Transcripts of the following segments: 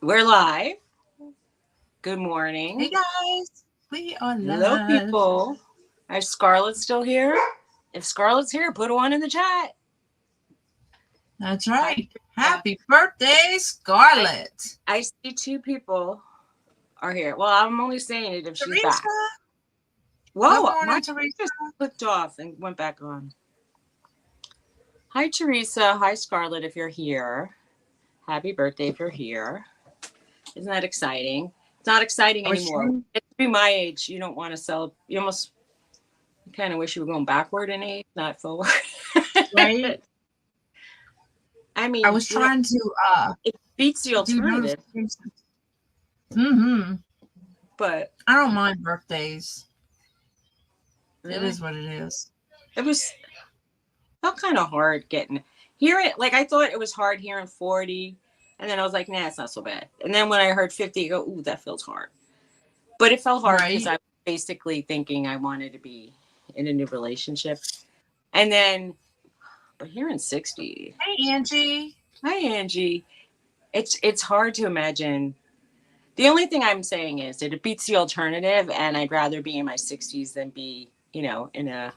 We're live. Good Hey morning. guys, we are Hello, live. people. Is Scarlett still here? If Scarlett's here, put one in the chat. That's Hi, right. Teresa. Happy birthday, I Scarlett. I see two people are here. Well, I'm only saying it if she's back. Teresa. Good Whoa, my morning, mic Teresa. just clicked off and went back on. Hi, Teresa. Hi, Scarlett. If you're here, happy birthday. If you're here, isn't that exciting? It's not exciting I was anymore. trying, It's be my age. You don't want to sell. You almost kind of wish you were going backward in age, not forward. right? I I mean, was trying to it beats the do alternative, notifications. Mm-hmm. but I don't mind birthdays. It really, is what it is. it was felt kind of hard getting hear it. Like I thought it was hard hearing 40, and then I was like, nah, it's not so bad. And then when I heard 50, I go, ooh, that feels hard. But it felt hard because Right? I was basically thinking I wanted to be in a new relationship, and then but hearing 60, Hey Angie. hi Angie, it's hard to imagine. The only thing I'm saying is that it beats the alternative, and I'd rather be in my 60s than be, in a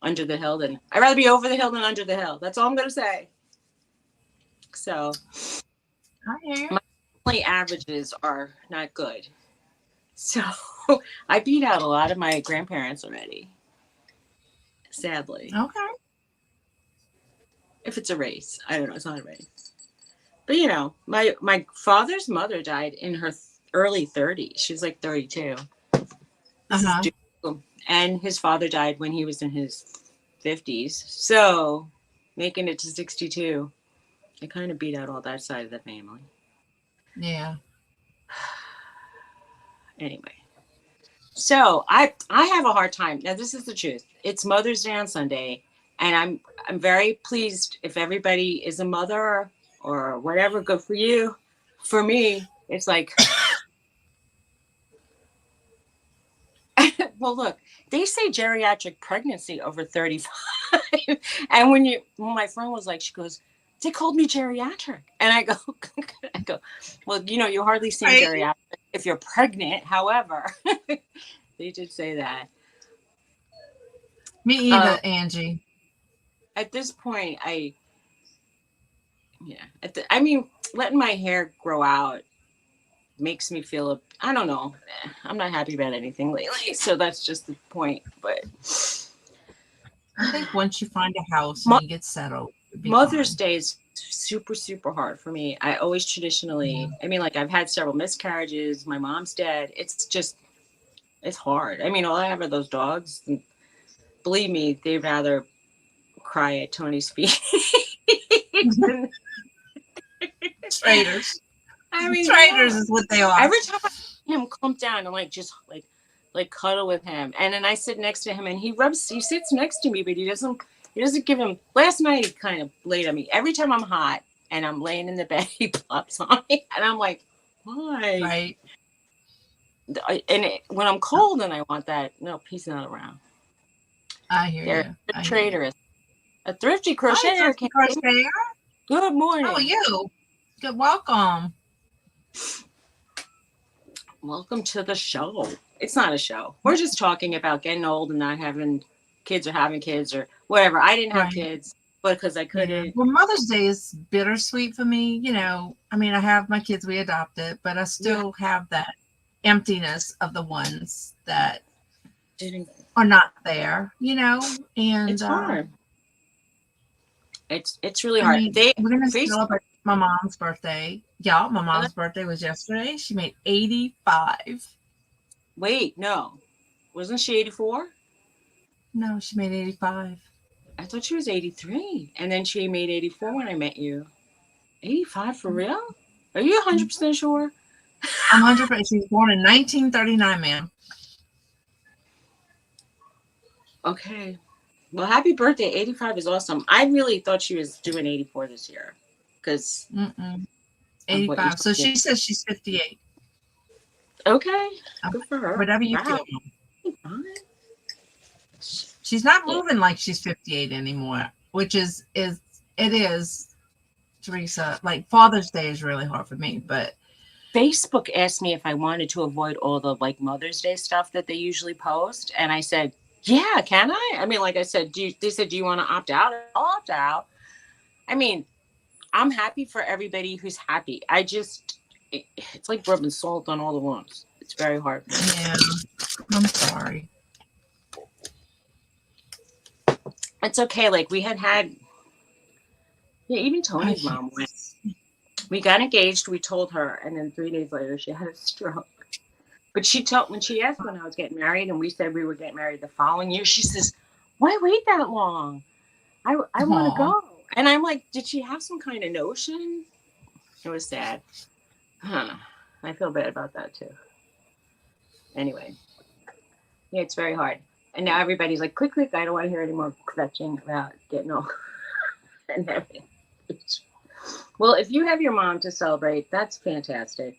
under the hill than I'd rather be over the hill than under the hill. That's all I'm gonna say. So I hear you. my family averages are not good. So I beat out a lot of my grandparents already. Sadly, Okay. if it's a race, I don't know. It's not a race, but my father's mother died in her early 30s. She was like 32. This is Uh-huh. due. And his father died when he was in his 50s. So making it to 62, I kind of beat out all that side of the family. Yeah. Anyway, so I have a hard time. Now this is the truth. It's Mother's Day on Sunday, and I'm very pleased if everybody is a mother or whatever. Good for you. For me, it's like, well, look, they say geriatric pregnancy over 35. And when my friend was like, she goes, they called me geriatric. And I go, I go, well, you hardly seem Right. geriatric if you're pregnant. However, they did say that. Me Um, either, Angie. at this point, yeah, I mean, letting my hair grow out makes me feel, I don't know. I'm not happy about anything lately. So that's just the point. But I think once you find a house and Mo- you get settled, you'll be Mother's fine. Day is super, super hard for me. I always Yeah. traditionally, I mean, like I've had several miscarriages. My mom's dead. It's hard. I mean, all I have are those dogs. And believe me, they'd rather cry at Tony's feet. than- Traitors. I mean, they Traitors are. is what they are. Every time I see him clump down and like just like cuddle with him, and then I sit next to him and he sits next to me, but he doesn't give him. Last night he kind of laid on me. Every time I'm hot and I'm laying in the bed, he plops on me, and I'm like, why? Right. When I'm cold and I want that, no, he's not around. I hear They're you. a I hear you. traitorous. A thrifty Hi, crocheter Thrifty came in. Crocheter. Good How are morning. you? Good. Welcome. Welcome to the show. It's not a show. We're just talking about getting old and not having kids or having kids or whatever. I didn't have Right. kids, but because I Yeah. couldn't. Well, Mother's Day is bittersweet for me. I mean, I have my kids we adopted, but I You still have that emptiness of the ones that didn't. are not there. And It's hard. It's really I hard. mean, They we're gonna face. celebrate my mom's birthday. Yeah, my mom's birthday was yesterday. She made 85. Wait, no, wasn't she 84? No, she made 85. I thought she was 83, and then she made 84 when I met you. 85 for real? Are you 100% sure? I'm 100%. She was born in 1939, ma'am. Okay. Well, happy birthday. 85 is awesome. I really thought she was doing 84 this year because Mm-mm. of what you 85. told So me. she says she's 58. Okay. Um, Good for her. Whatever you Wow. feel. Fine. She's not Yeah. moving like she's 58 anymore, which it is, Teresa. Like Father's Day is really hard for me, but Facebook asked me if I wanted to avoid all the like Mother's Day stuff that they usually post, and I said, "Yeah, can I?" I mean, like I said, they said, "Do you want to opt out?" I'll opt out. I mean, I'm happy for everybody who's happy. It's like rubbing salt on all the wounds. It's very hard. Yeah, I'm sorry. It's okay. Like we had, yeah, even I Tony's can't. mom went. We got engaged. We told her, and then 3 days later, she had a stroke. But she told when she asked when I was getting married, and we said we were getting married the following year. She says, "Why wait that long? I want to Aw. go." And I'm like, "Did she have some kind of notion?" It was sad. Huh. I feel bad about that too. Anyway, yeah, it's very hard. And now everybody's like, "Click, click." I don't want to hear any more kvetching about getting old and everything. Well, if you have your mom to celebrate, that's fantastic.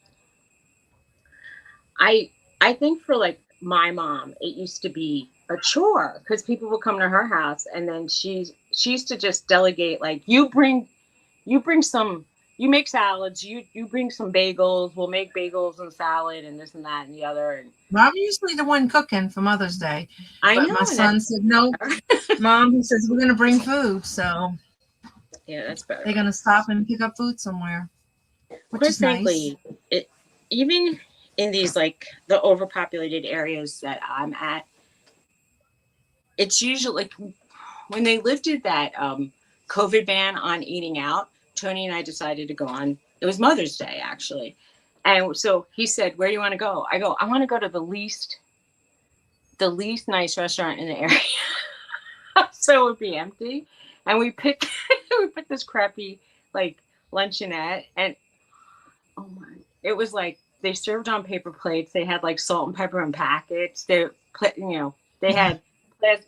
I I think for like my mom, it used to be a chore because people would come to her house, and then she used to just delegate like you bring some you make salads, you bring some bagels, we'll make bagels and salad and this and that and the other. And Well, I'm usually the one cooking for Mother's Day, I but know, my and that's son said, "No, better. Mom." He says, "We're going to bring food." So Yeah, that's they're better. going to stop and pick up food somewhere, which Quite is nice. frankly, it even in these like the overpopulated areas that I'm at, it's usually like when they lifted that COVID ban on eating out, Tony and I decided to go on. It was Mother's Day actually, and so he said, "Where do you want to go?" I go, "I want to go to the least nice restaurant in the area, so it would be empty." And we picked we picked this crappy like luncheonette, and oh my, it was like they served on paper plates. They had like salt and pepper in packets. They had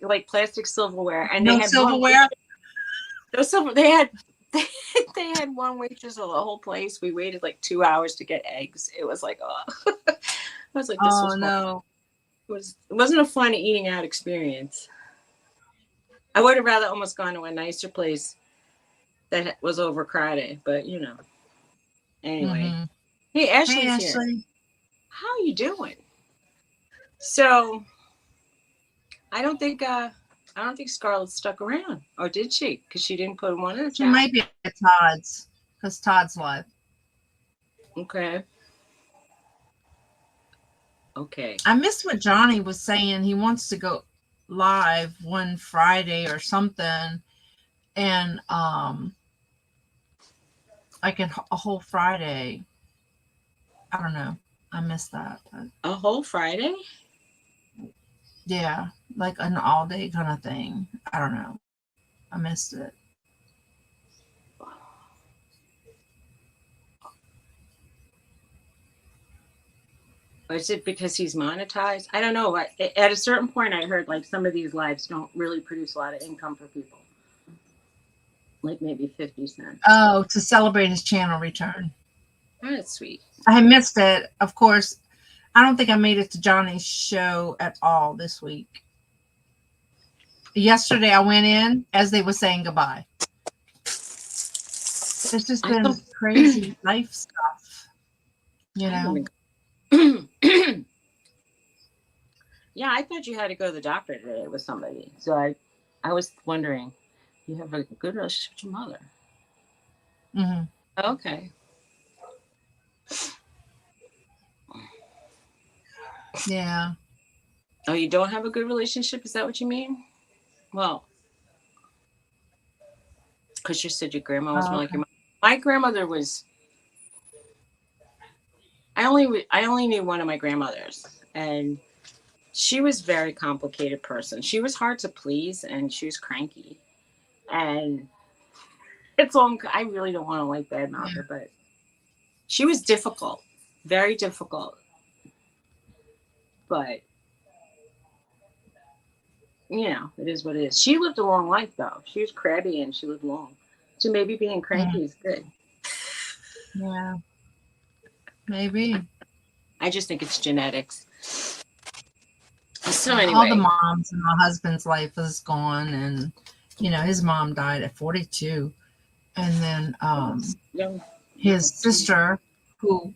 like plastic silverware, and they No had one silverware. those silver. They had they had one waitress for the whole place. We waited like 2 hours to get eggs. It was like, oh, I was like, this Oh was horrible. no. It wasn't a fun eating out experience. I would have rather almost gone to a nicer place that was overcrowded, but anyway. Mm-hmm. Hey, Hey, Ashley's here. Ashley. How you doing? So I don't think Scarlett stuck around, or did she? Because she didn't put one in the She chat. might be at Todd's because Todd's live. Okay. Okay. I missed what Johnny was saying. He wants to go live one Friday or something, and like a whole Friday. I don't know. I missed that. But A whole Friday? yeah, like an all day kind of thing. I don't know. I missed it. Or is it because he's monetized? I don't know. At a certain point, I heard like some of these lives don't really produce a lot of income for people. Like maybe 50 cents. Oh, to celebrate his channel return. Oh, that's sweet. I missed it. Of course, I don't think I made it to Johnny's show at all this week. Yesterday, I went in as they were saying goodbye. It's just I been thought, crazy life stuff, you I know. haven't Yeah, I thought you had to go to the doctor today with somebody. So I was wondering, you have a good relationship with your mother. Mm-hmm. Okay. Yeah. Oh, you don't have a good relationship? Is that what you mean? Well, because you said your grandma was Oh, more like okay. your mom. My grandmother was. I only knew one of my grandmothers, and she was a very complicated person. She was hard to please, and she was cranky. And it's all. I really don't want to like badmouth Yeah. her, but she was difficult, very difficult. But it is what it is. She lived a long life, though. She was crabby and she lived long. So maybe being Mm, cranky is good. yeah. Maybe. I just think it's genetics. So Yeah. All the anyway, moms in my husband's life is gone, and his mom died at 42, and then young, his young. sister, who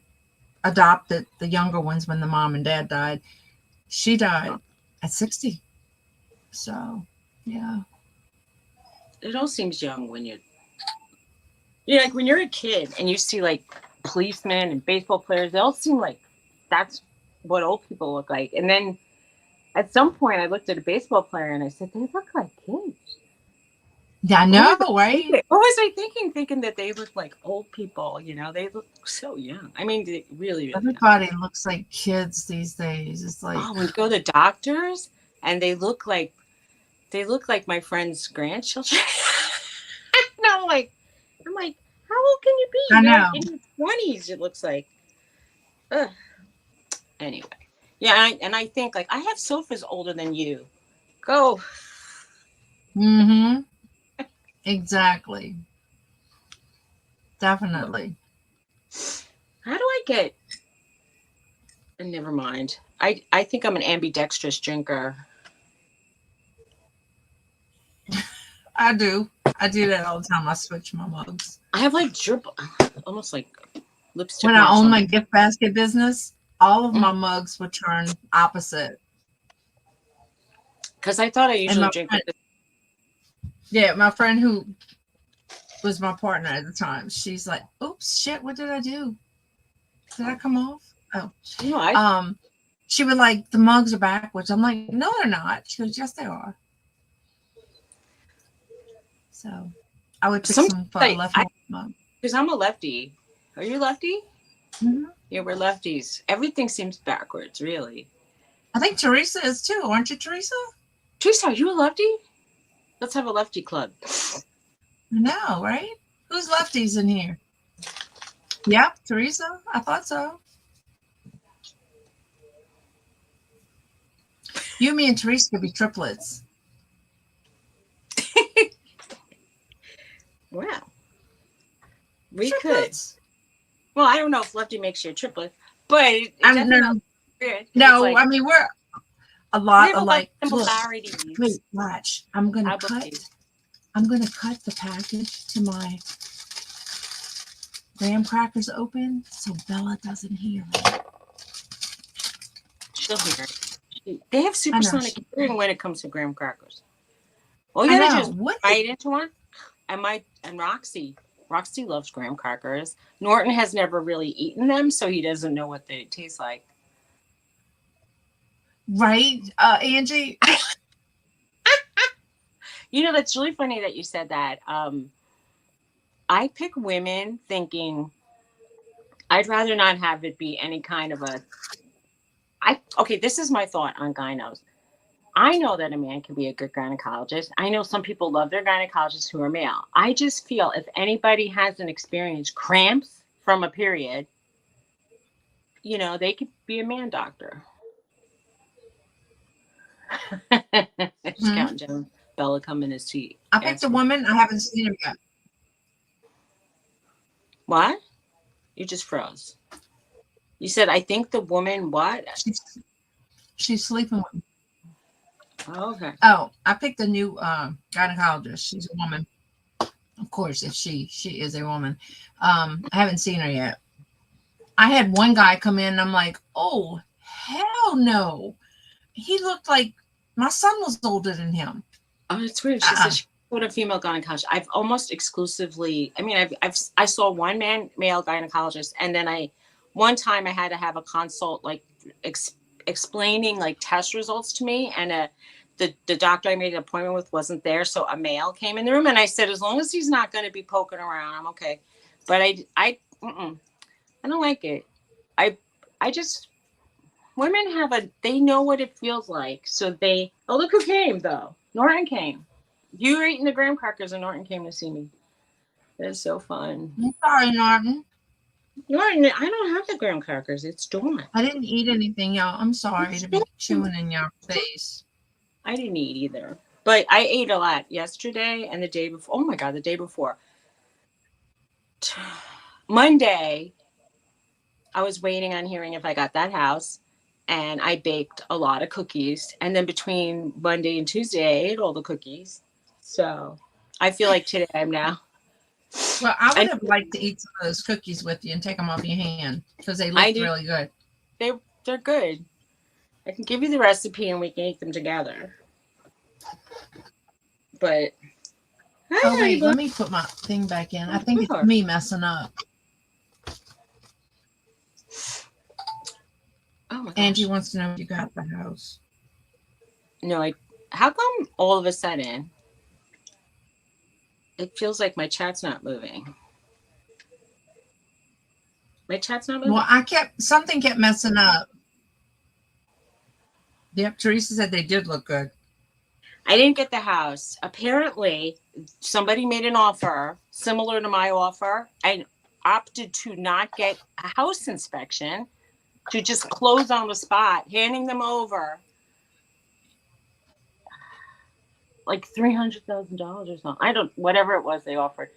adopted the younger ones when the mom and dad died. She died at 60. So, yeah. It all seems young when like when you're a kid and you see like policemen and baseball players, they all seem like that's what old people look like. And then at some point, I looked at a baseball player and I said, they look like kids. Yeah, I know, right? What was I thinking? Thinking that they look like old people, they look so young. I mean, they really, really young. Everybody looks like kids these days. It's like, Oh, when you go to doctors and they look like my friend's grandchildren. And I'm like, how old can you be? I You're like know. in your 20s, it looks like. Ugh. Anyway. Yeah, and I think like I have sofas older than you. Go. Mm-hmm. Exactly. Definitely. How do I get? Never mind. I think I'm an ambidextrous drinker. I do. I do that all the time. I switch my mugs. I have like drip, almost like lipstick When I marks owned on. my gift basket business, all of my mugs would turn opposite. Because I thought I And usually drink. my friend who was my partner at the time, she's like, "Oops, shit, what did I do? Did I come off?" Oh, she would like, the mugs are backwards. I'm like, no, they're not. She goes, yes, they are. So I would pick some left mug. Because I'm a lefty. Are you lefty? Mm-hmm. Yeah, we're lefties. Everything seems backwards, really. I think Teresa is too. Aren't you, Teresa? Teresa, are you a lefty? Let's have a lefty club. No, right? Who's lefties in here? Yep, Teresa. I thought so. You, me, and Teresa could be triplets. Wow. We triplets. Could. Well, I don't know if lefty makes you a triplet, but it definitely weird. No, like, I mean, we're a lot alike. Similarities. Wait, watch. I'm gonna cut the package to my graham crackers open so Bella doesn't hear it. She'll hear it. They have supersonic hearing when it comes to graham crackers. All you gotta do is bite into one. And Roxy loves graham crackers. Norton has never really eaten them, so he doesn't know what they taste like. Right, Angie? That's really funny that you said that. I pick women thinking I'd rather not have it be any kind of okay, this is my thought on gynos. I know that a man can be a good gynecologist. I know some people love their gynecologists who are male. I just feel if anybody hasn't experienced cramps from a period, they could be a man doctor. Just counting down Bella coming to see. I picked a woman. I haven't seen her yet. What? You just froze. You said, I think the woman what? She's sleeping with me. Oh, okay. Oh, I picked a new gynecologist. She's a woman. Of course, if she is a woman. I haven't seen her yet. I had one guy come in and I'm like, oh, hell no. He looked like my son was older than him. Oh, it's weird. She said she put a female gynecologist. I've almost exclusively, I saw one male gynecologist, and then one time I had to have a consult, like explaining like test results to me, and the doctor I made an appointment with wasn't there, so a male came in the room, and I said, as long as he's not going to be poking around, I'm okay. But I don't like it. I just, women they know what it feels like, so look who came though. Norton came. You were eating the graham crackers and Norton came to see me. That's so fun. I'm sorry, Norton. Norton, I don't have the graham crackers. It's dormant. I didn't eat anything, y'all. I'm sorry to be chewing in your face. I didn't eat either. But I ate a lot yesterday and the day before. Oh my God, the day before. Monday, I was waiting on hearing if I got that house. And I baked a lot of cookies. And then between Monday and Tuesday, I ate all the cookies. So I feel like today I'm now Well, I would And have liked to eat some of those cookies with you and take them off your hand because they I looked did. really good. They they're good. I can give you the recipe and we can eat them together. But Oh, hi, wait, Ava. let me put my thing back in. I think it's Sure. me messing up. Oh my Angie gosh. wants to know if you got the house. No, I. How come all of a sudden it feels like my chat's not moving? My chat's not Well, moving. something kept messing up. Yep, Teresa said they did look good. I didn't get the house. Apparently, somebody made an offer similar to my offer and opted to not get a house inspection, to just close on the spot, handing them over like $300,000 or something. I don't, whatever it was they offered.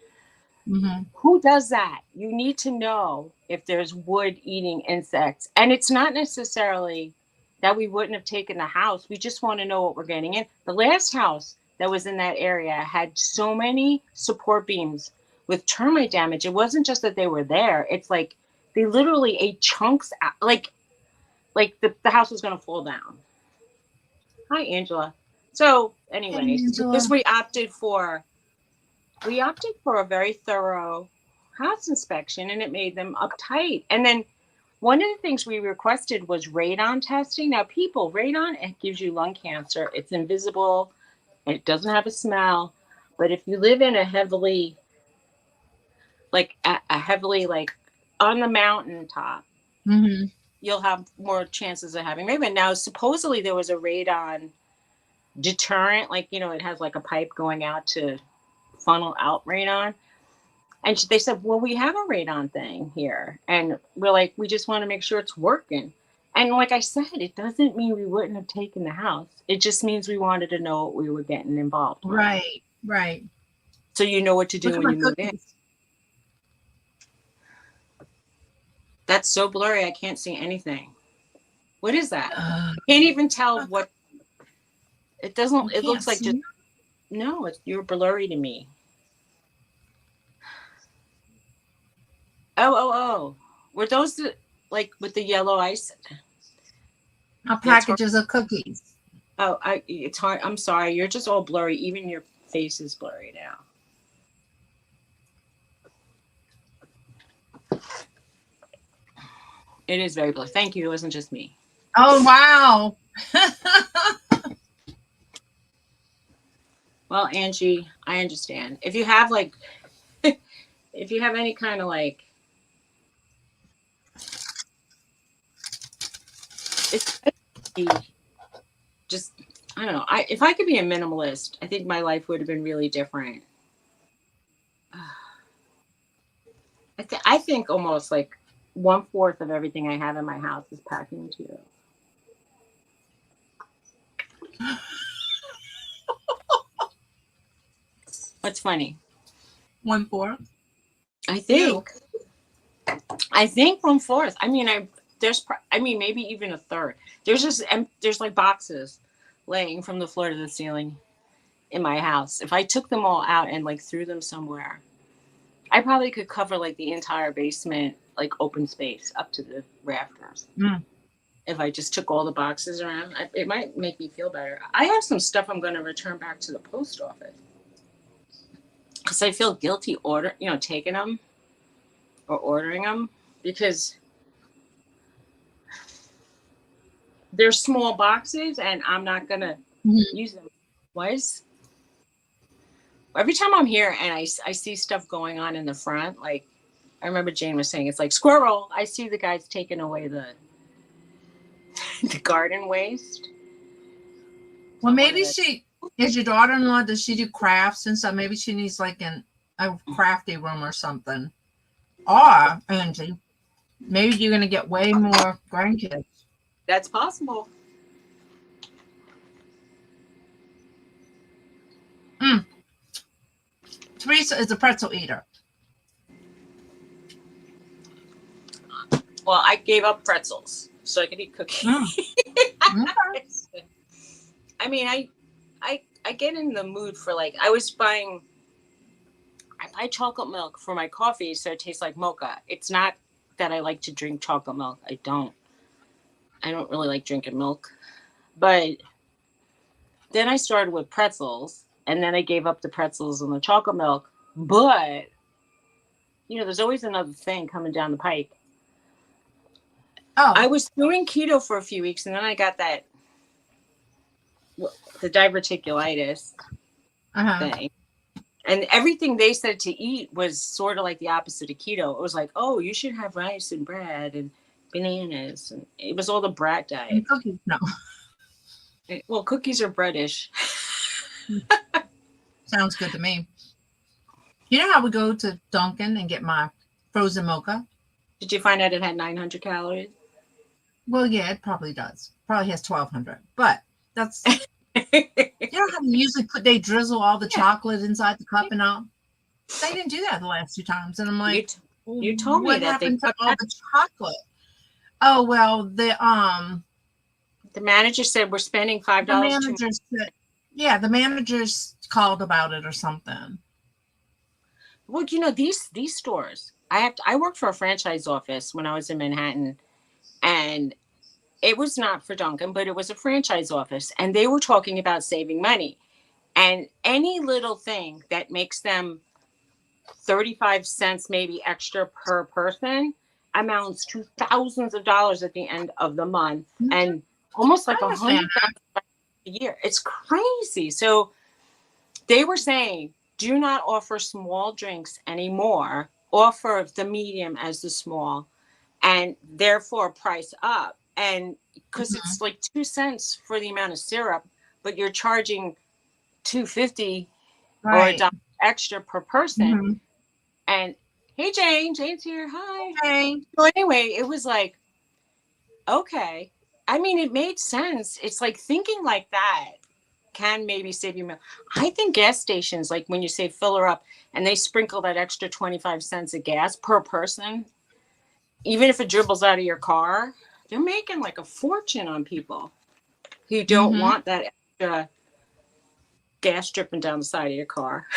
Mm-hmm. Who does that? You need to know if there's wood eating insects. And it's not necessarily that we wouldn't have taken the house. We just want to know what we're getting in. The last house that was in that area had so many support beams with termite damage. It wasn't just that they were there. It's like they literally ate chunks out, like the house was going to fall down. Hi, Angela. So, Hey, anyways, because Angela. we opted for a very thorough house inspection and it made them uptight. And then one of the things we requested was radon testing. Now, people, radon, it gives you lung cancer. It's invisible. It doesn't have a smell. But if you live in a heavily like on the mountaintop, Mm-hmm. you'll have more chances of having radon. Now, supposedly there was a radon deterrent, like, it has like a pipe going out to funnel out radon. And they said, well, we have a radon thing here. And we're like, we just want to make sure it's working. And like I said, it doesn't mean we wouldn't have taken the house. It just means we wanted to know what we were getting involved with. Right, right. So you know what to do Look at when my you move in. cookies. That's so blurry. I can't see anything. What is that? Uh, I can't even tell what it you doesn't. It can't looks like just, see. no, you're blurry to me. Oh. Were those like with the yellow ice? My That's hard. packages of cookies. Oh, it's hard. I'm sorry. You're just all blurry. Even your face is blurry now. It is very blurry. Thank you. It wasn't just me. Oh, wow. Well, Angie, I understand. If you have like, if you have any kind of like, it's just, I don't know. If I could be a minimalist, I think my life would have been really different. I think almost like 1/4 of everything I have in my house is packing material. What's funny? 1/4. I You. think I think 1/4. I mean, I mean, maybe even a third. There's like boxes laying from the floor to the ceiling in my house. If I took them all out and like threw them somewhere, I probably could cover like the entire basement, like open space up to the rafters. Mm. If I just took all the boxes around, it might make me feel better. I have some stuff I'm going to return back to the post office because I feel guilty taking them or ordering them because they're small boxes and I'm not going to Mhm. use them. Why is every time I'm here and I see stuff going on in the front, like I remember Jane was saying, it's like squirrel. I see the guys taking away the the garden waste. Well, So I maybe wanted to. she is your daughter-in-law. Does she do crafts and stuff? Maybe she needs like a crafty room or something. Or Angie, maybe you're gonna get way more grandkids. That's possible. Mm. Teresa is a pretzel eater. Well, I gave up pretzels so I could eat cookies. Mm. Okay. I mean, I get in the mood for like I was buying. I I chocolate milk for my coffee, so it tastes like mocha. It's not that I like to drink chocolate milk. I don't. I don't really like drinking milk. But then I started with pretzels, and then I gave up the pretzels and the chocolate milk. But there's always another thing coming down the pike. I Oh, was doing keto for a few weeks, and then I got the diverticulitis uh-huh. thing. And everything they said to eat was sort of like the opposite of keto. It was like, oh, you should have rice and bread and bananas. And it was all the brat diet. And cookies, no. Well, cookies are breadish. Sounds good to me. You know how we go to Dunkin' and get my frozen mocha? Did you find out it had 900 calories? Well, yeah, it probably does. Probably has 1,200. But that's, you know how they usually they drizzle all the chocolate inside the cup and all? They didn't do that the last 2 times. And I'm you, like, t- you told me what that they happened to cut all that. the chocolate? Oh, well, The manager said we're spending the $5 too much. managers said, yeah, the managers called about it or something. Well, these stores. I worked for a franchise office when I was in Manhattan, and it was not for Dunkin', but it was a franchise office, and they were talking about saving money. And any little thing that makes them 35 cents maybe extra per person amounts to thousands of dollars at the end of the month, Mhm. and almost I like understand that. $100,000 a year. It's crazy. So they were saying, do not offer small drinks anymore. Offer the medium as the small, and therefore price up. And because Mhm. it's like 2 cents for the amount of syrup, but you're charging 250 or a Right. dollar extra per person. Mhm. And hey, Jane's here. Hi. Okay. So anyway, it was like, okay. I mean, it made sense. It's like thinking like that can maybe save you money. I think gas stations, like when you say fill her up and they sprinkle that extra 25 cents of gas per person, even if it dribbles out of your car, they're making like a fortune on people who don't Mhm. want that extra gas dripping down the side of your car.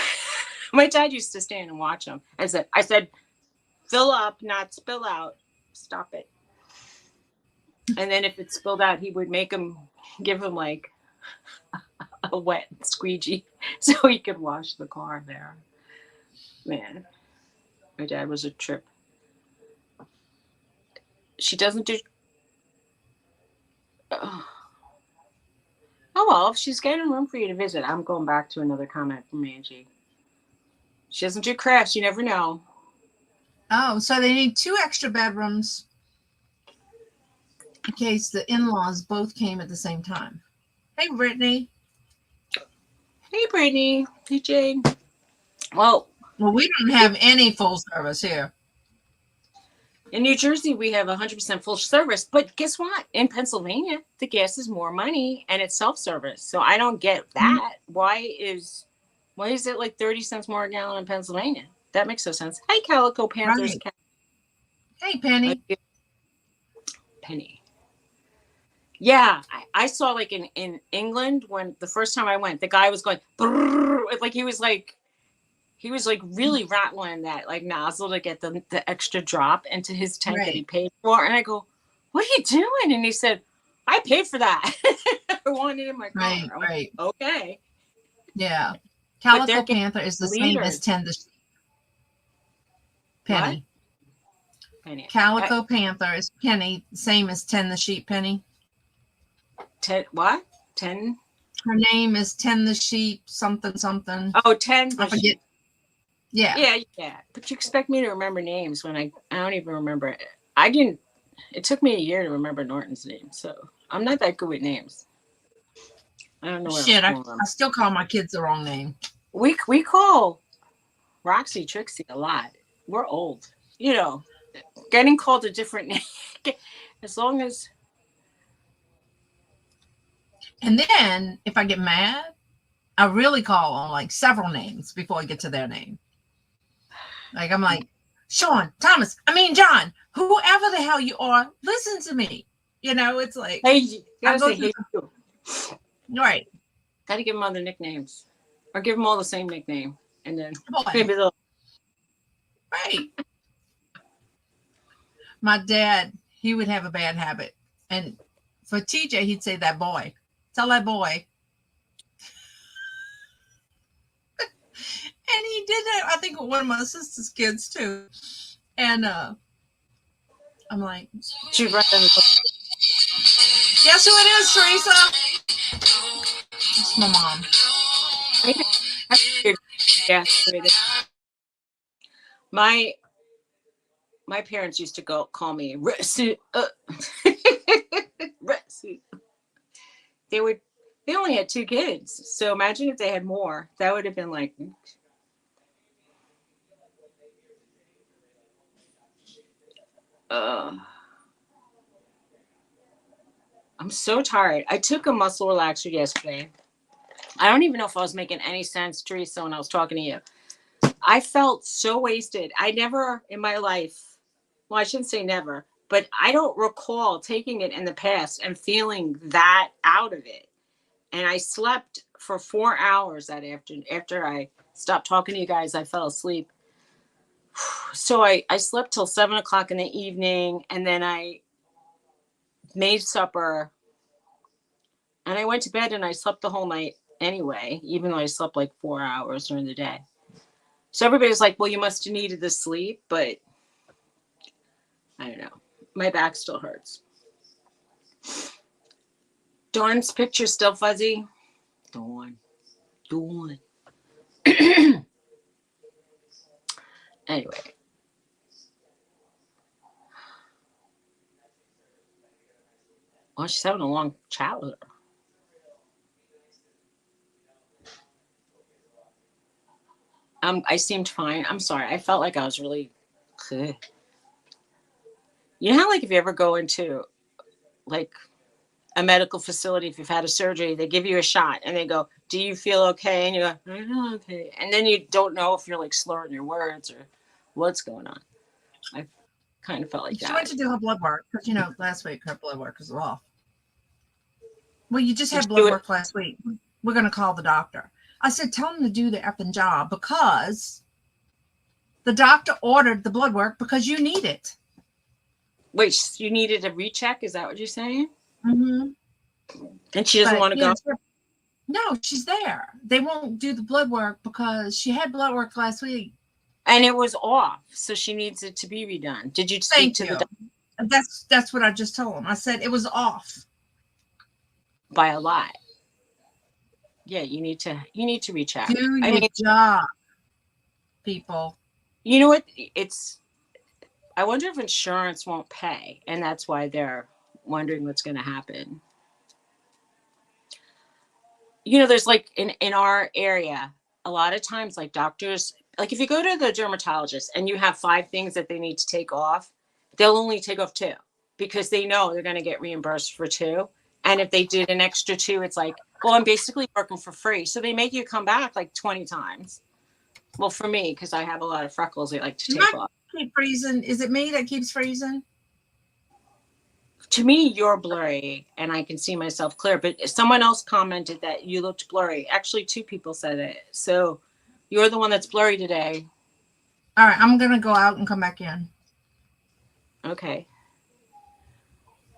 My dad used to stand and watch them. I said, fill up, not spill out. Stop it. And then if it spilled out, he would give him like a wet squeegee so he could wash the car there. Man, my dad was a trip. She doesn't do. Oh, well, if she's getting room for you to visit, I'm going back to another comment from Angie. She doesn't do crafts. You never know. Oh, so they need 2 extra bedrooms in case the in-laws both came at the same time. Hey, Brittany. Hey, Brittany. Hey, Jane. Well, Well, we don't have any full service here. in New Jersey, we have 100% full service. But guess what? In Pennsylvania, the gas is more money and it's self-service. So I don't get that. Why is it like 30 cents more a gallon in Pennsylvania? That makes no sense. Hey, Calico Panthers. Right. Hey, Penny. Penny. Yeah, I saw like in England when the first time I went, the guy was going like he was like really rattling that like nozzle to get the extra drop into his tank that he Right. paid for. And I go, what are you doing? And he said, I paid for that. I wanted it in my car. Right. I'm like, Right. okay. Yeah. But they're Calico getting Panther is the same as liters. 10 the What? Penny. Penny. Calico Panther is Penny, same as 10 the sheep Penny. What? 10? Her name is 10 the sheep, something, something. Oh, 10. I forget. Yeah. Yeah. But you expect me to remember names when I don't even remember it. I didn't. It took me a year to remember Norton's name, so I'm not that good with names. I don't know where I was Shit, I going from. still call my kids the wrong name. We call Roxy Trixie a lot. We're old, getting called a different name. As long as And then if I get mad, I really call them like several names before I get to their name. Like I'm like, Sean, Thomas, John, whoever the hell you are, listen to me. It's like hey, you I gotta go say through hey you. right. Gotta give them other nicknames, or give them all the same nickname, and then Boy. maybe they'll Right. My dad, he would have a bad habit. And for TJ, he'd say, that boy. Tell that boy. And he did that, I think, with one of my sister's kids too. And I'm like, She run them. guess who it is, Teresa? It's my mom. I know. I figured, yeah, my my parents used to go call me Ressu. Ressu. They would. They only had 2 kids, so imagine if they had more. That would have been like. Uh, I'm so tired. I took a muscle relaxer yesterday. I don't even know if I was making any sense, Teresa, when I was talking to you. I felt so wasted. I never in my life, well, I shouldn't say never, but I don't recall taking it in the past and feeling that out of it. And I slept for 4 hours that afternoon. After I stopped talking to you guys, I fell asleep. So I slept till 7 o'clock in the evening, and then I made supper and I went to bed and I slept the whole night anyway, even though I slept like 4 hours during the day. So everybody's like, well, you must have needed the sleep, but I don't know. My back still hurts. Dawn's picture still fuzzy. Dawn. Dawn. Anyway. Well, she's having a long chat with her. I seemed fine. I'm sorry. I felt like I was really good. You know how, like, if you ever go into, like, a medical facility, if you've had a surgery, they give you a shot and they go, do you feel okay? And you go, I feel okay. And then you don't know if you're, like, slurring your words or what's going on. I kind of felt like She went that. to do her blood work because, last week her blood work was off. Well, you just Did had you blood do it? work last week. We're going to call the doctor. I said, tell him to do the effing job because the doctor ordered the blood work because you need it. Wait, you needed a recheck? Is that what you're saying? Mm-hmm. And she doesn't But want to go? no, she's there. They won't do the blood work because she had blood work last week. And it was off, so she needs it to be redone. Did you speak Thank to the you. doctor That's what I just told him. I said it was off by a lot? Yeah, you need to recheck. do I your mean, job, people. you know what? I wonder if insurance won't pay, and that's why they're wondering what's going to happen. There's like in our area, a lot of times, like doctors, like if you go to the dermatologist and you have 5 things that they need to take off, they'll only take off 2 because they know they're going to get reimbursed for 2. And if they did an extra 2, it's like, well, I'm basically working for free. So they make you come back like 20 times. Well, for me, because I have a lot of freckles, they like to Do I take off. keep freezing? Is it me that keeps freezing? To me, you're blurry and I can see myself clear, but someone else commented that you looked blurry. Actually, 2 people said it. So you're the one that's blurry today. All right, I'm gonna go out and come back in. Okay.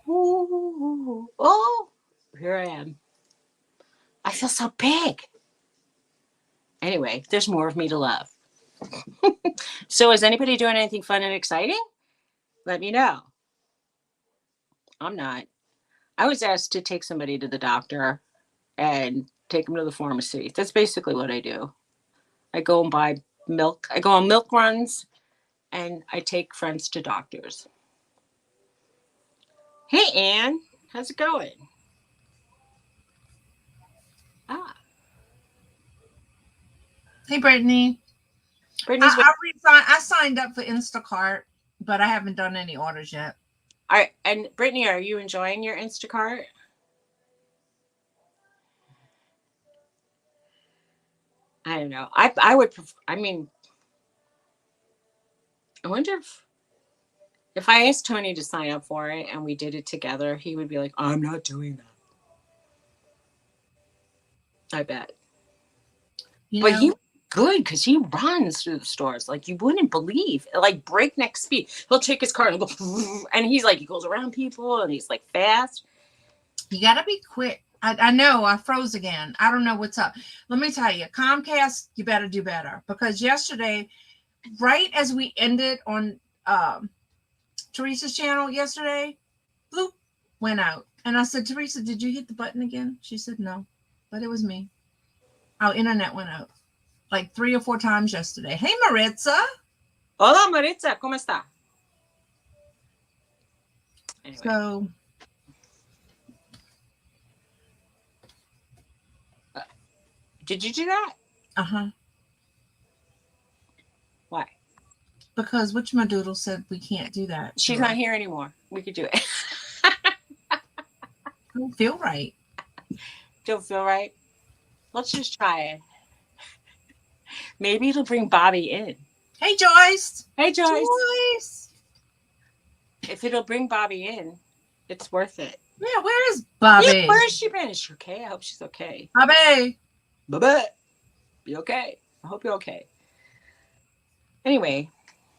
Ooh, oh, here I am. I feel so big. Anyway, there's more of me to love. So is anybody doing anything fun and exciting? Let me know. I'm not. I was asked to take somebody to the doctor and take them to the pharmacy. That's basically what I do. I go and buy milk. I go on milk runs and I take friends to doctors. Hey, Anne, how's it going? Ah, Hey, Brittany. Brittany's with. I signed up for Instacart, but I haven't done any orders yet. All right, and Brittany, are you enjoying your Instacart? I don't know. I would. I mean, I wonder if I asked Tony to sign up for it and we did it together, he would be like, "I'm not doing that." I bet. You But he know, good because he runs through the stores like you wouldn't believe, like breakneck speed. He'll take his car and go, and he's like, he goes around people and he's like fast. You got to be quick. I know I froze again. I don't know what's up. Let me tell you, Comcast, you better do better, because yesterday, right as we ended on Teresa's channel yesterday, bloop, went out. And I said, Teresa, did you hit the button again? She said, no, but it was me. Our internet went out like 3 or 4 times yesterday. Hey, Maritza. Hola, Maritza, ¿cómo está? Anyway. So, did you do that? uh-huh. Why? Because Witchmadoodle said we can't do that. She's not here anymore. We could do it. I don't feel right. Don't feel right? Let's just try it. Maybe it'll bring Bobby in. Hey, Joyce. Hey, Joyce. Joyce. If it'll bring Bobby in, it's worth it. Yeah, where is Bobby? Yeah, where has she been? Is she okay? I hope she's okay. Bobby. Bobby. Be okay. I hope you're okay. Anyway.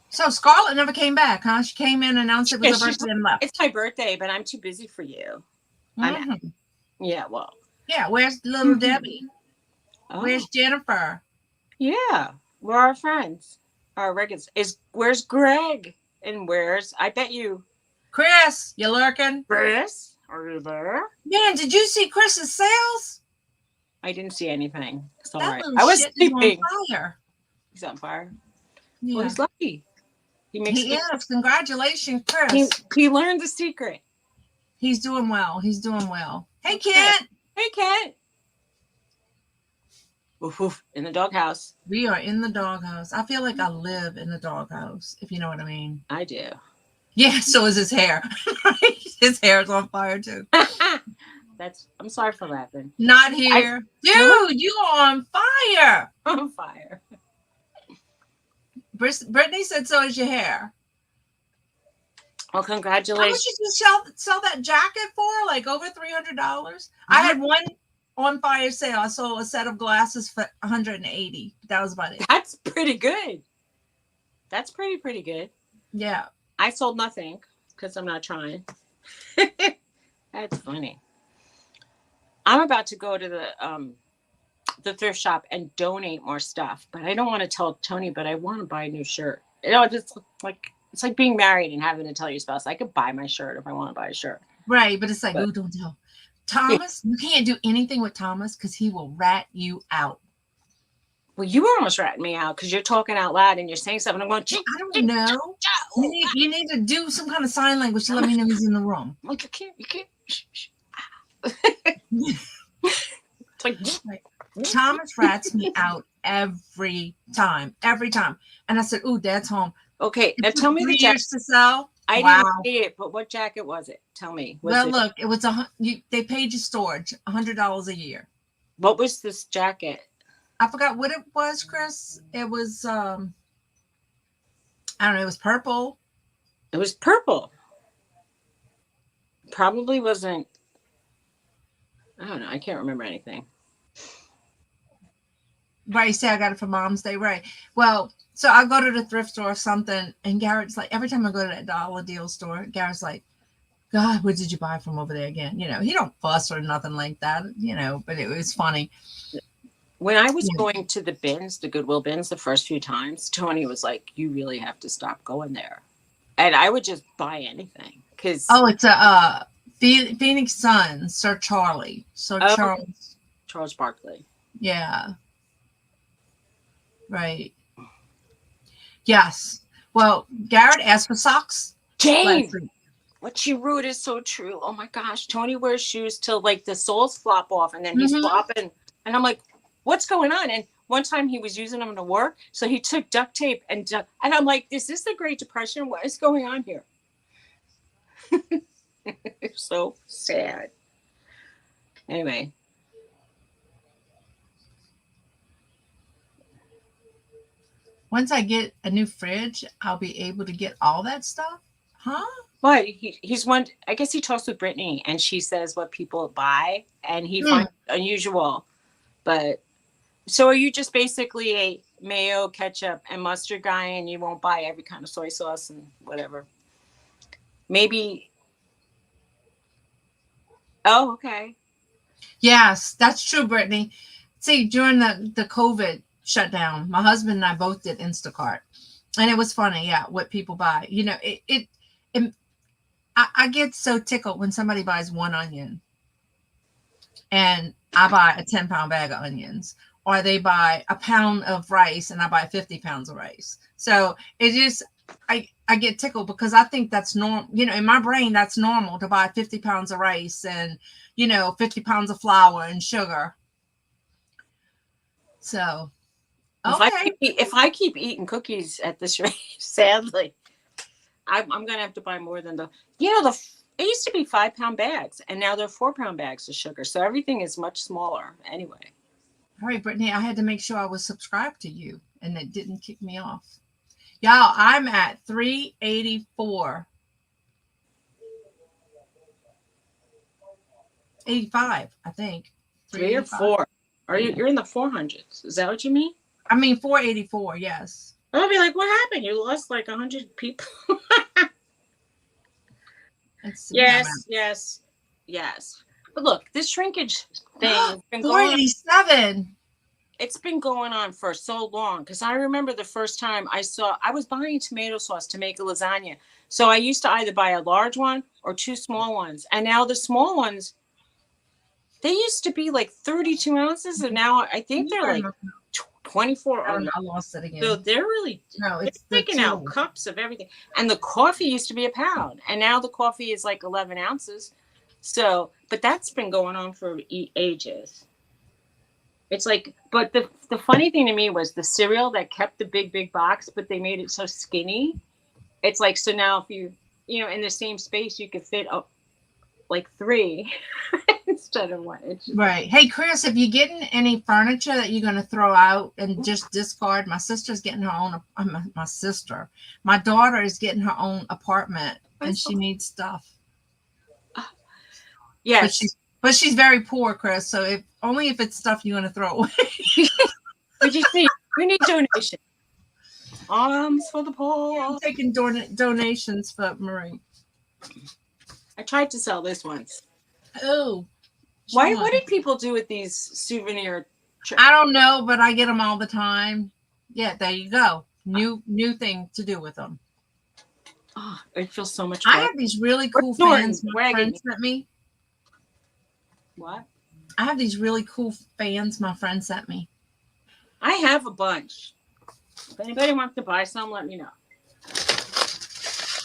So Scarlett never came back, huh? She came in, announced it was her birthday, and left. It's my birthday, but I'm too busy for you. Mm-hmm. Yeah, well. Yeah, where's little Debbie? Oh. Where's Jennifer? Yeah, we're our friends. Our regulars. Where's Greg? And I bet you. Chris, you lurking? Chris, are you there? Man, did you see Chris's sales? I didn't see anything. Sorry. I was sleeping. On fire. He's on fire. Yeah. Well, he's lucky. He is. Congratulations, Chris. He learned the secret. He's doing well. He's doing well. Hey, Kent. Hey, Kent. Oof, oof, in the doghouse. We are in the doghouse. I feel like I live in the doghouse, if you know what I mean. I do. Yeah, so is his hair. His hair is on fire, too. I'm sorry for laughing. Not here. Dude, you are on fire. I'm on fire. Brittany said so is your hair. Well, congratulations. How much did you sell that jacket for? Like over $300? Mm-hmm. I had one on fire sale. I sold a set of glasses for $180. That was about it. That's pretty good. That's pretty good. Yeah. I sold nothing because I'm not trying. That's funny. I'm about to go to the thrift shop and donate more stuff, but I don't want to tell Tony, but I want to buy a new shirt. Just like it's like being married and having to tell your spouse. I could buy my shirt if I want to buy a shirt. Right, but it's like, oh, don't tell. Thomas, you can't do anything with Thomas because he will rat you out. Well, you were almost ratting me out because you're talking out loud and you're saying something. I'm going, I don't know. You need to do some kind of sign language to let me know he's in the room. Like, you can't. It's like, Thomas rats me out every time. And I said, ooh, Dad's home. Okay, now tell me the jacket to sell. I didn't see it, but what jacket was it? Tell me. Look, it was they paid you storage, $100 a year. What was this jacket? I forgot what it was, Chris. It was I don't know, it was purple. It was purple. Probably wasn't. I don't know. I can't remember anything. Right, say I got it for Mom's Day, right? Well, so I go to the thrift store or something, and Garrett's like, every time I go to that dollar deal store, Garrett's like, God, what did you buy from over there again? You know, he don't fuss or nothing like that, you know, but it was funny. When I was going to the bins, the Goodwill bins, the first few times, Tony was like, you really have to stop going there. And I would just buy anything. It's a Phoenix Suns, Sir Charlie. Charles Barkley. Yeah. Right. Yes. Well, Garrett asked for socks. Jane, what she wrote is so true. Oh my gosh. Tony wears shoes till like the soles flop off and then he's flopping. And I'm like, what's going on? And one time he was using them to work. So he took duct tape and I'm like, is this the Great Depression? What is going on here? It's so sad. Anyway. Once I get a new fridge, I'll be able to get all that stuff. Huh? Well, he's one. I guess he talks with Brittany, and she says what people buy, and he finds it unusual. But So are you just basically a mayo, ketchup, and mustard guy, and you won't buy every kind of soy sauce and whatever? Maybe. Oh, okay. Yes, that's true, Brittany. See, during the COVID shutdown, my husband and I both did Instacart, and it was funny. Yeah, what people buy. You know, it I get so tickled when somebody buys one onion and I buy a 10-pound bag of onions, or they buy a pound of rice and I buy 50 pounds of rice. So it just, I get tickled because I think that's normal. You know, in my brain, that's normal to buy 50 pounds of rice and, 50 pounds of flour and sugar. So, okay. If I keep eating cookies at this rate, sadly, I'm gonna have to buy more than it used to be 5-pound bags, and now they're 4-pound bags of sugar. So everything is much smaller anyway. All right, Brittany, I had to make sure I was subscribed to you and it didn't kick me off. Y'all, I'm at 384. 85, I think. 385. 3 or 4? Are you? You're in the 400s? Is that what you mean? I mean 484, yes. I'll be like, what happened? You lost like 100 people. Yes, yes, yes. But look, this shrinkage thing has been going on. 487. It's been going on for so long because I remember the first time I was buying tomato sauce to make a lasagna. So I used to either buy a large one or 2 small ones. And now the small ones, they used to be like 32 ounces. And now I think they're like 24. I lost it again. So they're really taking out cups of everything. And the coffee used to be a pound. And now the coffee is like 11 ounces. So, but that's been going on for ages. It's like, but the funny thing to me was the cereal that kept the big box, but they made it so skinny. It's like, so now if in the same space, you could fit up like 3 instead of 1. Right. Hey, Chris, if you're getting any furniture that you're going to throw out and just discard, my sister's getting her own, my daughter is getting her own apartment and she needs stuff. Yes. But she's very poor, Chris. So only if it's stuff you're going to throw away. But you see, we need donations. Arms for the poor. I'm taking donations for Marie. I tried to sell this once. Oh. Why? What did people do with these souvenir? I don't know, but I get them all the time. Yeah, there you go. New thing to do with them. Oh, it feels so much better. I have these really cool fans my friend sent me. What? I have these really cool fans my friend sent me. I have a bunch. If anybody wants to buy some, let me know.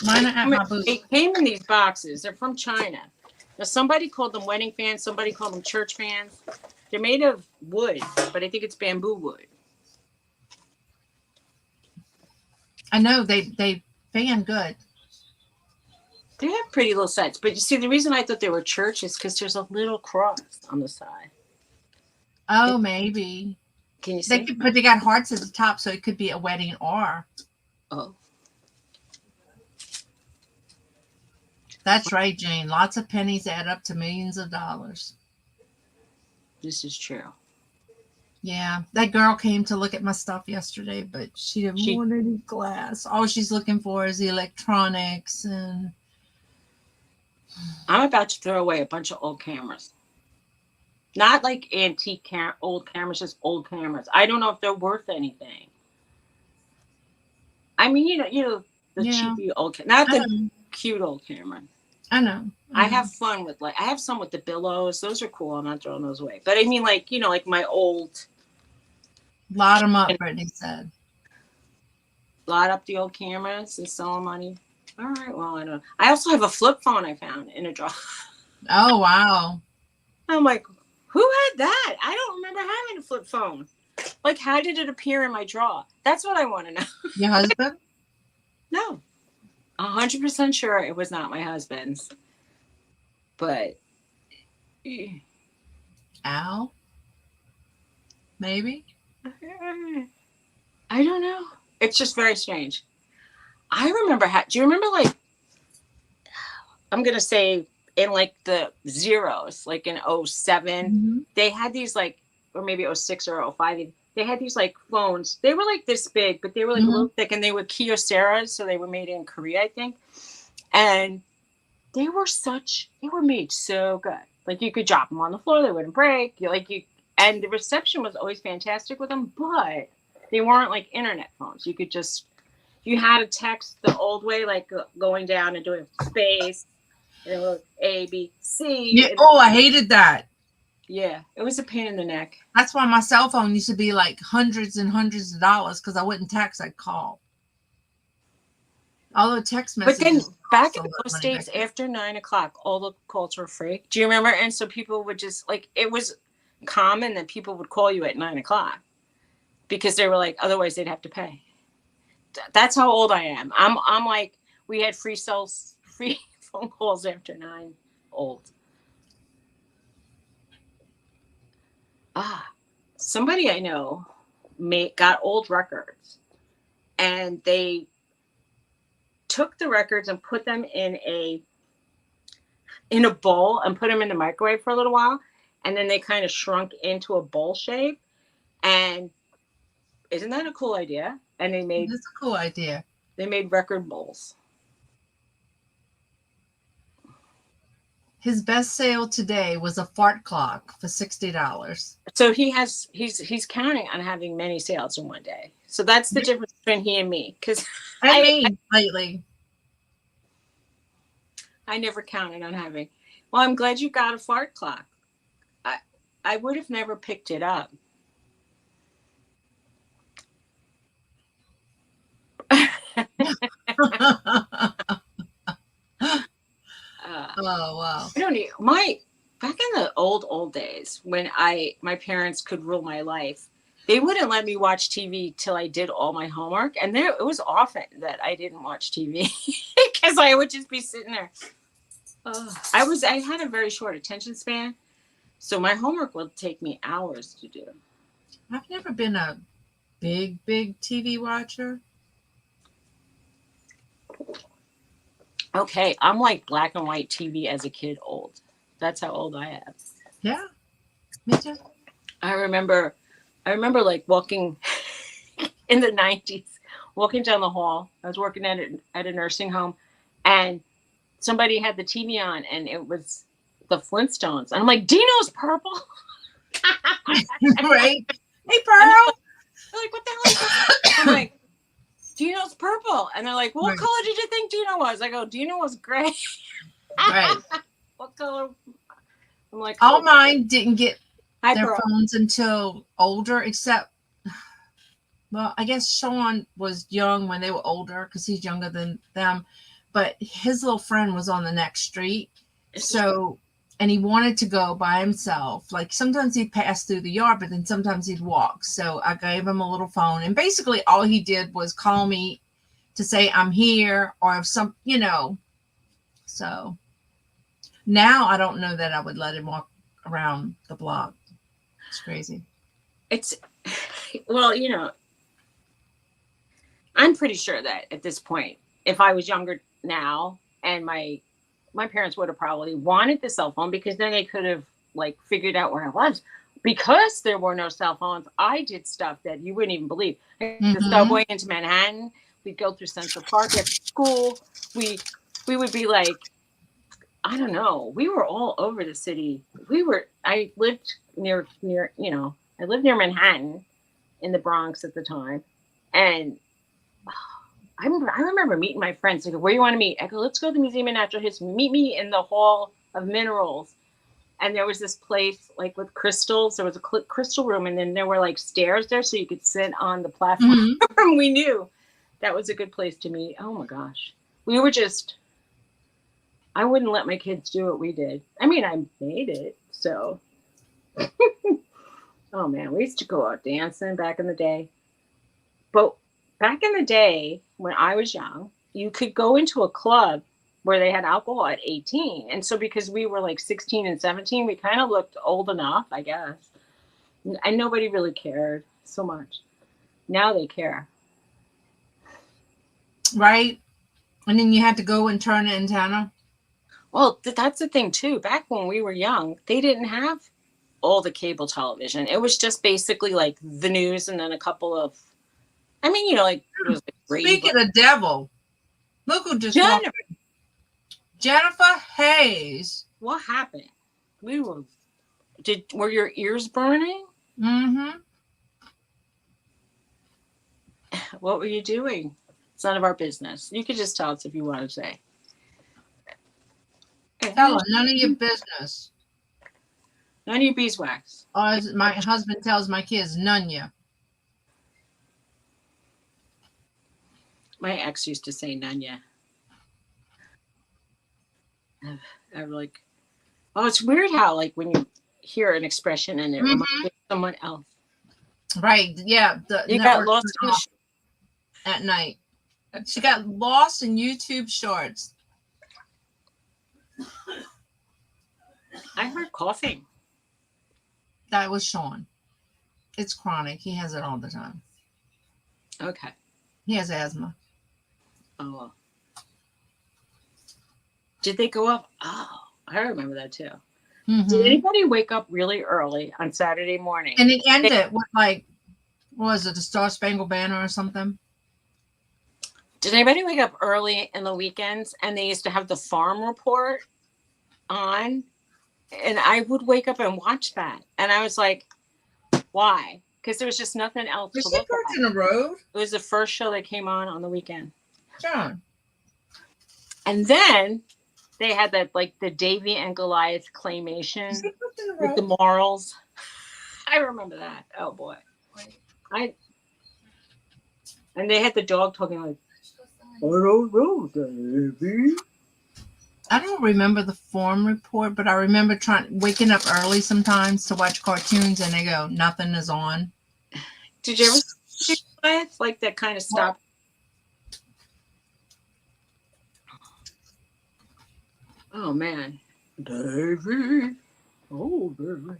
Mine are at my booth. They came in these boxes. They're from China. Now, somebody called them wedding fans. Somebody called them church fans. They're made of wood, but I think it's bamboo wood. I know they fan good. They have pretty little sides, but you see, the reason I thought they were church is because there's a little cross on the side. Oh, maybe. Can you see? But they got hearts at the top, so it could be a wedding or. Oh. That's right, Jane. Lots of pennies add up to millions of dollars. This is true. Yeah, that girl came to look at my stuff yesterday, but she didn't want any glass. All she's looking for is the electronics and. I'm about to throw away a bunch of old cameras. Not like antique old cameras, just old cameras. I don't know if they're worth anything. I mean, the cheapy old, not the cute old camera. I know. I have fun with I have some with the billows. Those are cool. I'm not throwing those away. But I mean, like my old. Lot them up, Brittany said. Lot up the old cameras and sell them money. All right. Well, I don't know. I also have a flip phone I found in a drawer. Oh, wow. I'm like, who had that? I don't remember having a flip phone. Like, how did it appear in my drawer? That's what I want to know. Your husband? No. 100% sure it was not my husband's. But. Al? Maybe? I don't know. It's just very strange. I remember do you remember I'm going to say in the zeros, like in 07, they had these or maybe 06 or 05. They had these like phones. They were like this big, but they were like a Hmm. little thick, and they were Kyoceras, so they were made in Korea, I think. And they were made so good. Like you could drop them on the floor, they wouldn't break. And the reception was always fantastic with them, but they weren't like internet phones. You had to text the old way, like going down and doing space, and it was A, B, Yeah. C. And Oh, I hated that. yeah, it was a pain in the neck. That's why my cell phone used to be like hundreds and hundreds of dollars because I wouldn't text, I'd call. Although text But then messages back cost in a lot of those money days, back then. after 9 o'clock, all the calls were free. Do you remember? And so people would just like it was common that people would call you at 9 o'clock because they were like, otherwise they'd have to pay. That's how old I am. I'm like we had free phone calls after 9. Old. Ah, somebody I know got old records, and they took the records and put them in a bowl and put them in the microwave for a little while, and then they kind of shrunk into a bowl shape. And isn't that a cool idea? And That's a cool idea. they made record bowls. His best sale today was a fart clock for $60. So he's counting on having many sales in one day. So that's the difference between he and me, because And I me lately. I never counted on having. Well, I'm glad you got a fart clock. I I would have never picked it up. Oh uh, wow. I don't need my back in the old days when I my parents could rule my life. They wouldn't let me watch TV till I did all my homework, and there it was often that I didn't watch TV because I would just be sitting there. I had a very short attention span, so my homework would take me hours to do. I've never been a big TV watcher. Okay, I'm like black and white TV as a kid old. That's how old I am. Yeah, me too. I remember I remember like walking in the 90s, walking down the hall. I was working at a nursing home, and somebody had the TV on, and it was the Flintstones. And I'm like, Dino's purple. Right? Hey, And Pearl. they're like, what the hell is that? I'm like, Dino's purple. And they're like, what Right, color did you think Dino was? I go, Dino was gray. right. What color? I'm like, All oh, mine didn't get hi, their Pearl. phones until older, except, well, I guess Sean was young when they were older because he's younger than them. But his little friend was on the next street. This is So, and he wanted to go by himself. Like sometimes he'd pass through the yard, but then sometimes he'd walk. So I gave him a little phone. And basically all he did was call me to say I'm here or if some. So now I don't know that I would let him walk around the block. It's crazy. it's well, I'm pretty sure that at this point, if I was younger now, and my parents would have probably wanted the cell phone because then they could have like figured out where I was. Because there were no cell phones, I did stuff that you wouldn't even believe. The Hmm. subway into Manhattan, we'd go through Central Park after school. We we would be like, I don't know. We were all over the city. I lived I lived near Manhattan in the Bronx at the time, and I remember meeting my friends. They go, "Where you want to meet?" I go, "Let's go to the Museum of Natural History. Meet me in the Hall of Minerals." And there was this place like with crystals. There was a crystal room, and then there were like stairs there, so you could sit on the platform. Hmm. We knew that was a good place to meet. Oh my gosh, we were just. I wouldn't let my kids do what we did. I mean, I made it, so. Oh man, we used to go out dancing back in the day. But back in the day, when I was young, you could go into a club where they had alcohol at 18. And so because we were like 16 and 17, we kind of looked old enough, I guess. And nobody really cared so much. Now they care. Right? And then you had to go and turn the antenna. Well, that's the thing too. Back when we were young, they didn't have all the cable television. It was just basically like the news and then a couple of, I mean, like it was like Brady. Speaking of devil, look who just walked. Jennifer, Jennifer Hayes. what happened? Were your ears burning? Mm-hmm. What were you doing? It's none of our business. You could just tell us if you want to say. Tell her, none of your business. None of your beeswax. Or as my husband tells my kids, none ya. My ex used to say none ya. I'm like, oh, it's weird how like when you hear an expression and it reminds you of someone else. Right. Yeah. You got lost in the at night. She got lost in YouTube shorts. I heard coughing. That was Sean. It's chronic. He has it all the time. Okay. He has asthma. Oh, well. Did they go up? Oh, I remember that too. Mm-hmm. Did anybody wake up really early on Saturday morning? And it ended with like, what was it, the Star Spangled Banner or something? Did anybody wake up early in the weekends and they used to have the farm report on? And I would wake up and watch that. And I was like, why? Because there was just nothing else to look at. In the road? It was the first show that came on the weekend. John. And then they had that, like, the Davy and Goliath claymation with the morals. I remember that. Oh, boy. And they had the dog talking like, I don't know, Davy. I don't remember the farm report, but I remember waking up early sometimes to watch cartoons, and they go, nothing is on. Did you ever see Goliath? Like that kind of stuff? Oh, man. Davy. Oh, Davy.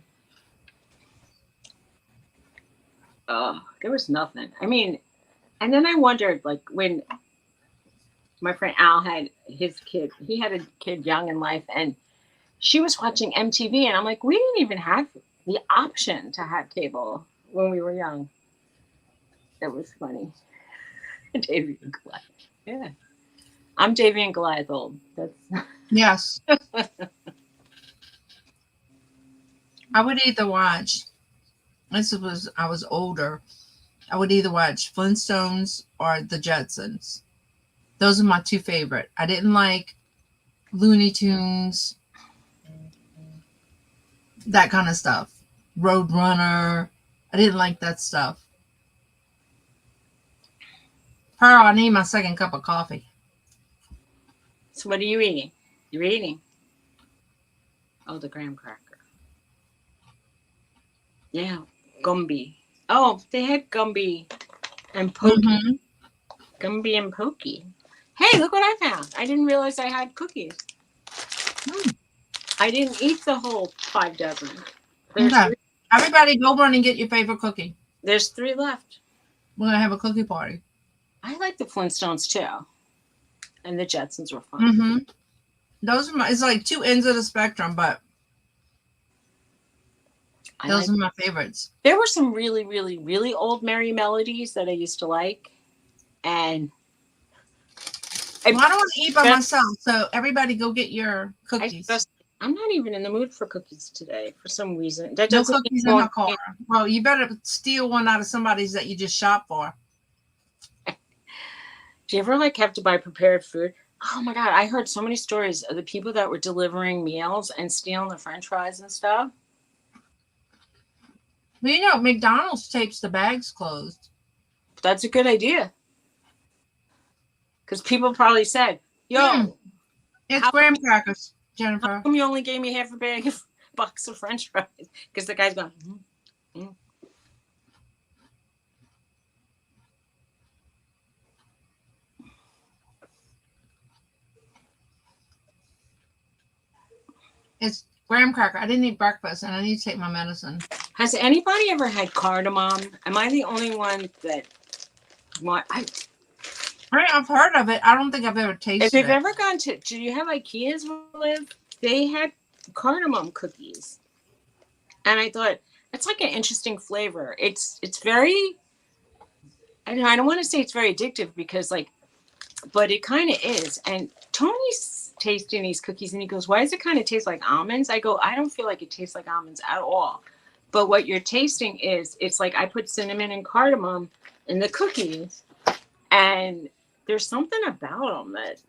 Oh, there was nothing. I mean, and then I wondered, like, when my friend Al had his kid, he had a kid young in life, and she was watching MTV, and I'm like, we didn't even have the option to have cable when we were young. That was funny. Davy and Goliath. Yeah. I'm Davy and Goliath old. That's yes. I would either watch, I was older, I would either watch Flintstones or the Jetsons. Those are my two favorite. I didn't like Looney Tunes, that kind of stuff. Roadrunner. I didn't like that stuff. Pearl, I need my second cup of coffee. So what are you eating? You're eating? Oh, the graham cracker. Yeah, Gumby. Oh, they had Gumby and Pokey. Mm-hmm. Gumby and Pokey. Hey, look what I found. I didn't realize I had cookies. I didn't eat the whole 5 dozen. Okay. Everybody go run and get your favorite cookie. There's 3 left. We're going to have a cookie party. I like the Flintstones too. And the Jetsons were fun. Mm-hmm. Those are it's like two ends of the spectrum, but those are my favorites. There were some really, really, really old Merry Melodies that I used to like. And I don't want to eat by myself, so everybody go get your cookies. I'm not even in the mood for cookies today for some reason. No cookies in my car. Well, you better steal one out of somebody's that you just shop for. Do you ever have to buy prepared food? Oh my God, I heard so many stories of the people that were delivering meals and stealing the French fries and stuff. Well, McDonald's tapes the bags closed. That's a good idea. Because people probably said, yo. It's graham crackers, Jennifer. How come you only gave me half a bag of box of French fries? Because the guy's going, It's graham cracker. I didn't eat breakfast, and I need to take my medicine. Has anybody ever had cardamom? Am I the only one that I've heard of it. I don't think I've ever tasted it. If you've ever gone to, do you have IKEAs where you live? They had cardamom cookies. and I thought it's like an interesting flavor. It's very, I don't know, I don't want to say it's very addictive because like, but it kind of is. And Tony's tasting these cookies and he goes, "Why does it kind of taste like almonds?" I go, "I don't feel like it tastes like almonds at all." But what you're tasting is, it's like I put cinnamon and cardamom in the cookies, and there's something about them that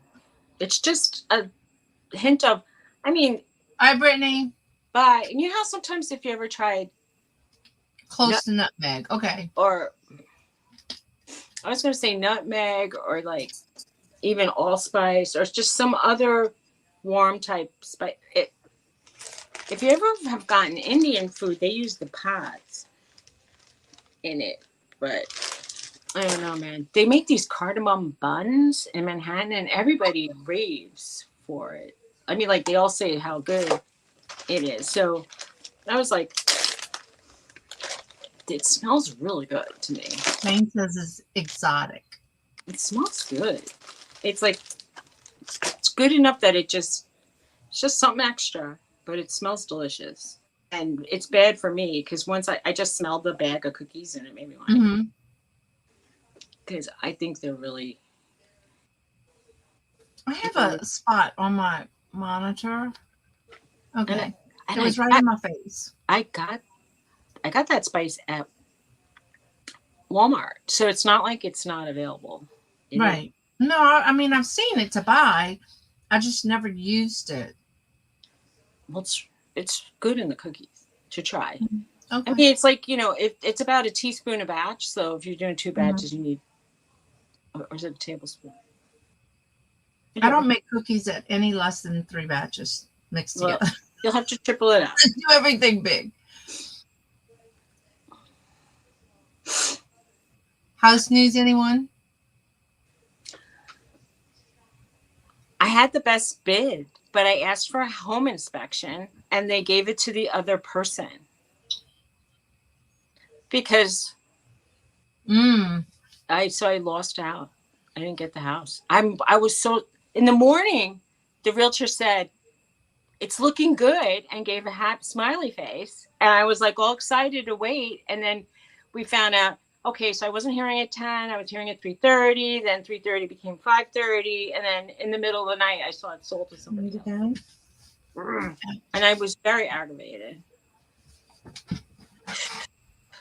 it's just a hint of, I mean, Hi, Brittany. and you know how sometimes if you ever tried Close nut, to nutmeg. Okay. or I was going to say nutmeg, or like even allspice, or just some other warm type spice. If you ever have gotten Indian food, they use the pods in it. But I don't know, man. They make these cardamom buns in Manhattan, and everybody raves for it. I mean, like they all say how good it is. So I was like, it smells really good to me. Jane says it's exotic. It smells good. It's like it's good enough that it's just something extra, but it smells delicious. And it's bad for me because once I just smelled the bag of cookies and it made me want to, Mm-hmm. because I think they're really. I have a spot on my monitor. And I, Okay. It and was right in my face. I got I got that spice at Walmart, so it's not like it's not available. It is. Right. No, I mean, I've seen it to buy. I just never used it. Well, it's good in the cookies to try. I Okay. mean, it's like, if it's about a teaspoon a batch. So if you're doing two Mhm. batches, you need, or is it a tablespoon? I Yeah. don't make cookies at any less than 3 batches mixed Well, together. you'll have to triple it out. Do everything big. House news, anyone? I had the best bid, but I asked for a home inspection and they gave it to the other person because Mm. I lost out. I didn't get the house. I was so in the morning, the realtor said, "It's looking good," and gave a happy smiley face. And I was like all excited to wait. And then we found out, okay, so I wasn't hearing at 10, I was hearing at 3:30, then 3:30 became 5:30, and then in the middle of the night I saw it sold to somebody else. And I was very aggravated.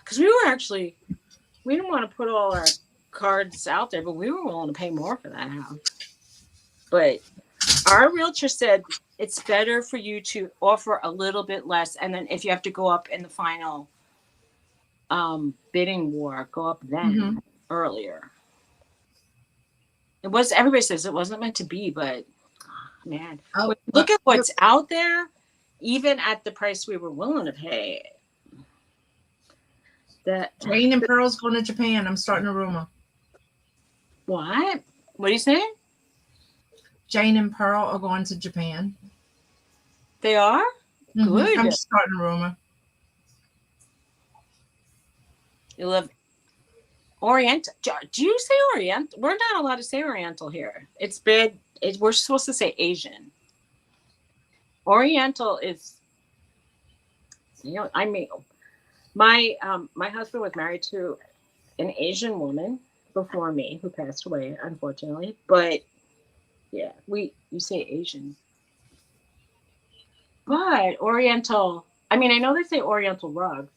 Because we didn't want to put all our cards out there, but we were willing to pay more for that house. But our realtor said it's better for you to offer a little bit less, and then if you have to go up in the final bidding war, go up then Mm-hmm. earlier. It was, everybody says it wasn't meant to be, but man, Oh, look at what's out there. Even at the price we were willing to pay, that Jane and Pearl's going to Japan. I'm starting a rumor. what? What are you saying? Jane and Pearl are going to Japan. They are good. I'm starting a rumor. You love Oriental. Do you say Oriental? We're not allowed to say Oriental here. It's bad. We're supposed to say Asian. Oriental is, I mean, my husband was married to an Asian woman before me who passed away, unfortunately. But yeah, you say Asian, but Oriental. I mean, I know they say Oriental rugs.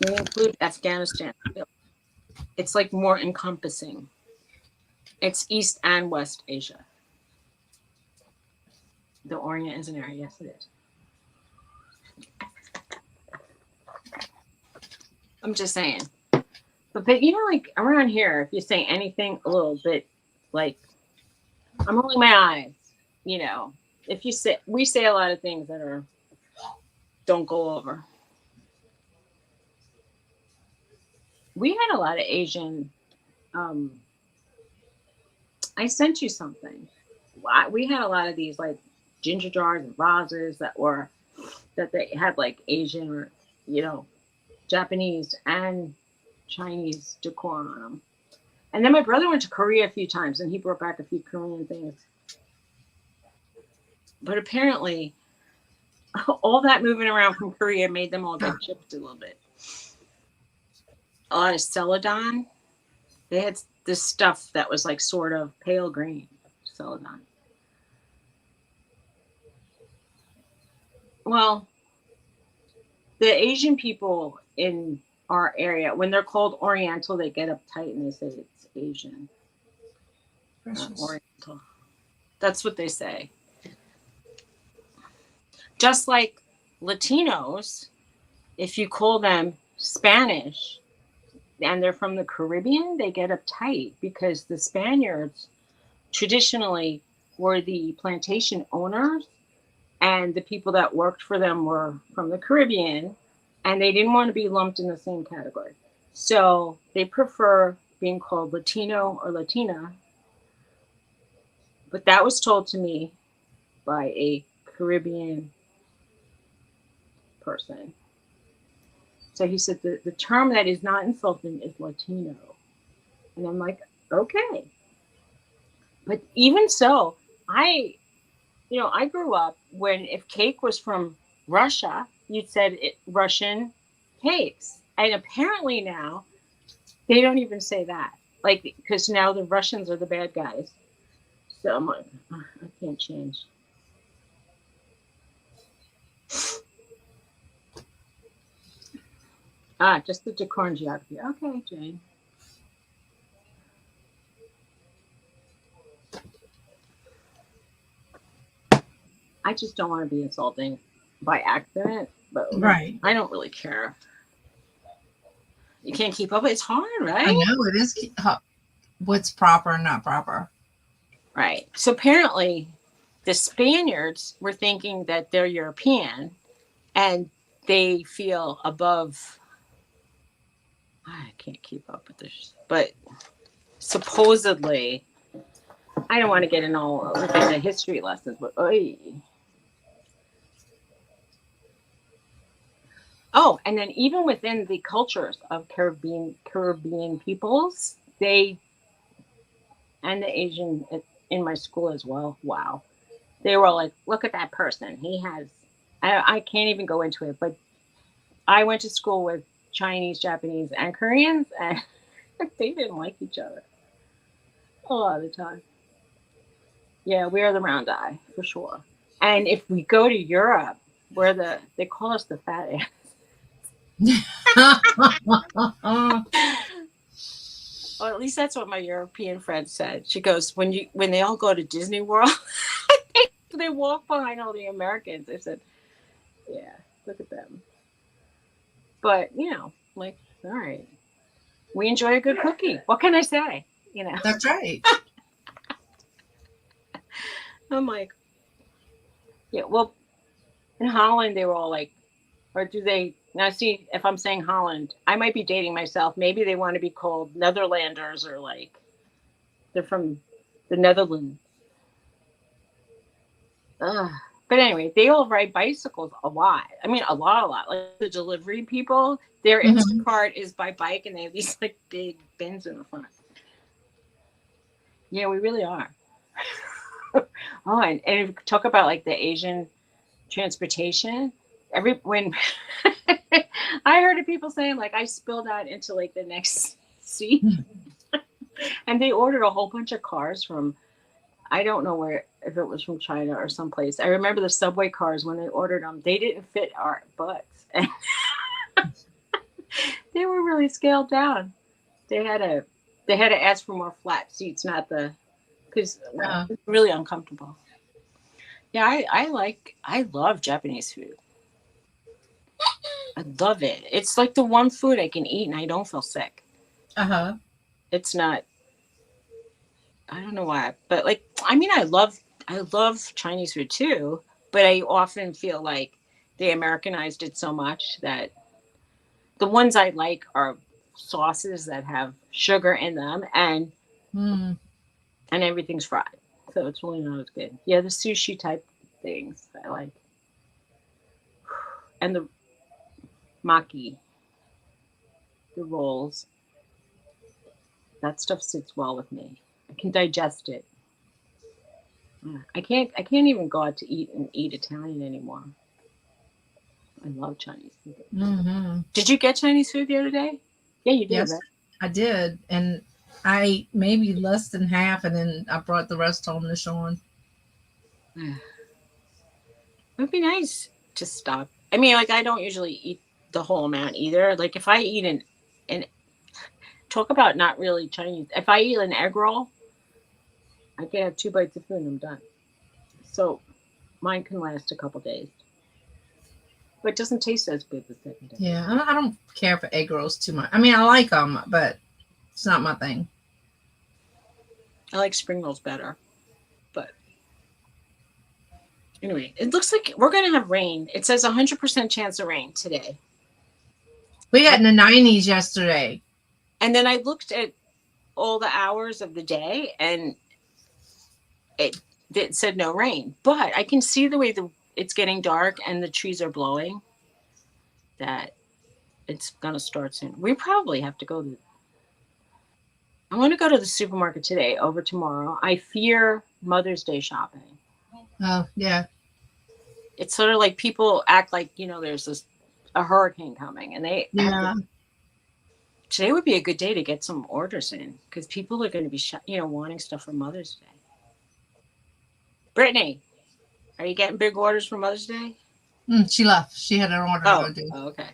They include Afghanistan. It's like more encompassing. It's East and West Asia. The Orient is an area. Yes, it is. I'm just saying. But like around here, if you say anything a little bit, like I'm rolling my eyes, if you say, we say a lot of things that don't go over. We had a lot of Asian. Um, I sent you something. We had a lot of these like ginger jars and vases that they had like Asian or Japanese and Chinese decor on them. And then my brother went to Korea a few times and he brought back a few Korean things. But apparently all that moving around from Korea made them all get chipped a little bit. A lot of celadon. They had this stuff that was like sort of pale green celadon. Well, the Asian people in our area, when they're called Oriental, they get uptight and they say it's Asian, not Precious. Oriental. That's what they say. Just like Latinos, if you call them Spanish and they're from the Caribbean, they get uptight because the Spaniards traditionally were the plantation owners and the people that worked for them were from the Caribbean and they didn't want to be lumped in the same category. So they prefer being called Latino or Latina. But that was told to me by a Caribbean person. So he said the term that is not insulting is Latino. And I'm like, okay. But even so, I grew up when if cake was from Russia, you'd said Russian cakes. And apparently now they don't even say that. Like, because now the Russians are the bad guys. So I'm like, I can't change. Just the decorum geography. Okay, Jane. I just don't want to be insulting by accident, but Right. I don't really care. You can't keep up. It's hard, I right? know it is what's proper and not proper. Right. So apparently, the Spaniards were thinking that they're European and they feel above. I can't keep up with this, but supposedly, I don't want to get in all look at the history lessons, but oy. Oh, and then even within the cultures of Caribbean peoples, they and the Asian in my school as well. Wow, they were like, look at that person. He has. I can't even go into it, but I went to school with Chinese, Japanese, and Koreans, and they didn't like each other a lot of the time. Yeah, we are the round eye for sure. And if we go to Europe, they call us the fat ass. Or at least that's what my European friend said. She goes, when they all go to Disney World, they walk behind all the Americans. I said, yeah, look at them. But like, all right, we enjoy a good cookie. What can I say? That's right. I'm like, yeah. Well, in Holland, they were all like, or do they now? See, if I'm saying Holland, I might be dating myself. Maybe they want to be called Netherlanders or like they're from the Netherlands. Ugh. But anyway, they all ride bicycles a lot. I mean, a lot. Like the delivery people, their Hmm. Instacart is by bike, and they have these like big bins in the front. Yeah, we really are. Oh, and if you talk about like the Asian transportation, when I heard of people saying like I spilled out into like the next seat, and they ordered a whole bunch of cars from I don't know where if it was from China or someplace. I remember the subway cars when they ordered them, they didn't fit our butts. And they were really scaled down. They had to they had to ask for more flat seats, not the because Uh, it's really uncomfortable. Yeah, I love Japanese food. I love it. It's like the one food I can eat and I don't feel sick. uh-huh. It's not I don't know why, but like I mean I love Chinese food too, but I often feel like they Americanized it so much that the ones I like are sauces that have sugar in them Mm. and everything's fried. So it's really not as good. Yeah, the sushi type things I like. And the maki, the rolls, that stuff sits well with me. I can digest it. I can't even go out to eat and eat Italian anymore. I love Chinese food. Hmm. Did you get Chinese food the other day? Yeah, you did, Yes, I did, and I ate maybe less than half, and then I brought the rest home to Sean. right? It would be nice to stop. I mean, like I don't usually eat the whole amount either. Like if I eat an talk about not really Chinese. If I eat an egg roll, I can have 2 bites of food and I'm done. So mine can last a couple days, but it doesn't taste as good the second day. Yeah, I don't care for egg rolls too much. I mean, I like them, but it's not my thing. I like spring rolls better, but anyway, it looks like we're gonna have rain. It says 100% chance of rain today. We got I, in the 90s yesterday. and then I looked at all the hours of the day, and it it said no rain. But I can see the way it's getting dark and the trees are blowing that it's gonna start soon. We probably have to go to. I want to go to the supermarket today over tomorrow. I fear Mother's Day shopping. Oh, yeah. It's sort of like people act like there's a hurricane coming, and they have to. Yeah. Today would be a good day to get some orders in because people are going to be wanting stuff for Mother's Day. Brittany, are you getting big orders for Mother's Day? She left. She had an order to Oh, go do. oh, okay.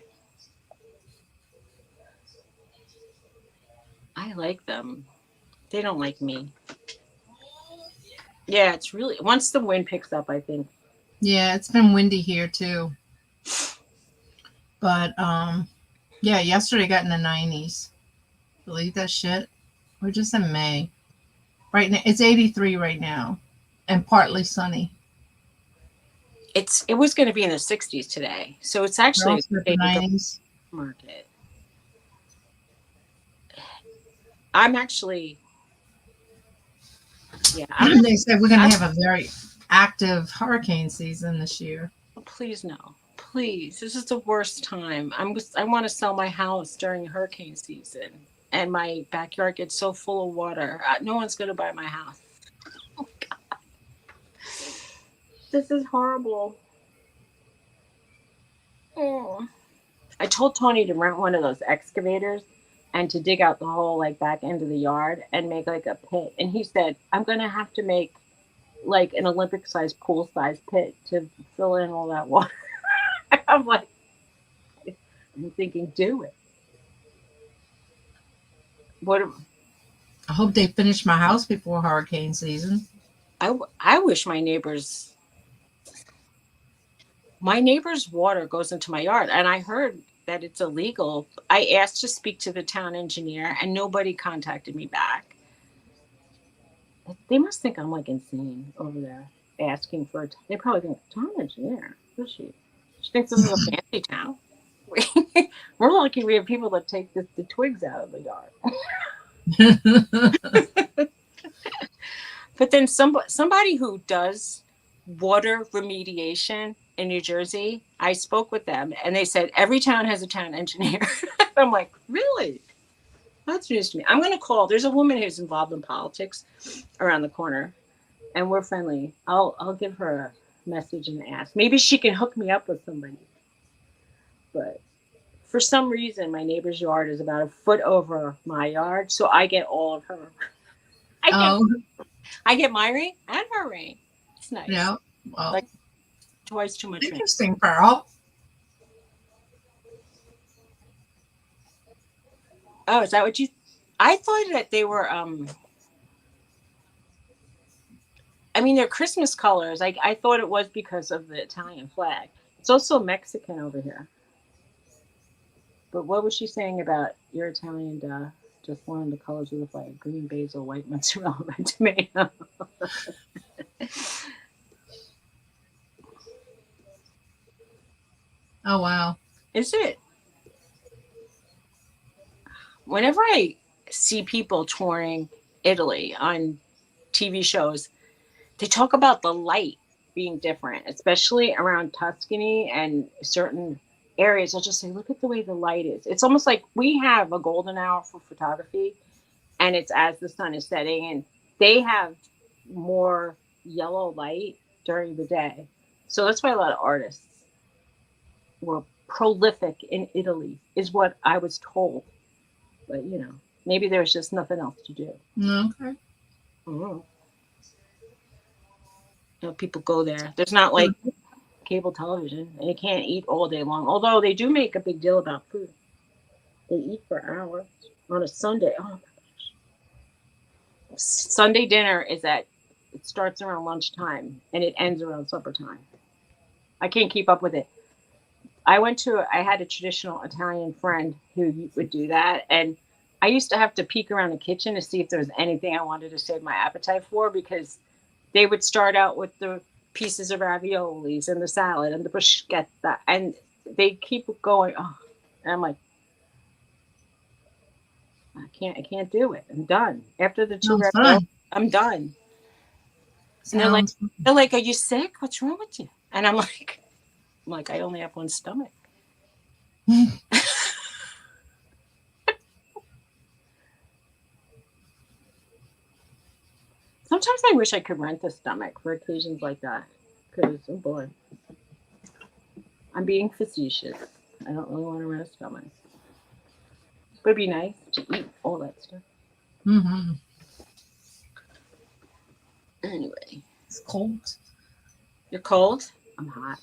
I like them. They don't like me. Yeah, it's really once the wind picks up, I think. Yeah, it's been windy here too. But yeah, yesterday got in the 90s. Believe that shit? We're just in May. Right now it's 83 right now and partly sunny. It was going to be in the 60s today, so it's We're actually a also good at the day to go to 90s. the market. I'm actually, yeah, I'm not. They said we're going I'm to have a very active hurricane season this year. please no, please. This is the worst time. I want to sell my house during hurricane season, and my backyard gets so full of water. No one's going to buy my house. This is horrible. Oh. I told Tony to rent one of those excavators and to dig out the whole like back end of the yard and make like a pit. And he said, I'm gonna have to make like an Olympic sized pool sized pit to fill in all that water. I'm like, I'm thinking, do it. What I hope they finish my house before hurricane season. I wish my neighbor's water goes into my yard, and I heard that it's illegal. I asked to speak to the town engineer, and nobody contacted me back. They must think I'm like insane over there asking for it. They probably think town engineer. Who's she? She thinks this is a fancy town. We're lucky we have people that take the twigs out of the yard. But then somebody who does water remediation in New Jersey, I spoke with them and they said every town has a town engineer. I'm like, really? That's news to me. I'm going to call. There's a woman who's involved in politics around the corner, and we're friendly. I'll give her a message and ask. Maybe she can hook me up with somebody. But for some reason, my neighbor's yard is about a foot over my yard, so I get all of her. I get Oh, I get my rain and her rain. It's nice. yeah. Well, Like twice too much rain. interesting, Pearl. Oh, is that what you? I thought that they were. I mean, they're Christmas colors. I thought it was because of the Italian flag. It's also Mexican over here. But what was she saying about your Italian duh? Just one of the colors of the flag: green, basil, white, mozzarella, red tomato. Oh, wow. Is it? Whenever I see people touring Italy on TV shows, they talk about the light being different, especially around Tuscany and certain areas. I'll just say, look at the way the light is. It's almost like we have a golden hour for photography, and it's as the sun is setting, and they have more yellow light during the day. So that's why a lot of artists were prolific in Italy, is what I was told. But maybe there's just nothing else to do. Okay. Mhm. People go there. There's not like cable television, and you can't eat all day long. Although they do make a big deal about food. They eat for hours on a Sunday. Oh, Sunday dinner is at it starts around lunchtime and it ends around supper time. I can't keep up with it. I had a traditional Italian friend who would do that, and I used to have to peek around the kitchen to see if there was anything I wanted to save my appetite for, because they would start out with the pieces of raviolis and the salad and the bruschetta, and they keep going. Oh, and I'm like, I can't do it. I'm done. After the two Sounds raviolis, fun. I'm done. And they're like, Sounds fun. they're like, "Are you sick? What's wrong with you?" And I'm like, I only have one stomach. Sometimes I wish I could rent a stomach for occasions like that. Because, oh boy, I'm being facetious. I don't really want to rent a stomach. But it'd be nice to eat all that stuff. Mm-hmm. Anyway, It's cold you're cold? I'm hot.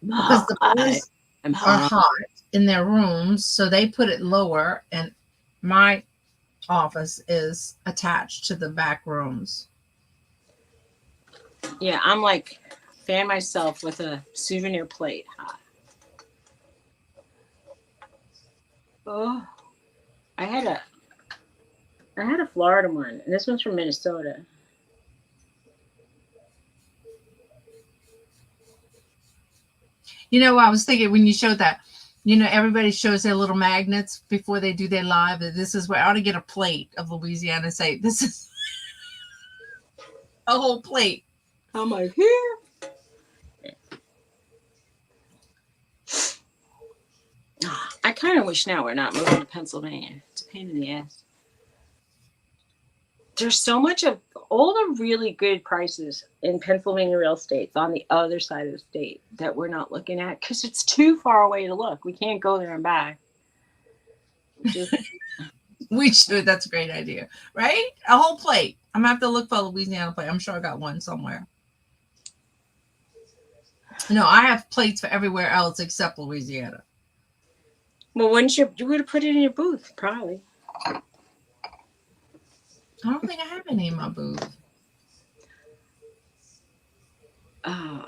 I'm because the hot. boys I'm are hot. hot in their rooms, so they put it lower, and my office is attached to the back rooms. Yeah, I'm like, fan myself with a souvenir plate. Hot. Oh, I had a I had a Florida one, and this one's from Minnesota. You know, I was thinking when you showed that, everybody shows their little magnets before they do their live. That this is where I ought to get a plate of Louisiana and say, this is a whole plate. I'm like, here. I kind of wish now we're not moving to Pennsylvania. It's a pain in the ass. There's so much of all the really good prices in Pennsylvania real estate's on the other side of the state that we're not looking at because it's too far away to look. We can't go there and back. Just We should. That's a great idea, right? A whole plate. I'm gonna have to look for a Louisiana plate. I'm sure I got one somewhere. No, I have plates for everywhere else except Louisiana. well, wouldn't you would have put it in your booth probably. I don't think I have any in my booth. Uh,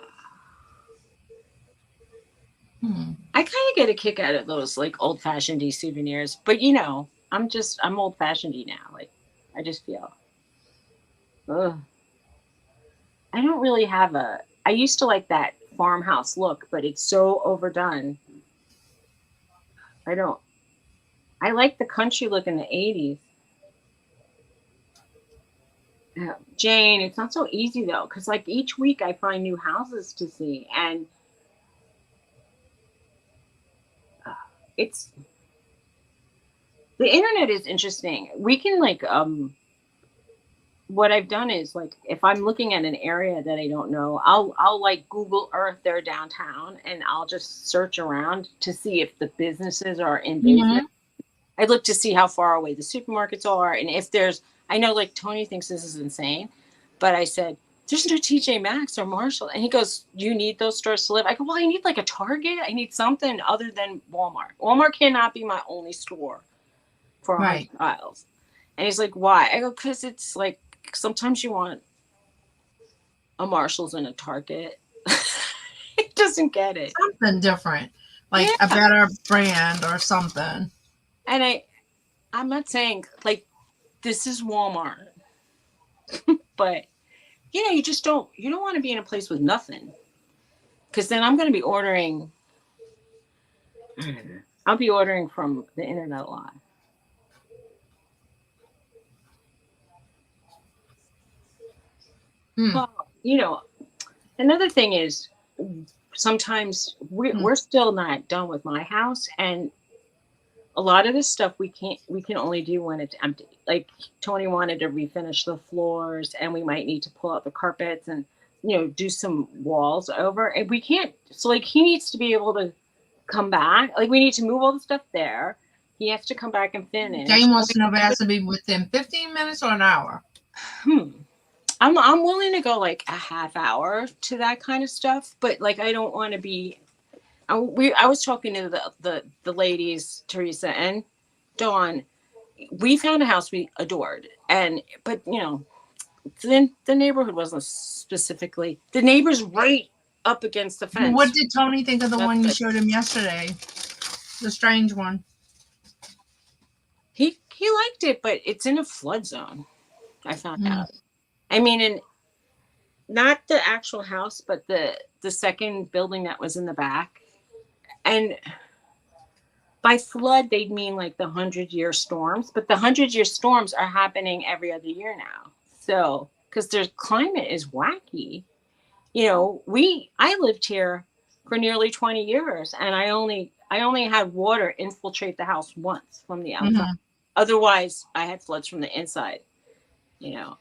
Hmm. I kind of get a kick out of those like old fashioned souvenirs, but I'm old fashioned now. Like I just feel, ugh. I don't really have a. I used to like that farmhouse look, but it's so overdone. I don't. I like the country look in the '80s. Jane, it's not so easy though, because like each week I find new houses to see, and uh, it's the internet is interesting. We can like what I've done is like if I'm looking at an area that I don't know, I'll like Google Earth their downtown, and I'll just search around to see if the businesses are in business. Mm-hmm. I look to see how far away the supermarkets are, and if there's. I know, like Tony thinks this is insane, but I said there's no TJ Maxx or Marshall, and he goes, "You need those stores to live." I go, "Well, I need like a Target. I need something other than Walmart. Walmart cannot be my only store for a Right. hundred miles." And he's like, "Why?" I go, "Because it's like sometimes you want a Marshalls and a Target." He doesn't get it. Something different, like a Yeah, better brand or something. and I'm not saying like this is Walmart, but you don't want to be in a place with nothing, because then I'm going to be ordering. I'll be ordering from the internet a lot. Hmm. Well, another thing is sometimes Hmm. we're still not done with my house, and a lot of this stuff we can only do when it's empty. Like Tony wanted to refinish the floors, and we might need to pull out the carpets, and do some walls over, and we can't. So like he needs to be able to come back. Like we need to move all the stuff there. He has to come back and finish. Jane wants to know if it has to be within 15 minutes or an hour. Hmm. I'm willing to go like a half hour to that kind of stuff, but like I don't want to be. I was talking to the ladies, Teresa and Dawn. We found a house we adored, but then the neighborhood wasn't specifically the neighbors right up against the Well, what fence. did Tony think of the That's one you it. showed him yesterday? The strange one. He liked it, but it's in a flood zone. I found Mm. out. I mean, and not the actual house, but the second building that was in the back. And by flood, they'd mean like the 100-year storms, but the 100-year storms are happening every other year now. So, because their climate is wacky, I lived here for nearly 20 years, and I only had water infiltrate the house once from the outside. Mm-hmm. Otherwise, I had floods from the inside. You know,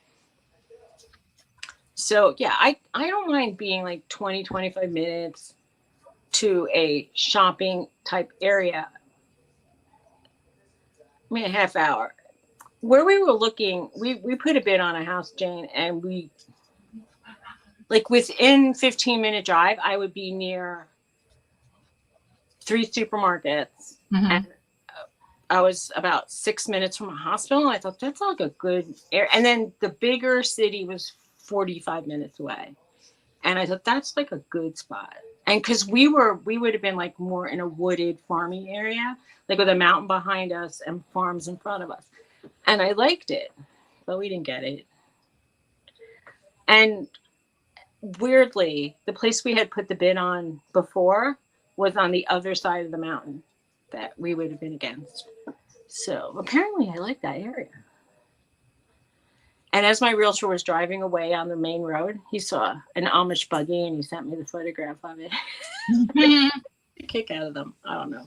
so yeah, I don't mind being like 20-25 minutes to a shopping type area. I mean, a half hour. Where we were looking, we put a bid on a house, Jane, and we like within 15-minute drive, I would be near 3 supermarkets, Mm-hmm. and I was about 6 minutes from a hospital. And I thought that's like a good area. And then the bigger city was 45 minutes away, and I thought that's like a good spot. And because we would have been like more in a wooded farming area, like with a mountain behind us and farms in front of us, and I liked it, but we didn't get it. And weirdly, the place we had put the bid on before was on the other side of the mountain that we would have been against. So apparently, I like that area. And as my realtor was driving away on the main road, he saw an Amish buggy and he sent me the photograph of it. A kick out of them. I don't know.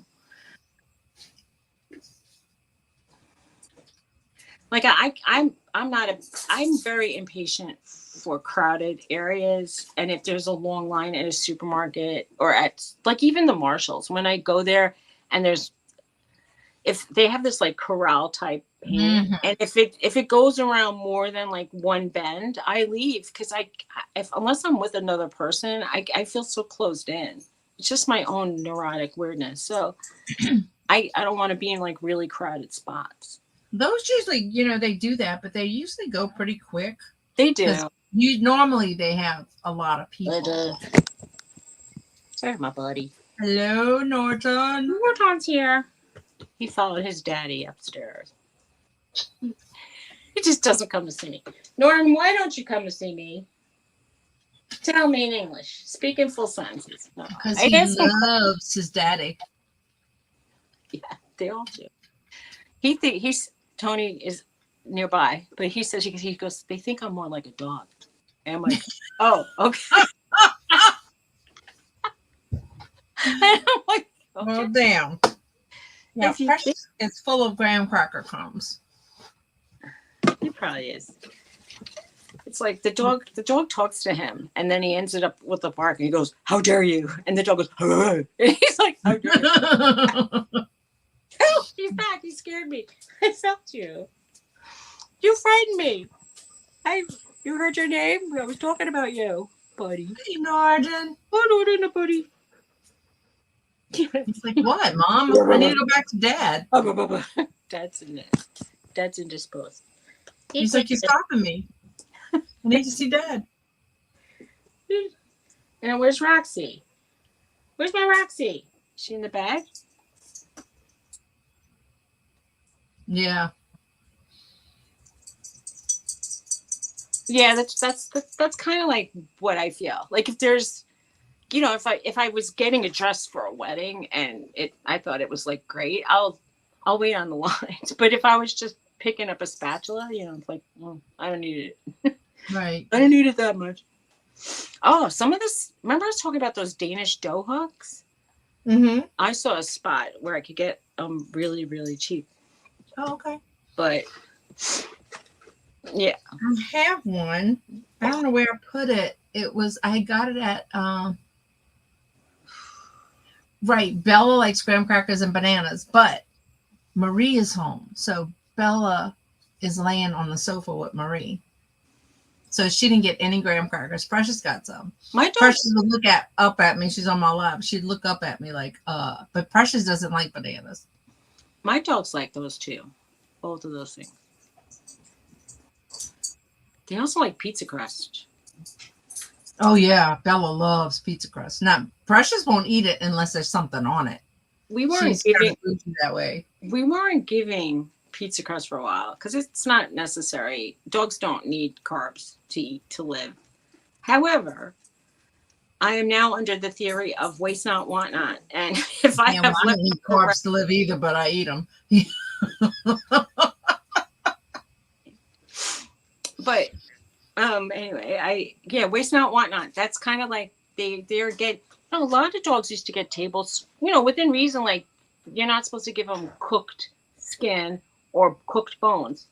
Like I'm not a I'm very impatient for crowded areas, and if there's a long line at a supermarket or at like even the Marshalls, when I go there and there's if they have this like corral type paint, Mm-hmm. and if it goes around more than like one bend, I leave because if unless I'm with another person, I feel so closed in. It's just my own neurotic weirdness. So I don't want to be in like really crowded spots. Those usually, they do that, but they usually go pretty quick They because do. normally they have a lot of people. But sorry, my buddy. Hello, Norton. Norton's here. He followed his daddy upstairs. He just doesn't come to see me. Norton, why don't you come to see me? Tell me in English. Speak in full sentences. No, Because I he asked him. loves his daddy. Yeah, they all do. He's Tony is nearby, but he says he goes. They think I'm more like a dog. And I'm like, oh, okay. And I'm like, okay. Well, damn. Yeah, If you Precious is full of graham cracker crumbs. He probably is. It's like the dog talks to him, and then he ends it up with a bark, and he goes, "How dare you?" And the dog goes, "Hey." And he's like, "How dare you?" Oh, he's back. He scared me. I felt you. You frightened me. You heard your name? I was talking about you, buddy. Hey, Norton. Oh, Norton, buddy. He's like, what, Mom? I need to go back to Dad. Dad's indisposed. He's like, you're stopping me. I need to see Dad. And where's Roxy? Where's my Roxy? Is she in the bag? Yeah. Yeah, that's kind of like what I feel. Like if there's, if I was getting a dress for a wedding and I thought it was like great, I'll wait on the lines. But if I was just picking up a spatula, it's like, well, I don't need it. Right. I don't need it that much. Oh, some of this. Remember I was talking about those Danish dough hooks? Mm-hmm. I saw a spot where I could get really, really cheap. Oh, okay. But yeah, I have one. I don't know where I put it. I got it at, right. Bella likes graham crackers and bananas, but Marie is home. So Bella is laying on the sofa with Marie. So she didn't get any graham crackers. Precious got some. My dog, Precious would look up at me. She's on my lap. She'd look up at me like, but Precious doesn't like bananas. my dogs like those too. Both of those things. They also like pizza crust. Oh yeah, Bella loves pizza crust. Now Precious won't eat it unless there's something on it. We weren't She's giving kind of bougie that way. we weren't giving pizza crust for a while because it's not necessary. Dogs don't need carbs to eat to live. However, I am now under the theory of waste not, want not, and if I Yeah, well, have I don't eat leftover, carbs to live either, but I eat them. but anyway, waste not, want not. That's kind of like they're get. A lot of dogs used to get tables, within reason. Like you're not supposed to give them cooked skin or cooked bones,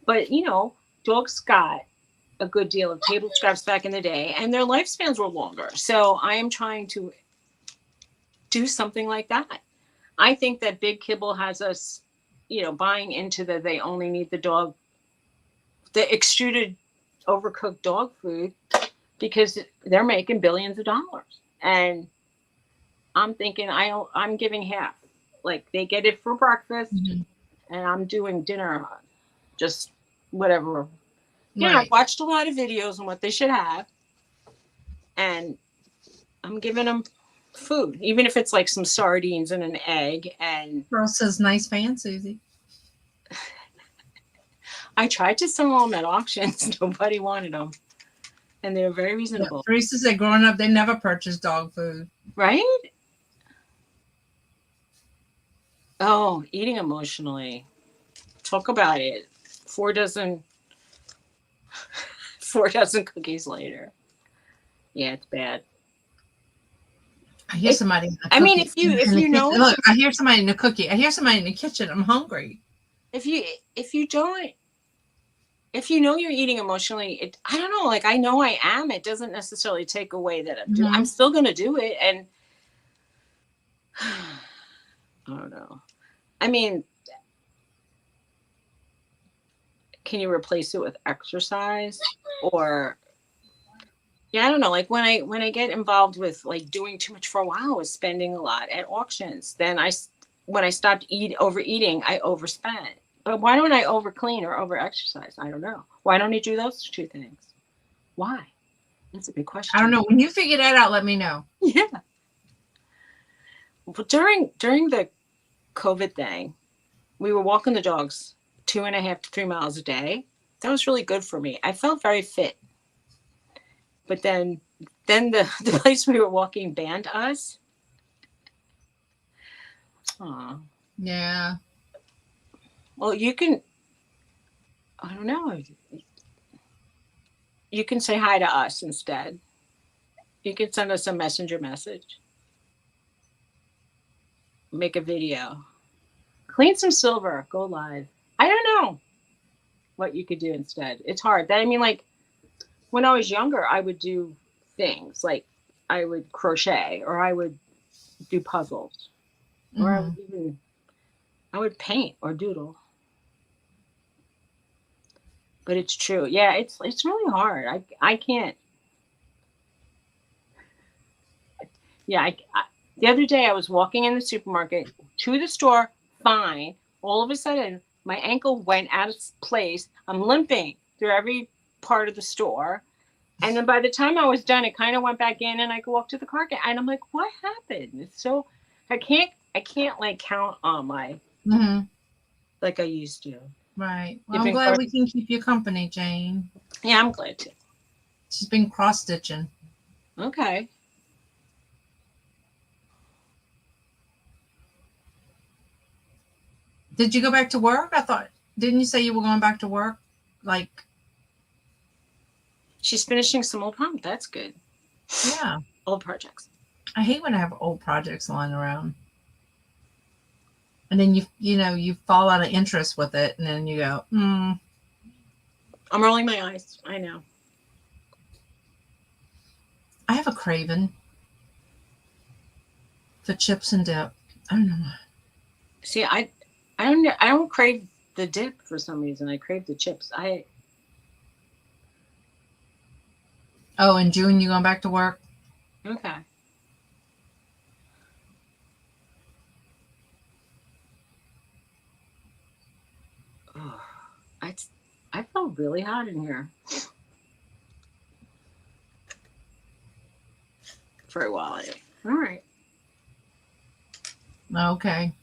but dogs got a good deal of table scraps back in the day, and their lifespans were longer. So I am trying to do something like that. I think that Big Kibble has us, buying into that they only need the extruded, overcooked dog food because they're making billions of dollars. And I'm thinking I'm giving half. Like they get it for breakfast, Mhm. and I'm doing dinner, just whatever. I've Right. watched a lot of videos on what they should have, and I'm giving them food, even if it's like some sardines and an egg. And Girl says nice fan, Susie. I tried to sell them at auctions. Nobody wanted them, and they were very Yeah. reasonable, Teresa said growing up they never purchased dog food. right? Oh, eating emotionally. Talk about it. 4 dozen, 4 dozen cookies later. Yeah, it's bad. I hear It, somebody in the I mean, cookie if you if in the you kitchen. know Look, I hear somebody in the cookie. I hear somebody in the kitchen. I'm hungry. if you if you don't if you know you're eating emotionally, I don't know. Like I know I am. It doesn't necessarily take away that I'm Mm-hmm. still gonna do it, and I don't know. I mean, can you replace it with exercise or yeah, I don't know. Like when I get involved with like doing too much for a while, I was spending a lot at auctions. Then when I stopped overeating, I overspent. But why don't I over clean or over exercise? I don't know. Why don't you do those two things? Why? That's a big I don't question. know. When you figure that out, let me know. Yeah. But during the COVID thing, we were walking the dogs 2.5 to 3 miles a day. That was really good for me. I felt very fit. But then the place we were walking banned us. Aw. Yeah. Well, you can. I don't know. You can say hi to us instead. You can send us a messenger message. Make a video. Clean some silver. Go live. I don't know what you could do instead. It's hard. I mean, like when I was younger, I would do things like I would crochet or I would do puzzles or Mm-hmm. I would paint or doodle. But it's true. Yeah, it's really hard. I can't. Yeah, the other day I was walking in the supermarket to the store, fine. All of a sudden, my ankle went out of place. I'm limping through every part of the store. And then by the time I was done, it kind of went back in and I could walk to the car. And I'm like, what happened? It's so, I can't like count on Mm-hmm. like I used to. Right. Well, You've I'm been, glad we can keep you company, Jane. yeah, I'm glad to. She's been cross stitching. Okay. Did you go back to work? Didn't you say you were going back to work? Like, She's finishing some old poems. That's good. yeah. Old projects. I hate when I have old projects lying around. And then you fall out of interest with it, and then you go, I'm rolling my eyes. I know. I have a craving for chips and dip. I don't know why. See, I don't crave the dip for some reason. I crave the chips. Oh, in June you going back to work? Okay. Oh, I I felt really hot in here for a while. All right. Okay.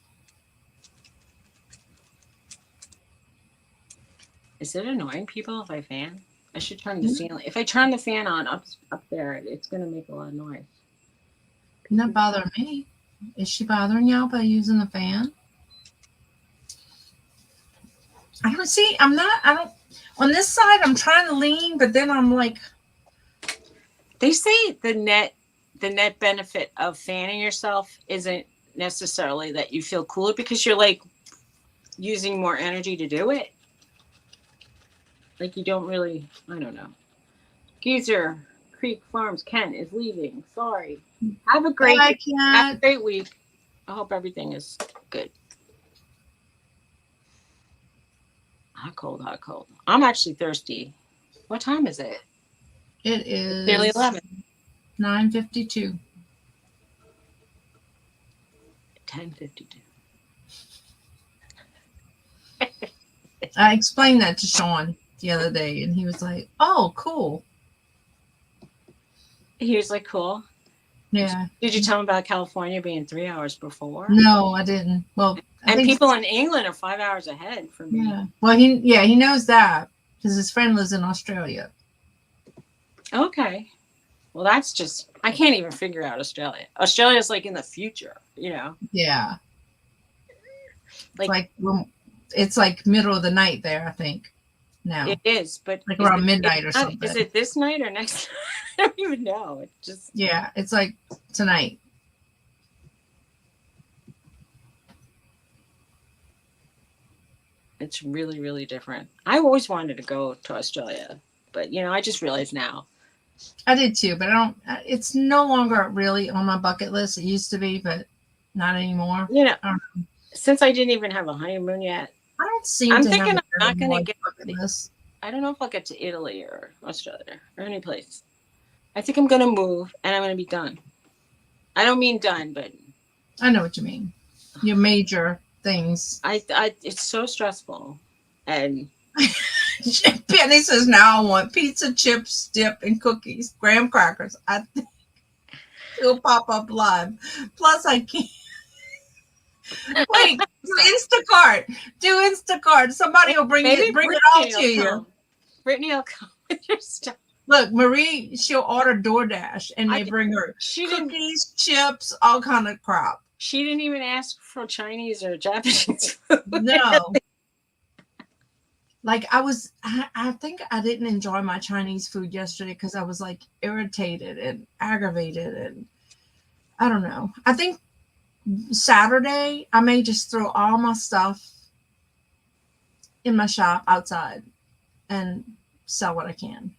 Is it annoying people if I fan? I should turn the ceiling. If I turn the fan on up there, it's gonna make a lot of noise. Not bothering me. Is she bothering y'all by using the fan? I don't see. I'm not. I don't. On this side, I'm trying to lean, but then I'm like, They say the net benefit of fanning yourself isn't necessarily that you feel cooler because you're like using more energy to do it. Like you don't really. I don't know. Geezer Creek Farms Kent is leaving. Sorry. Have a great I have a can't. great week. I hope everything is good. Hot cold, hot cold. I'm actually thirsty. What time is it? It It's nearly is 11. 9:52. 10:52. I explained that to Sean the other day, and he was like, "Oh, cool. He was like, cool. Yeah." Did you tell him about California being 3 hours before? No, I didn't. Well, I And think people in England are 5 hours ahead from me. yeah. Well, he knows that because his friend lives in Australia. Okay. Well, that's just, I can't even figure out Australia. Australia's like in the future, Yeah, it's Like it's like middle of the night there. I think now, it is, but like is around midnight or is something. it this night or next? I don't even know. It just, Yeah, it's like tonight. it's really, really different. I always wanted to go to Australia, but I just realized now. I did too, but I don't. It's no longer really on my bucket list. It used to be, but not anymore. I don't, Since I didn't even have a honeymoon yet, I don't seem I'm to have thinking a I'm very not going to large get. bucket list. I don't know if I'll get to Italy or Australia or any place. I think I'm going to move and I'm going to be done. I don't mean done, but I know what you mean. Your major things. it's so stressful. And Penny says now I want pizza, chips, dip, and cookies, graham crackers. I think it'll pop up live. Plus, I can't. Wait, do Instacart. Do Instacart. Somebody will bring maybe it all Brittany to will you. come. Brittany will come with your stuff. Look, Marie, she'll order DoorDash and they bring her cookies, chips, all kind of crap. She didn't even ask for Chinese or Japanese food. No. Like I think I didn't enjoy my Chinese food yesterday because I was like irritated and aggravated and I don't know. I think Saturday I may just throw all my stuff in my shop outside and sell what I can.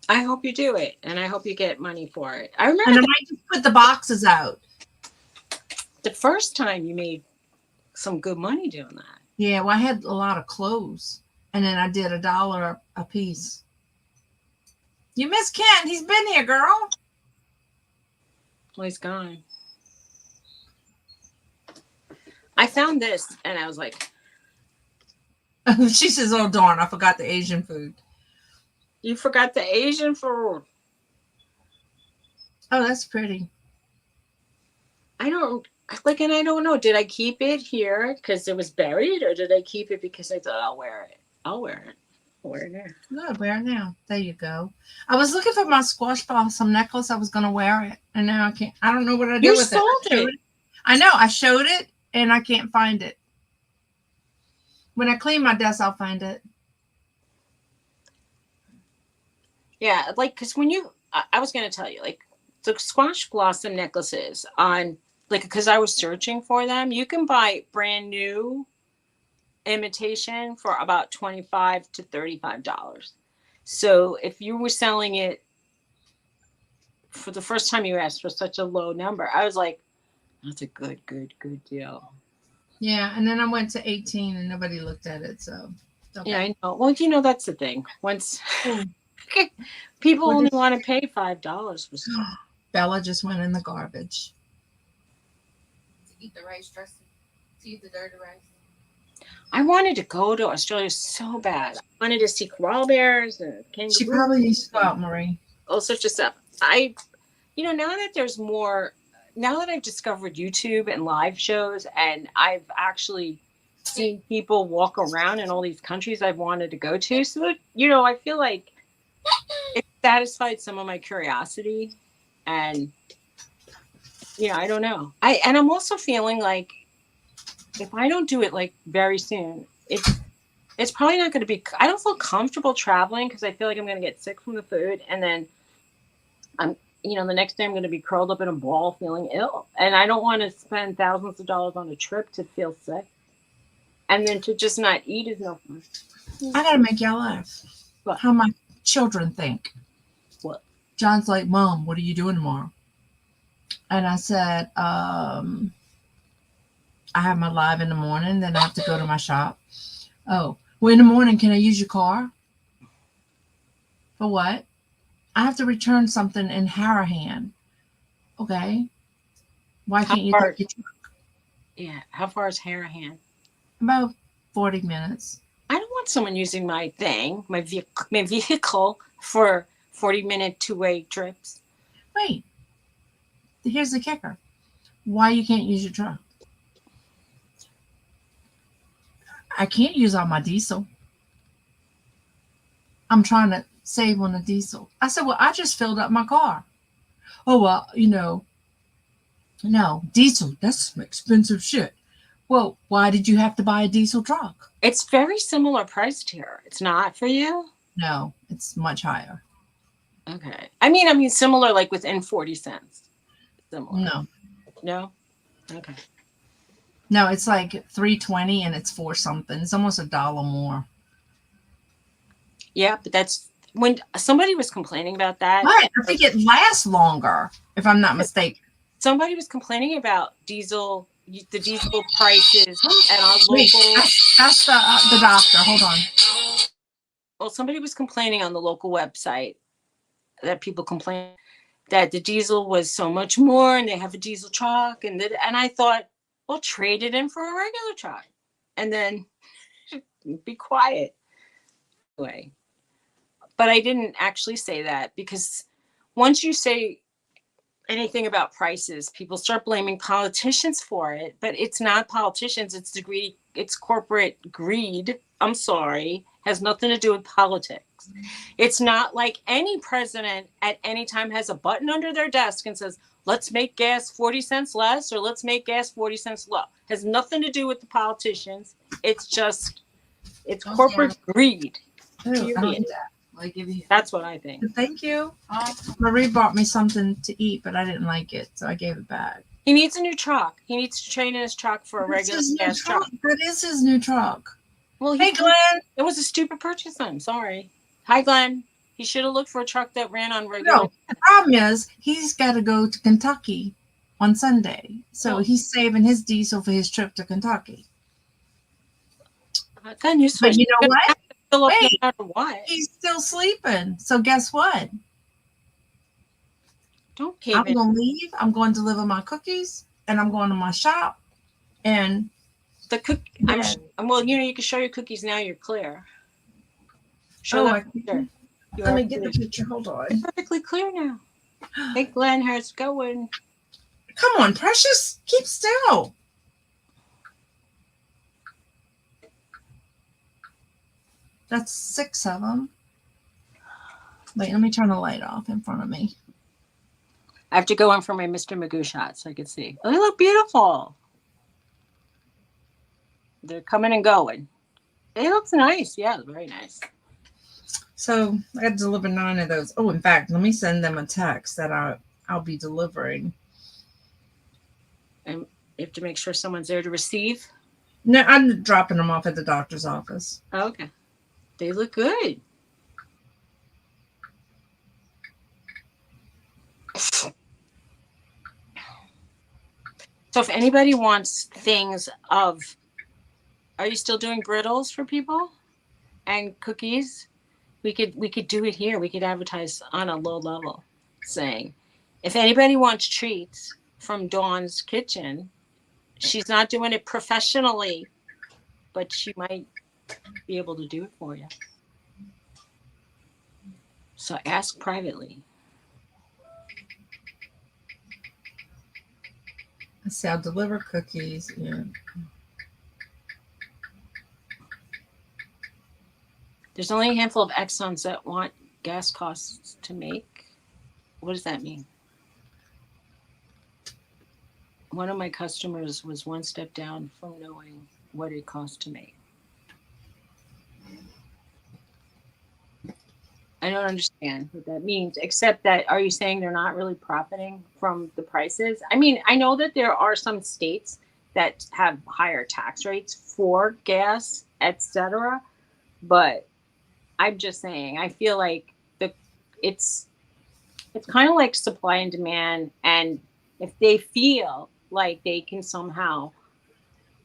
I hope you do it, and I hope you get money for it. I And remember I might just put the boxes out. the first time you made some good money doing that. Yeah, well, I had a lot of clothes, and then I did $1 a piece. You miss Ken? He's been here, girl. Well, he's gone. I found this, and I was like, She says, "Oh darn, I forgot the Asian food." "You forgot the Asian food." Oh, that's pretty. I don't and I don't know. Did I keep it here because it was buried, or did I keep it because I thought I'll wear it? I'll wear it. I'll wear it now. Good, wear it now. There you go. I was looking for my squash blossom necklace. I was gonna wear it, and now I can't. I don't know what I did You with sold it. I know. I showed it, and I can't find it. When I clean my desk, I'll find it. Yeah, because when I was going to tell you, the squash blossom necklaces on, because I was searching for them, you can buy brand new imitation for about $25 to $35. So if you were selling it for the first time you asked for such a low number, I was like, that's a good deal. Yeah, and then I went to 18 and nobody looked at it, so it's Yeah, okay. I know. Well, that's the thing. Once Oh, people what only is want to pay $5 for stuff. Bella just went in the garbage. To eat the rice dressing. To eat the dirty rice. I wanted to go to Australia so bad. I wanted to see koala bears and She kangaroos probably needs to go and out, Marie. all sorts of stuff. Now that there's more, now that I've discovered YouTube and live shows, and I've actually seen people walk around in all these countries I've wanted to go to, so I feel like it satisfied some of my curiosity, and I don't know. I'm also feeling like if I don't do it like very soon, it's probably not going to be. I don't feel comfortable traveling because I feel like I'm going to get sick from the food, and then I'm, the next day I'm going to be curled up in a ball feeling ill. And I don't want to spend thousands of dollars on a trip to feel sick. And then to just not eat is no fun. I gotta make y'all laugh. What? How my children think. What? John's like, Mom, what are you doing tomorrow? And I said, I have my live in the morning, then I have to go to my shop. Oh, well, in the morning, can I use your car? For what? I have to return something in Harahan. Okay. Why How can't you far? take your truck? Yeah. How far is Harahan? About 40 minutes. I don't want someone using my vehicle for 40-minute two-way trips. Wait, here's the kicker. Why you can't use your truck? I can't use all my diesel. I'm trying to save on the diesel. I said, well, I just filled up my car. Oh, well, no, diesel, that's some expensive shit. Well, why did you have to buy a diesel truck? It's very similar priced here. It's not for you? No, it's much higher. Okay. I mean similar, like within 40 cents. Similar. No. No? Okay. No, it's like $3.20 and it's $4 something. It's almost $1 more. Yeah, but that's when somebody was complaining about that. But I think it lasts longer, if I'm not mistaken. Somebody was complaining about the diesel prices at our Wait, local. that's the doctor. Hold on. Well, somebody was complaining on the local website that people complain that the diesel was so much more, and they have a diesel truck, and I thought, well, trade it in for a regular truck, and then be quiet. Anyway, but I didn't actually say that because once you say anything about prices, people start blaming politicians for it, but it's not politicians, it's corporate greed. I'm sorry, has nothing to do with politics. It's not like any president at any time has a button under their desk and says, let's make gas 40 cents less or let's make gas 40 cents low. Has nothing to do with the politicians. It's corporate greed. Period. That's what I think. Thank you. Marie bought me something to eat, but I didn't like it, so I gave it back. He needs a new truck. He needs to trade in his truck for a regular gas truck. That is his new truck. Well, hey, Glenn. It was a stupid purchase. I'm sorry. Hi, Glenn. He should have looked for a truck that ran on regular. No, the problem is he's got to go to Kentucky on Sunday, so he's saving his diesel for his trip to Kentucky. Then you but you know what? Wait, no matter what. He's still sleeping. So guess what? Don't cave I'm in. going to leave. I'm going to deliver my cookies, and I'm going to my shop. And well, you can show your cookies now. You're clear. Show that picture. Let me get the picture. Hold on. It's perfectly clear now. Hey, Glenn, how's it going? Come on, Precious. Keep still. That's 6 of them. Wait, let me turn the light off in front of me. I have to go in for my Mr. Magoo shot so I can see. Oh, they look beautiful. They're coming and going. It looks nice. Yeah, very nice. So I got to deliver 9 of those. Oh, in fact, let me send them a text that I'll be delivering. And you have to make sure someone's there to receive? No, I'm dropping them off at the doctor's office. Oh, okay. They look good. So if anybody wants things of, are you still doing brittles for people and cookies? We could do it here. We could advertise on a low level, saying, if anybody wants treats from Dawn's Kitchen, she's not doing it professionally, but she might be able to do it for you. So ask privately. Let's see, I'll deliver cookies. Yeah. There's only a handful of Exxons that want gas costs to make. What does that mean? One of my customers was one step down from knowing what it costs to make. I don't understand what that means, except that, are you saying they're not really profiting from the prices? I mean, I know that there are some states that have higher tax rates for gas, etc. But I'm just saying, I feel like it's kind of like supply and demand, and if they feel like they can somehow,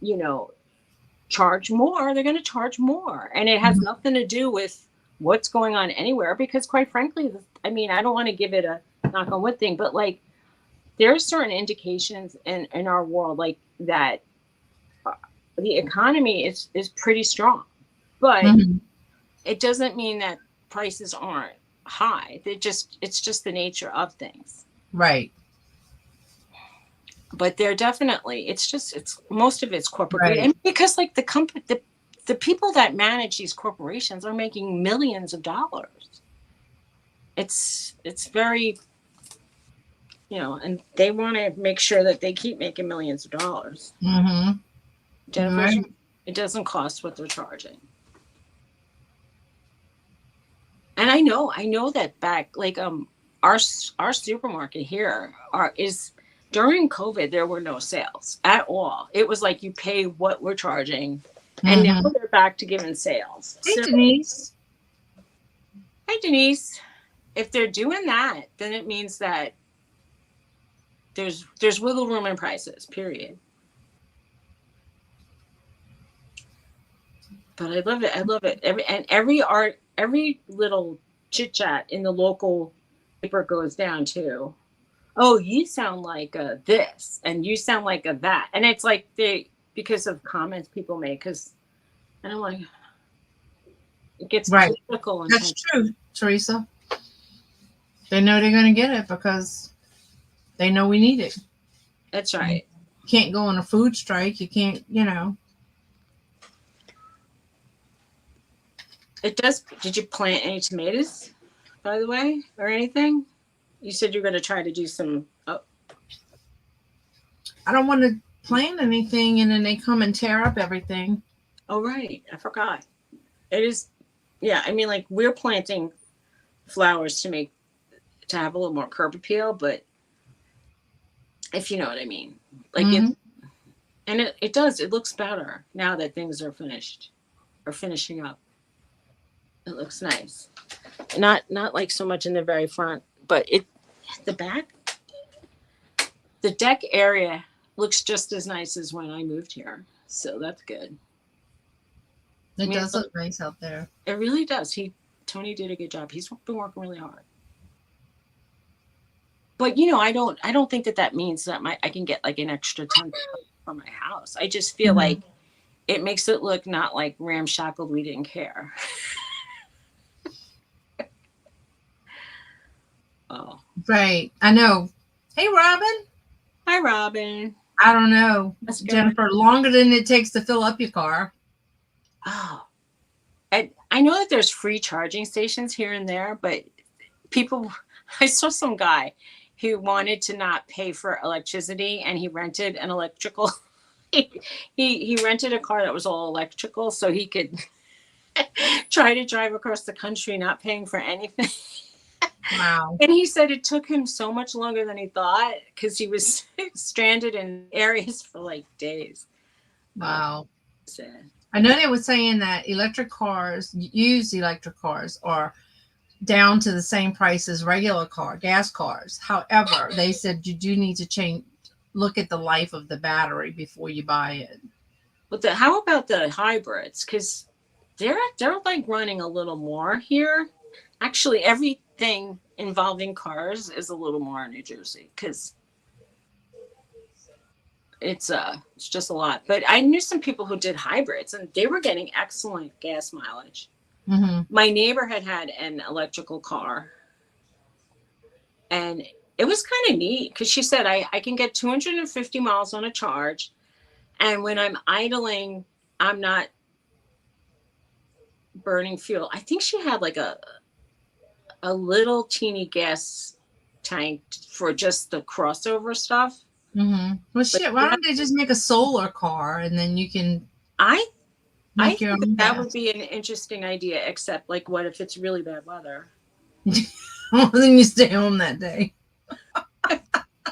you know, charge more, they're going to charge more, and it has nothing to do with what's going on anywhere. Because quite frankly, I mean, I don't want to give it a knock on wood thing, but like there are certain indications in our world like that the economy is pretty strong, but it doesn't mean that prices aren't high. It's just the nature of things. Right. But they're definitely, it's most of it's corporate Right. and because like the people that manage these corporations are making millions of dollars. It's very, and they want to make sure that they keep making millions of dollars. Jennifer, Right. It doesn't cost what they're charging. And I know that back, like our supermarket here is during COVID, there were no sales at all. It was like you pay what we're charging, and now they're back to giving sales. Hey, Denise. Hi, Denise. If they're doing that, then it means that there's wiggle room in prices. Period. But I love it. I love it. Every little chit chat in the local paper goes down too. Oh, you sound like a this, and you sound like a that, and it's like because of comments people make. Because I don't want it gets political. And that's true, Teresa. They know they're going to get it because they know we need it. That's right. You can't go on a food strike. You can't, It does. Did you plant any tomatoes, by the way, or anything? You said you're going to try to do some. Oh. I don't want to plant anything and then they come and tear up everything. Oh, right. I forgot. It is. Yeah. I mean, like we're planting flowers to have a little more curb appeal, but if you know what I mean, like it does. It looks better now that things are finished or finishing up. It looks nice. Not like so much in the very front, but the back, the deck area looks just as nice as when I moved here. So that's good. It does look nice out there. It really does. Tony did a good job. He's been working really hard. But I don't think that means that I can get like an extra 10 for my house. I just feel like it makes it look not like ramshackled. We didn't care. Oh. Right. I know. Hey, Robin. Hi, Robin. I don't know. Jennifer, longer than it takes to fill up your car. Oh. I know that there's free charging stations here and there, but I saw some guy who wanted to not pay for electricity and he rented an electrical. he rented a car that was all electrical so he could try to drive across the country not paying for anything. Wow. And he said it took him so much longer than he thought because he was stranded in areas for like days. Wow. Sad. I know they were saying that used electric cars are down to the same price as regular gas cars. However, they said you do need to look at the life of the battery before you buy it. But how about the hybrids? Because they're like running a little more here. Actually, everything involving cars is a little more in New Jersey because it's just a lot. But I knew some people who did hybrids and they were getting excellent gas mileage. Mm-hmm. My neighbor had an electrical car, and it was kind of neat because she said I can get 250 miles on a charge, and when I'm idling, I'm not burning fuel. I think she had like a little teeny gas tank for just the crossover stuff. Mm-hmm. Well, But shit. Why don't they just make a solar car and then you can I make your think own that would gas? be an interesting idea, except like what if it's really bad weather? Well, then you stay home that day.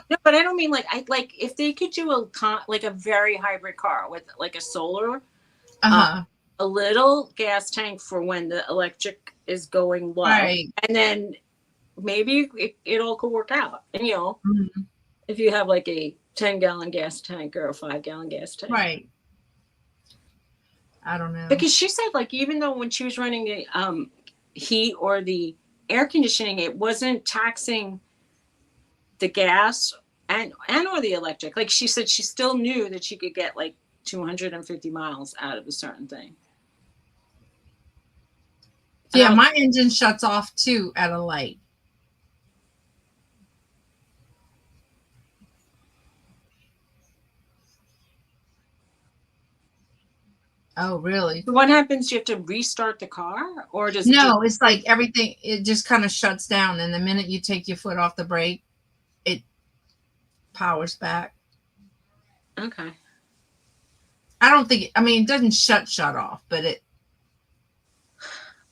No, but I don't mean like I like if they could do like a very hybrid car with like a solar, Uh-huh. a little gas tank for when the electric is going low, Right. and then maybe it all could work out. And Mm-hmm. if you have like a 10-gallon gas tank or a 5-gallon gas tank, Right. I don't know. because she said like even though when she was running the heat or the air conditioning, it wasn't taxing the gas and or the electric. Like she said, she still knew that she could get like 250 miles out of a certain thing. Yeah, my engine shuts off too at a light. Oh, really? So what happens? You have to restart the car, or does it just? No, it's like everything, it just kind of shuts down. And the minute you take your foot off the brake, it powers back. Okay. I don't think, I mean, it doesn't shut off, but it.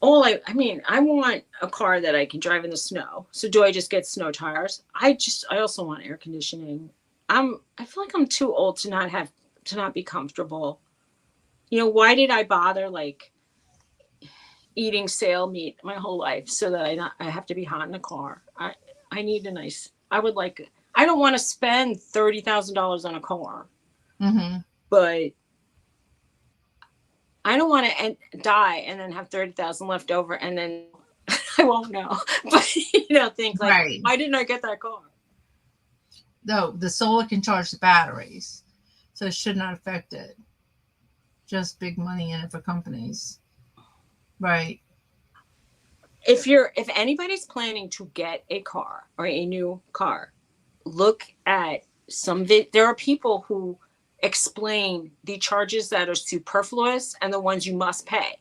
I mean, I want a car that I can drive in the snow. So do I just get snow tires? I also want air conditioning. I feel like I'm too old to not be comfortable. Why did I bother like eating sale meat my whole life so that I have to be hot in a car? I need a nice. I don't want to spend $30,000 on a car, Mm-hmm. but I don't want to die and then have 30,000 left over and then I won't know. But think like, Right. why didn't I get that car? No, the solar can charge the batteries, so it should not affect it. Just big money in it for companies. Right. If anybody's planning to get a car or a new car, look at there are people who explain the charges that are superfluous and the ones you must pay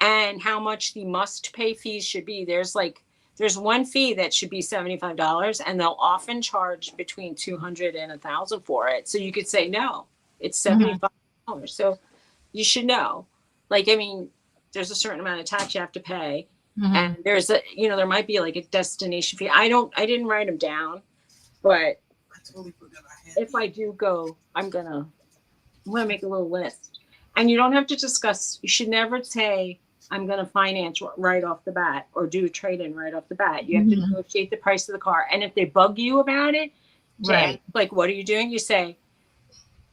and how much the must pay fees should be. There's one fee that should be $75 and they'll often charge between $200 and $1,000 for it. So you could say, no, it's $75. So you should know, like, I mean, there's a certain amount of tax you have to pay. Mm-hmm. And there's there might be like a destination fee. I didn't write them down, but if I do go, I'm gonna make a little list. And you don't have to discuss. You should never say I'm gonna finance right off the bat or do a trade-in right off the bat. You have to negotiate the price of the car. And if they bug you about it, right, like what are you doing? You say,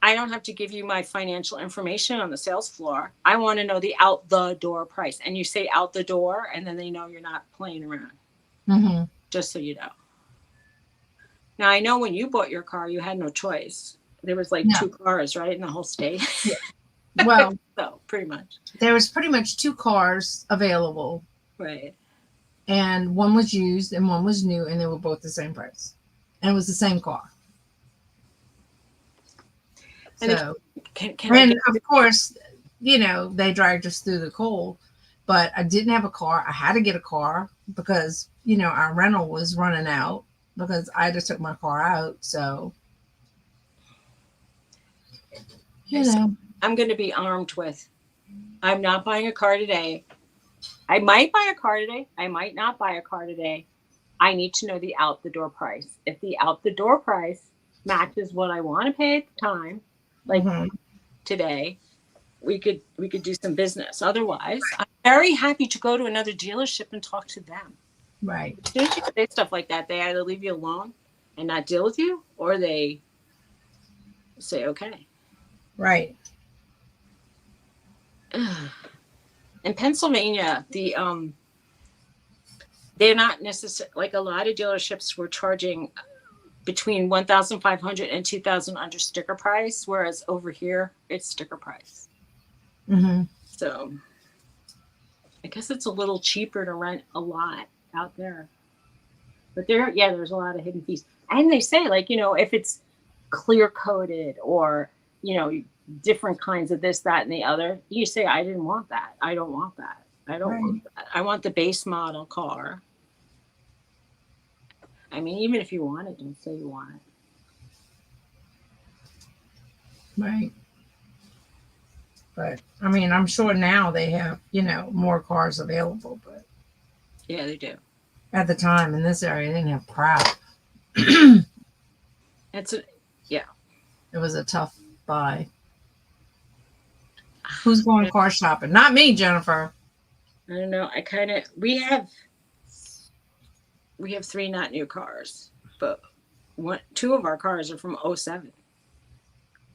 I don't have to give you my financial information on the sales floor. I want to know the out the door price. And you say out the door, and then they know you're not playing around. Mm-hmm. Just so you know. Now, I know when you bought your car, you had no choice. There was like 2 cars, right, in the whole state? Yeah. Well, so pretty much. There was pretty much 2 cars available. Right. And one was used and one was new, and they were both the same price. And it was the same car. And so, and of course, they dragged us through the cold. But I didn't have a car. I had to get a car because, our rental was running out because I just took my car out. So, I'm going to be armed with, I'm not buying a car today. I might buy a car today. I might not buy a car today. I need to know the out the door price. If the out the door price matches what I want to pay at the time, like today, we could do some business. Otherwise, I'm very happy to go to another dealership and talk to them. Right. As soon as you say stuff like that, they either leave you alone and not deal with you, or they say okay. Right. In Pennsylvania, they're not necessarily like a lot of dealerships were charging between 1,500 and 2,000 under sticker price, whereas over here it's sticker price. Mm-hmm. So I guess it's a little cheaper to rent a lot out there. But there's a lot of hidden fees. And they say, like, if it's clear coated or, different kinds of this, that, and the other, you say, I didn't want that. I don't want that. I don't Right. want that. I want the base model car. I mean, even if you want it, don't say you want it. Right. But I mean, I'm sure now they have, more cars available, but Yeah, they do. at the time in this area, they didn't have crap. Yeah. It was a tough buy. Who's going car shopping? Not me, Jennifer. I don't know. We have 3 not new cars, but 2 of our cars are from 07.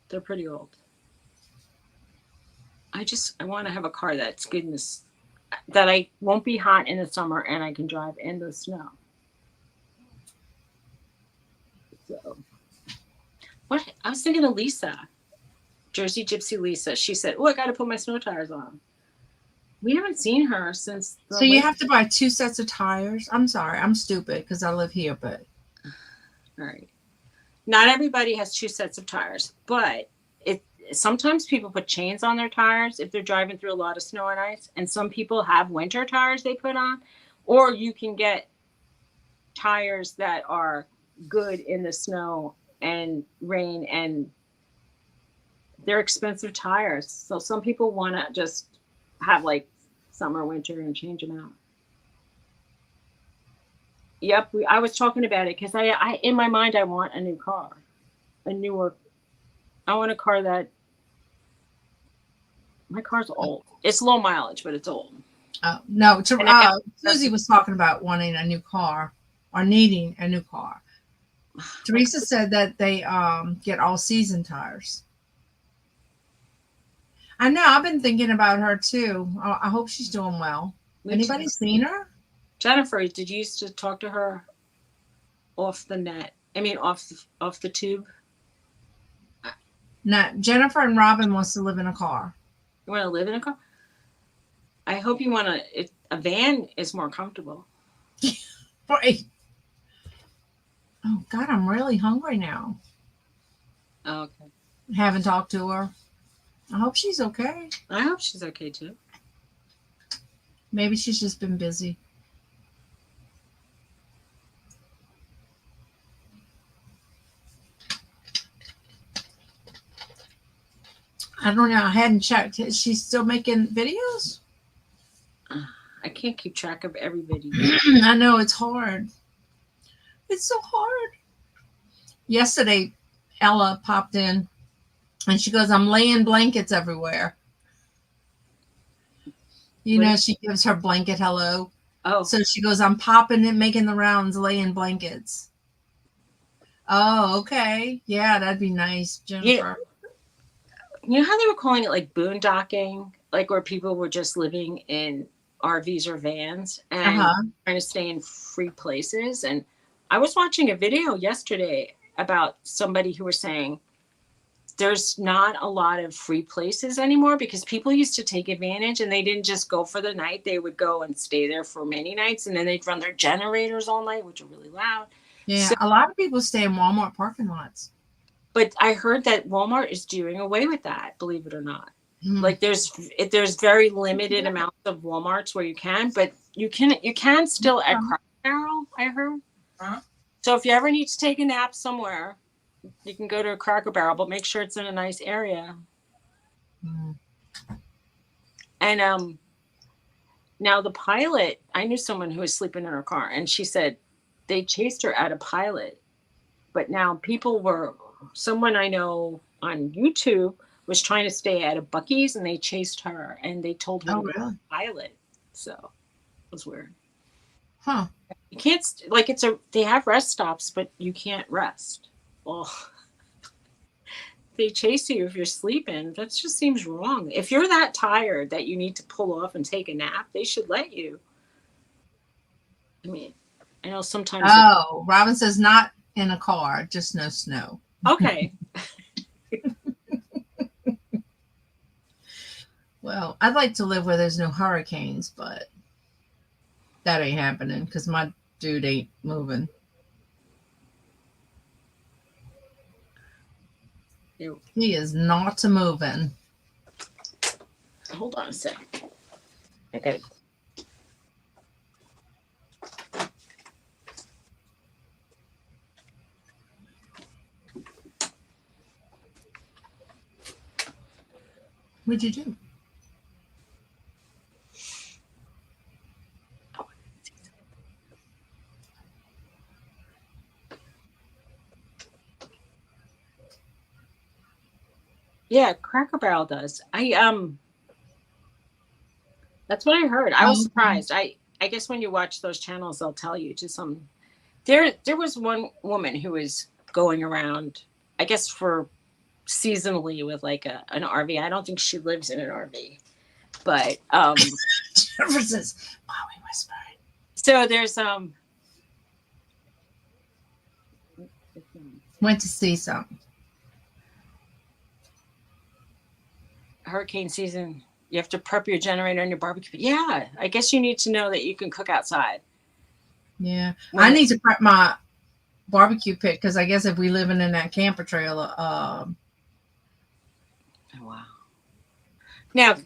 They're pretty old. I want to have a car that's good that I won't be hot in the summer and I can drive in the snow. So, what I was thinking of Lisa, Jersey Gypsy Lisa. She said, "Oh, I got to put my snow tires on." We haven't seen her since. So you have to buy 2 sets of tires. I'm sorry, I'm stupid because I live here, but all right. Not everybody has 2 sets of tires, but sometimes people put chains on their tires if they're driving through a lot of snow and ice, and some people have winter tires they put on, or you can get tires that are good in the snow and rain, and they're expensive tires. So some people want to just have like summer, winter, and change them out. Yep, I was talking about it because I in my mind I want a new car, a newer. I want a car that. My car's old. It's low mileage, but it's old. No. Suzy was talking about wanting a new car or needing a new car. Teresa said that they get all season tires. I know. I've been thinking about her too. I hope she's doing well. Anybody seen her? Jennifer, did you used to talk to her off the net? I mean, off the tube. No, Jennifer and Robin wants to live in a car. You want to live in a car? I hope you want to. A van is more comfortable. Right. Oh God, I'm really hungry now. Oh, okay. Haven't talked to her. I hope she's okay. I hope she's okay too. Maybe she's just been busy. I don't know. I hadn't checked. Is she still making videos? I can't keep track of every video. I know it's hard. It's so hard. Yesterday, Ella popped in and she goes, I'm laying blankets everywhere. She gives her blanket hello. Oh. So she goes, I'm popping and making the rounds, laying blankets. Oh, okay. Yeah, that'd be nice, Jennifer. You know how they were calling it like boondocking? Like where people were just living in RVs or vans and trying to stay in free places. And I was watching a video yesterday about somebody who was saying there's not a lot of free places anymore because people used to take advantage and they didn't just go for the night. They would go and stay there for many nights and then they'd run their generators all night, which are really loud. Yeah, a lot of people stay in Walmart parking lots. But I heard that Walmart is doing away with that, believe it or not. Like there's very limited amounts of Walmarts where you can, but you can still at Cracker Barrel, I heard. So if you ever need to take a nap somewhere, you can go to a Cracker Barrel, but make sure it's in a nice area. And now the pilot, I knew someone who was sleeping in her car, and she said they chased her at a pilot. But now someone I know on YouTube was trying to stay at a Buc-ee's and they chased her and they told her to go pilot. So it was weird. Huh. You can't, they have rest stops, but you can't rest. Well, they chase you if you're sleeping. That just seems wrong. If you're that tired that you need to pull off and take a nap, they should let you. I mean, I know sometimes. Oh, Robin says not in a car, just no snow. Okay. Well, I'd like to live where there's no hurricanes, but that ain't happening because my dude ain't moving. Ew. He is not moving. Hold on a sec. Okay. What'd you do? Yeah, Cracker Barrel does. That's what I heard. I was surprised. I guess when you watch those channels, they'll tell you to some. There was one woman who was going around, I guess for seasonally with like an RV. I don't think she lives in an RV, but Jefferson's Mommy whispering. so there's Went to see something. hurricane season. You have to prep your generator and your barbecue. Yeah, I guess you need to know that you can cook outside. Yeah, When I need to prep my barbecue pit because I guess if we living in that camper trailer, Oh, wow. Now,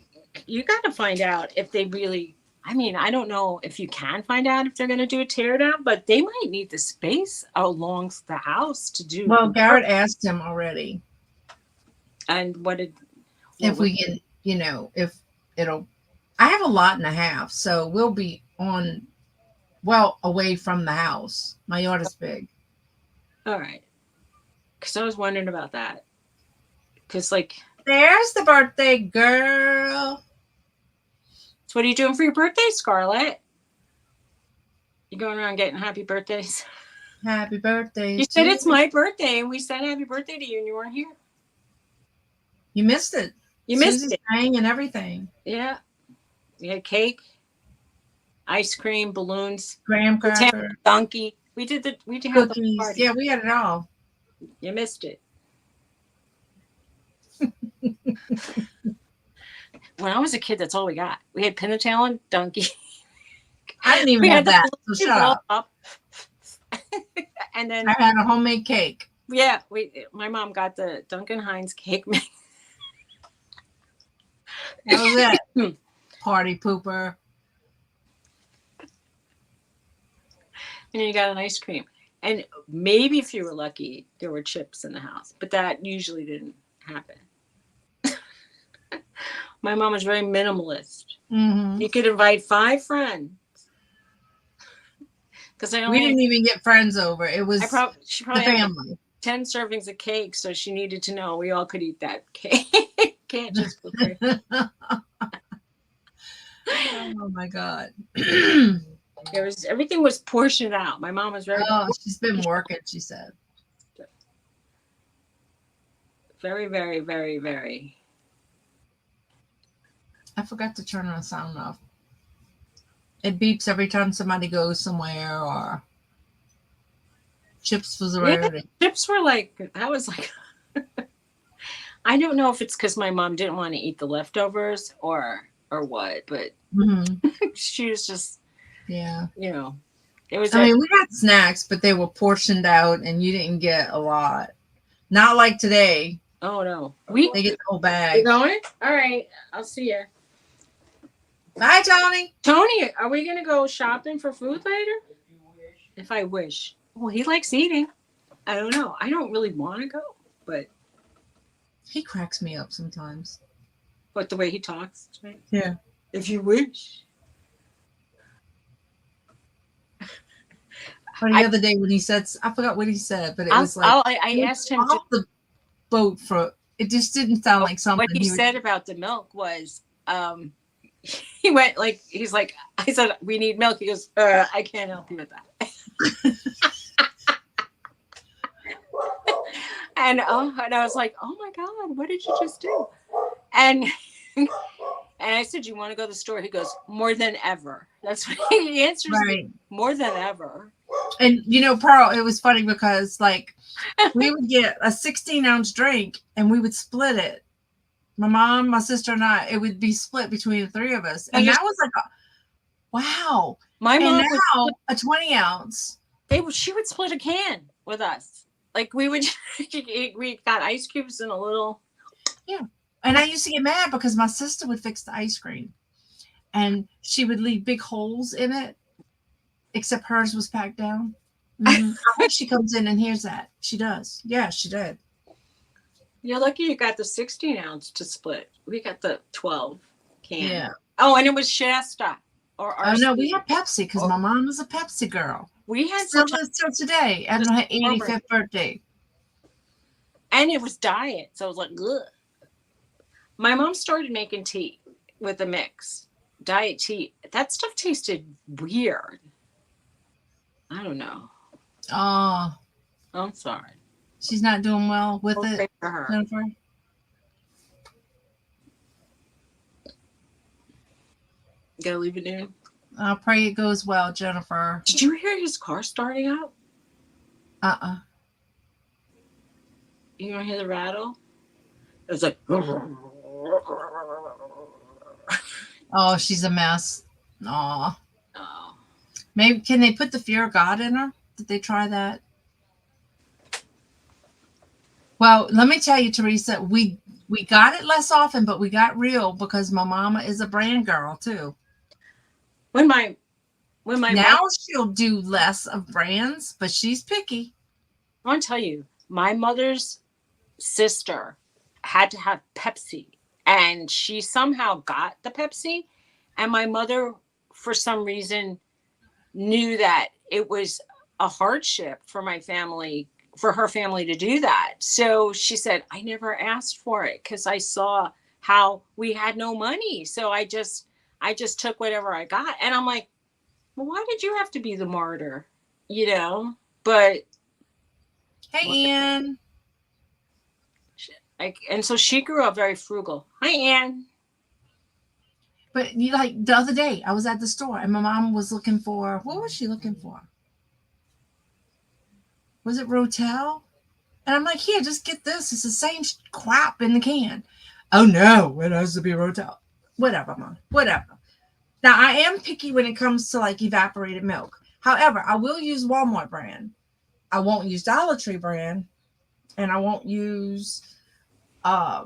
you got to find out if they really, I mean, I don't know if you can find out if they're going to do a tear down, but they might need the space along the house to do. well, Garrett asked him already And what did. if we can, you know, if it'll. I have a lot and a half, so we'll be on, well, away from the house. My yard is big. All right. Because I was wondering about that. Because, like, There's the birthday girl. so what are you doing for your birthday, Scarlett? You going around getting happy birthdays? Happy birthday. You said it's my birthday, and we said happy birthday to you, and you weren't here. You missed it. You missed Suzy's it. sang and everything. Yeah. We had cake, ice cream, balloons, Graham cracker, donkey. We did have the cookies. party. Yeah, we had it all. You missed it. When I was a kid, that's all we got. We had pin the tail and donkey. I didn't even We have had that. the So shut up. And then I had a homemade cake. yeah, my mom got the Duncan Hines cake mix. That was it. Party pooper. And you got an ice cream. And maybe if you were lucky, there were chips in the house, but that usually didn't happen. My mom was very minimalist. Mm-hmm. You could invite 5 friends. Because We didn't even get friends over. It was she the probably had family. 10 servings of cake, so she needed to know we all could eat that cake. Can't just prepare. Oh my God. Everything was portioned out. My mom was very, Oh, she's been working, she said. very, very, very, very. I forgot to turn the sound off. It beeps every time somebody goes somewhere or chips was already. Chips were like, that was like, I don't know if it's because my mom didn't want to eat the leftovers or what, but she was just, Yeah. you know, it was. I mean, we got snacks, but they were portioned out and you didn't get a lot. Not like today. Oh, no. They get the whole You bag. going? All right. I'll see you. Bye, Tony. Tony, are we going to go shopping for food later? If I wish. Well, he likes eating. I don't know. I don't really want to go, but He cracks me up sometimes. but the way he talks to me. Yeah. If you wish. Or the other day when he said, I forgot what he said, but it was like, I asked him off the boat for, it just didn't sound like something. what he said about the milk was, he went like, he's like, I said, we need milk. He goes, I can't help you with that. and I was like, oh my God, what did you just do? And and I said, you want to go to the store? He goes, more than ever. That's what he answers me. Right. More than ever. And Pearl, it was funny because like we would get a 16-ounce drink and we would split it. My mom, my sister, and I, it would be split between the three of us. And that was like, wow. My And mom now a 20-ounce. She would split a can with us. Like we got ice cubes in a little. Yeah. And I used to get mad because my sister would fix the ice cream and she would leave big holes in it, except hers was packed down. I hope she comes in and hears that. She does. Yeah, she did. You're lucky you got the 16-ounce to split. We got the 12 can. Yeah. Oh, and it was Shasta. Or Oh, no, we had Pepsi because my mom was a Pepsi girl. We had still today at her 85th birthday. And it was diet. So I was like, ugh. My mom started making tea with a mix. Diet tea. That stuff tasted weird. I don't know. Oh. I'm sorry. She's not doing well with it. For her. Jennifer. Gotta leave it in. I pray it goes well, Jennifer. Did you hear his car starting up? You don't hear the rattle? It was like. Oh, she's a mess. Aw. Oh. Maybe can they put the fear of God in her? Did they try that? Well, let me tell you, Teresa, we got it less often, but we got real because my mama is a brand girl too. When my now she'll do less of brands, but she's picky. I want to tell you, my mother's sister had to have Pepsi, and she somehow got the Pepsi, and my mother, for some reason, knew that it was a hardship for my family, for her family to do that. So she said, I never asked for it because I saw how we had no money. So I just took whatever I got. And I'm like, well, why did you have to be the martyr? But hey, Ian. And so she grew up very frugal. Hi, Ann. But the other day, I was at the store and my mom was looking for, what was she looking for? Was it Rotel? And I'm like, here, just get this. It's the same crap in the can. Oh, no, it has to be Rotel. Whatever, Mom. Whatever. Now, I am picky when it comes to evaporated milk. However, I will use Walmart brand. I won't use Dollar Tree brand. And I won't use, I'll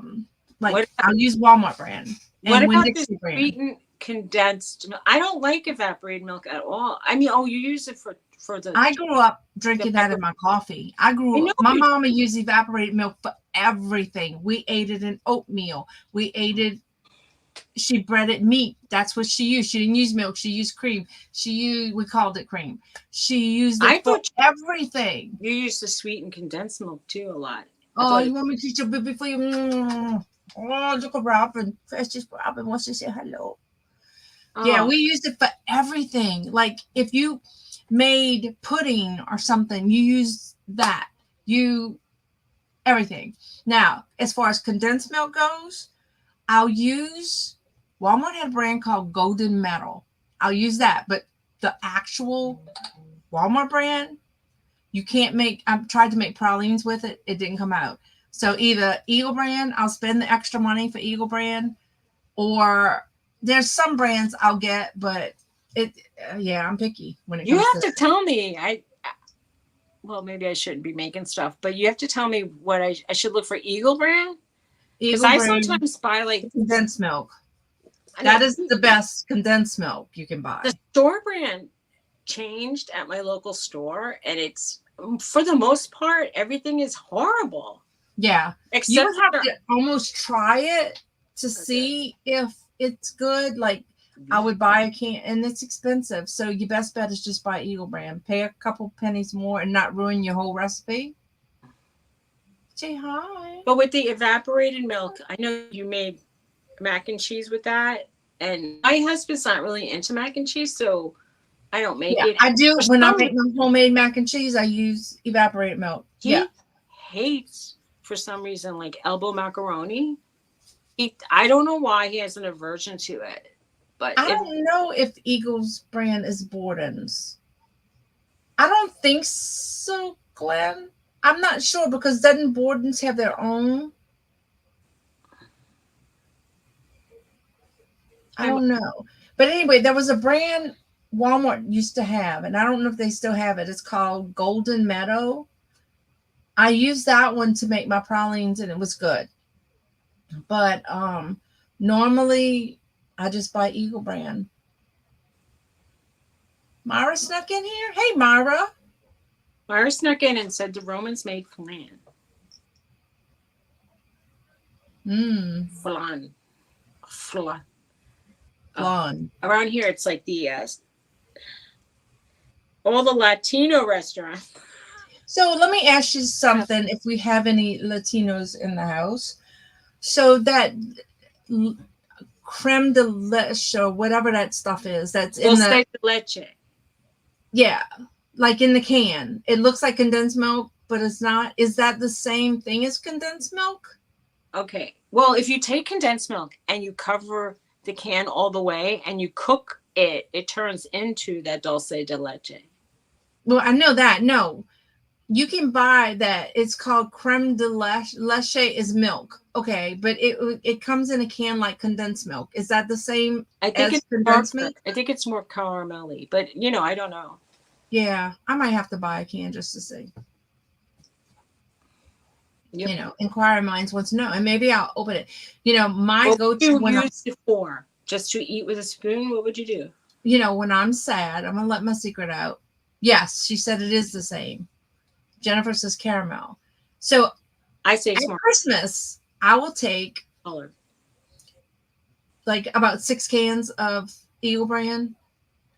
use Walmart brand. What about the sweetened condensed milk? I don't like evaporated milk at all. I mean, you use it for the. I grew up drinking that in my coffee. My mama used evaporated milk for everything. We ate it in oatmeal. We ate it. She breaded meat. That's what she used. She didn't use milk. She used cream. We called it cream. She used it for everything. You used the sweetened condensed milk too a lot. Oh, you want me to teach you before you? Oh, look at Robin. Precious Robin wants to say hello. Oh. Yeah, we used it for everything. Like if you made pudding or something, you use that. Everything. Now, as far as condensed milk goes, I'll use Walmart had a brand called Golden Metal. I'll use that, but the actual Walmart brand, you can't make. I've tried to make pralines with it. It didn't come out. So either Eagle brand, I'll spend the extra money for Eagle brand, or there's some brands I'll get, but I'm picky when it comes to. You have to tell me. Well, maybe I shouldn't be making stuff, but you have to tell me what I should look for. Eagle brand. Because I sometimes buy condensed milk. That is the best condensed milk you can buy. The store brand changed at my local store, and it's for the most part everything is horrible. Yeah, you would have to almost try it to see if it's good. Like I would buy a can, and it's expensive, so your best bet is just buy Eagle brand. Pay a couple pennies more and not ruin your whole recipe. Say hi. But with the evaporated milk, I know you made mac and cheese with that, and my husband's not really into mac and cheese, so I don't make it. I do when I make my homemade mac and cheese. I use evaporated milk. He hates for some reason, like elbow macaroni. I don't know why he has an aversion to it, but I don't know if Eagle's brand is Borden's. I don't think so, Glenn. I'm not sure because doesn't Borden's have their own? I don't know. But anyway, there was a brand Walmart used to have, and I don't know if they still have it. It's called Golden Meadow. I used that one to make my pralines and it was good. But normally I just buy Eagle brand. Myra snuck in here. Hey Myra. Myra snuck in and said the Romans made flan. Flan. Flan. Flan. Around here, it's like all the Latino restaurants. So let me ask you something. If we have any Latinos in the house, so that creme de leche or whatever that stuff is, that's in Dulce the de leche. Yeah, like in the can. It looks like condensed milk, but it's not. Is that the same thing as condensed milk? Okay. Well, if you take condensed milk and you cover the can all the way and you cook it, it turns into that dulce de leche. Well, I know that. No, you can buy that. It's called creme de leche. Leche is milk. Okay, but it comes in a can like condensed milk. Is that the same I think as condensed milk? I think it's more caramelly, but I don't know. Yeah, I might have to buy a can just to see. Yep. Inquiring minds want to know, and maybe I'll open it. My go-to What would when you use it for? Just to eat with a spoon? What would you do? when I'm sad, I'm gonna let my secret out. Yes, she said it is the same. Jennifer says caramel. So I say at smart Christmas, I will take color. like about 6 cans of Eagle brand.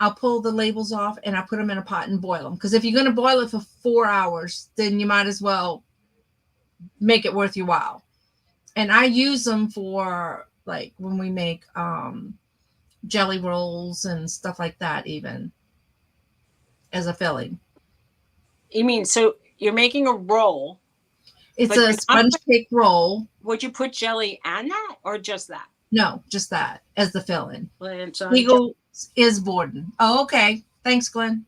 I'll pull the labels off and I put them in a pot and boil them. Because if you're going to boil it for 4 hours, then you might as well make it worth your while. And I use them for like when we make jelly rolls and stuff like that, even as a filling. You mean so you're making a roll? It's a sponge cake roll. Would you put jelly on that or just that? No, just that as the filling. Eagle is Borden. Oh, okay. Thanks, Glenn.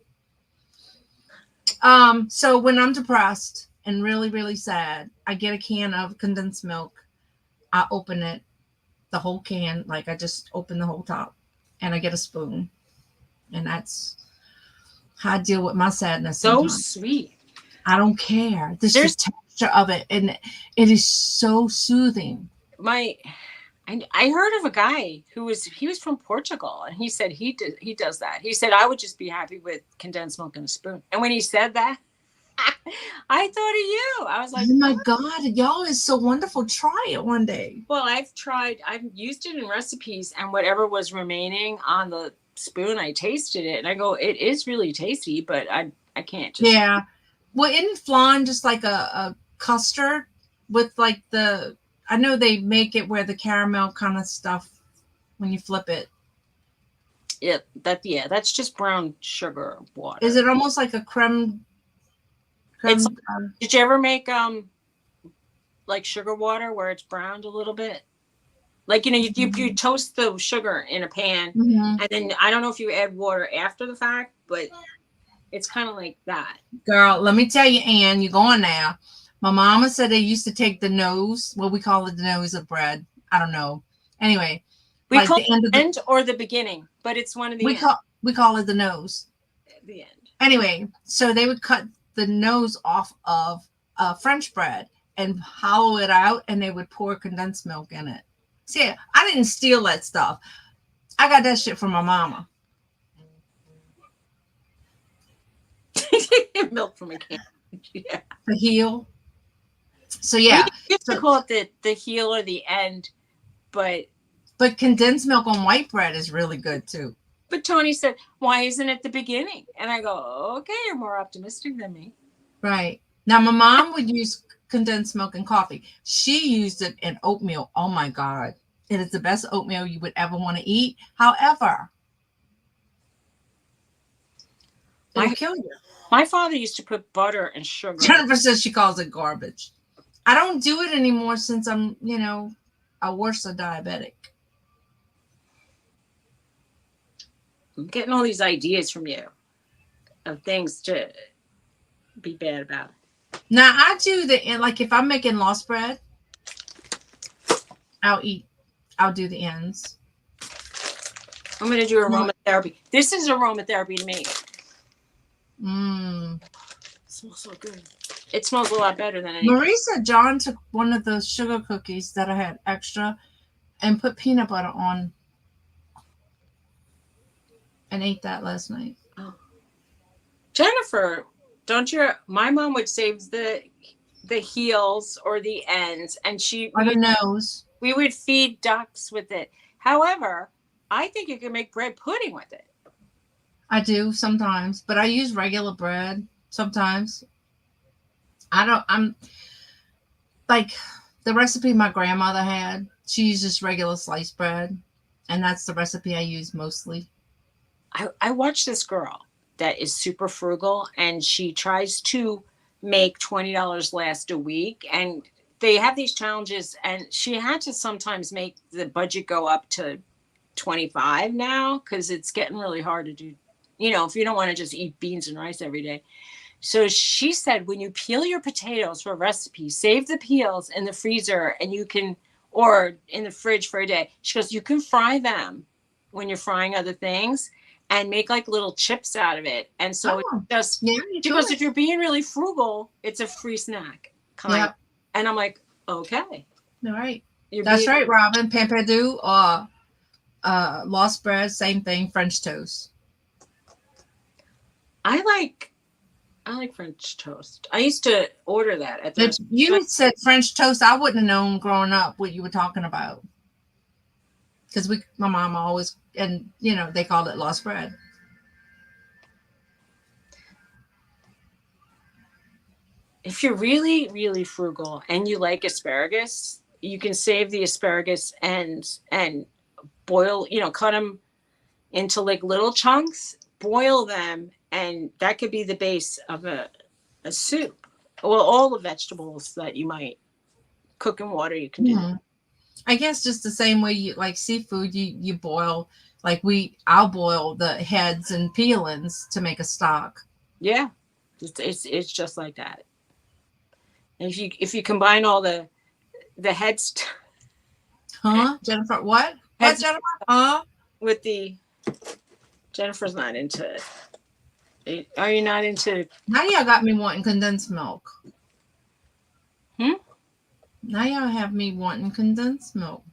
So when I'm depressed and really, really sad, I get a can of condensed milk. I open it, the whole can, like I just open the whole top, and I get a spoon. And that's how I deal with my sadness. So sweet. I don't care. There's the texture of it, and it is so soothing. I heard of a guy he was from Portugal, and he said he does that. He said I would just be happy with condensed milk and a spoon. And when he said that, I thought of you. I was like, oh my God, y'all is so wonderful. Try it one day. Well, I've used it in recipes, and whatever was remaining on the spoon, I tasted it, and I go, it is really tasty, but I can't just. Yeah. Well, isn't flan just like a custard with like I know they make it where the caramel kind of stuff when you flip it. Yeah, that's just brown sugar water. Is it almost like a creme? Did you ever make like sugar water where it's browned a little bit? Like you toast the sugar in a pan, and then I don't know if you add water after the fact, but it's kind of like that. Girl, let me tell you, Ann, you're going now. My mama said they used to take the nose. Well, we call it the nose of bread. I don't know. Anyway, we call it the end or the beginning, but it's one of the we call it the nose. At the end. Anyway, so they would cut the nose off of French bread and hollow it out, and they would pour condensed milk in it. See, I didn't steal that stuff. I got that shit from my mama. Milk from a can. Yeah. The heel. So yeah, you used to call it the heel or the end, but condensed milk on white bread is really good too. But Tony said, "Why isn't it the beginning?" And I go, "Okay, you're more optimistic than me." Right. Now my mom would use condensed milk in coffee. She used it in oatmeal. Oh my God, it is the best oatmeal you would ever want to eat. However, it'll kill you. My father used to put butter and sugar. Jennifer says she calls it garbage. I don't do it anymore since I'm, a worse diabetic. I'm getting all these ideas from you of things to be bad about. Now I do like if I'm making lost bread, I'll eat. I'll do the ends. I'm going to do aromatherapy. This is aromatherapy to me. Mmm. It smells so good. It smells a lot better than anything. Marie said John took one of those sugar cookies that I had extra and put peanut butter on and ate that last night. Oh. Jennifer, my mom would save the heels or the ends, and Or the nose. we would feed ducks with it. However, I think you can make bread pudding with it. I do sometimes, but I use regular bread sometimes. I'm like the recipe my grandmother had. She uses regular sliced bread, and that's the recipe I use mostly. I watch this girl that is super frugal, and she tries to make $20 last a week, and they have these challenges, and she had to sometimes make the budget go up to 25 now because it's getting really hard to do, if you don't want to just eat beans and rice every day. So she said, when you peel your potatoes for a recipe, save the peels in the freezer and or in the fridge for a day. She goes, you can fry them when you're frying other things and make like little chips out of it. And so it's just, she goes, if you're being really frugal, it's a free snack. Yeah. And I'm like, okay. All right. That's right, Robin. Pamperdou or lost bread, same thing, French toast. I like French toast. I used to order that at the restaurant. You said French toast. I wouldn't have known growing up what you were talking about. Because my mom always, and they called it lost bread. If you're really, really frugal and you like asparagus, you can save the asparagus and boil, cut them into like little chunks, boil them, and that could be the base of a soup. Well, all the vegetables that you might cook in water, you can do. Mm-hmm. I guess just the same way you like seafood, you boil, like I'll boil the heads and peelings to make a stock. Yeah, it's just like that. And if you combine all the heads, Jennifer, what Jennifer? With Jennifer's not into it. Are you not into? Now y'all got me wanting condensed milk. Now y'all have me wanting condensed milk.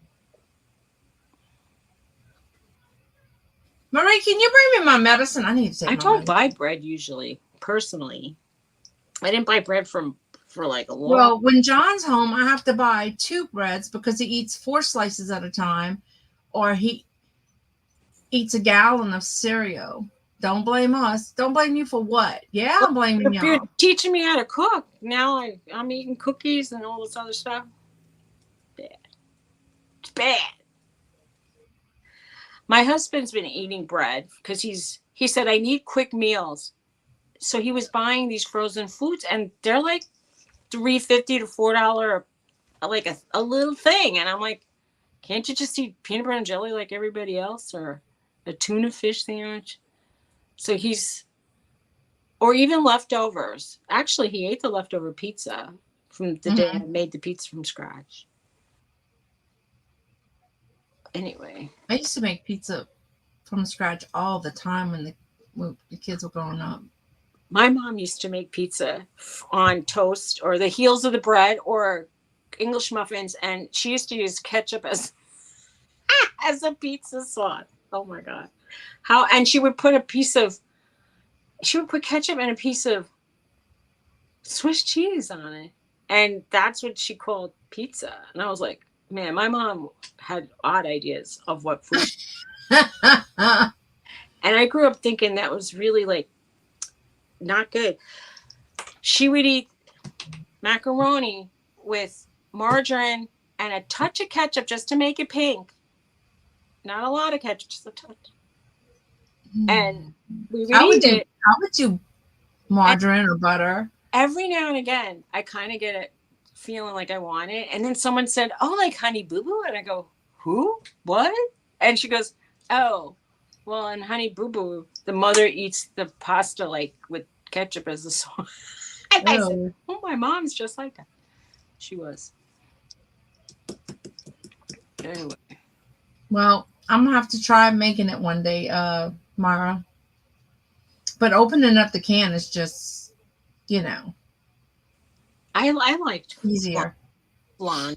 Marie, can you bring me my medicine? I need to take. I don't buy bread usually. Personally, I didn't buy bread for like a long. Well, when John's home, I have to buy 2 breads because he eats 4 slices at a time, or he eats a gallon of cereal. Don't blame us. Don't blame you for what? Yeah, I'm blaming y'all. You're teaching me how to cook. Now I'm eating cookies and all this other stuff. Bad. It's bad. My husband's been eating bread because he said I need quick meals. So he was buying these frozen foods, and they're like $3.50 to $4, like a little thing. And I'm like, can't you just eat peanut butter and jelly like everybody else, or a tuna fish sandwich? So or even leftovers. Actually, he ate the leftover pizza from the day I made the pizza from scratch. Anyway. I used to make pizza from scratch all the time when the kids were growing up. My mom used to make pizza on toast or the heels of the bread or English muffins, and she used to use ketchup as a pizza sauce. Oh my God. And she would put ketchup and a piece of Swiss cheese on it. And that's what she called pizza. And I was like, man, my mom had odd ideas of what food. And I grew up thinking that was really like not good. She would eat macaroni with margarine and a touch of ketchup just to make it pink. Not a lot of ketchup, just a touch. And we would eat it. How would you margarine or butter? Every now and again, I kind of get it feeling like I want it. And then someone said, "Oh, like Honey Boo Boo," and I go, "Who? What?" And she goes, "Oh, well, in Honey Boo Boo, the mother eats the pasta like with ketchup as a sauce." And I said, Oh, "Oh, my mom's just like that." She was. Anyway, well, I'm gonna have to try making it one day, Mara. But opening up the can is just, you know, I liked easier. flan.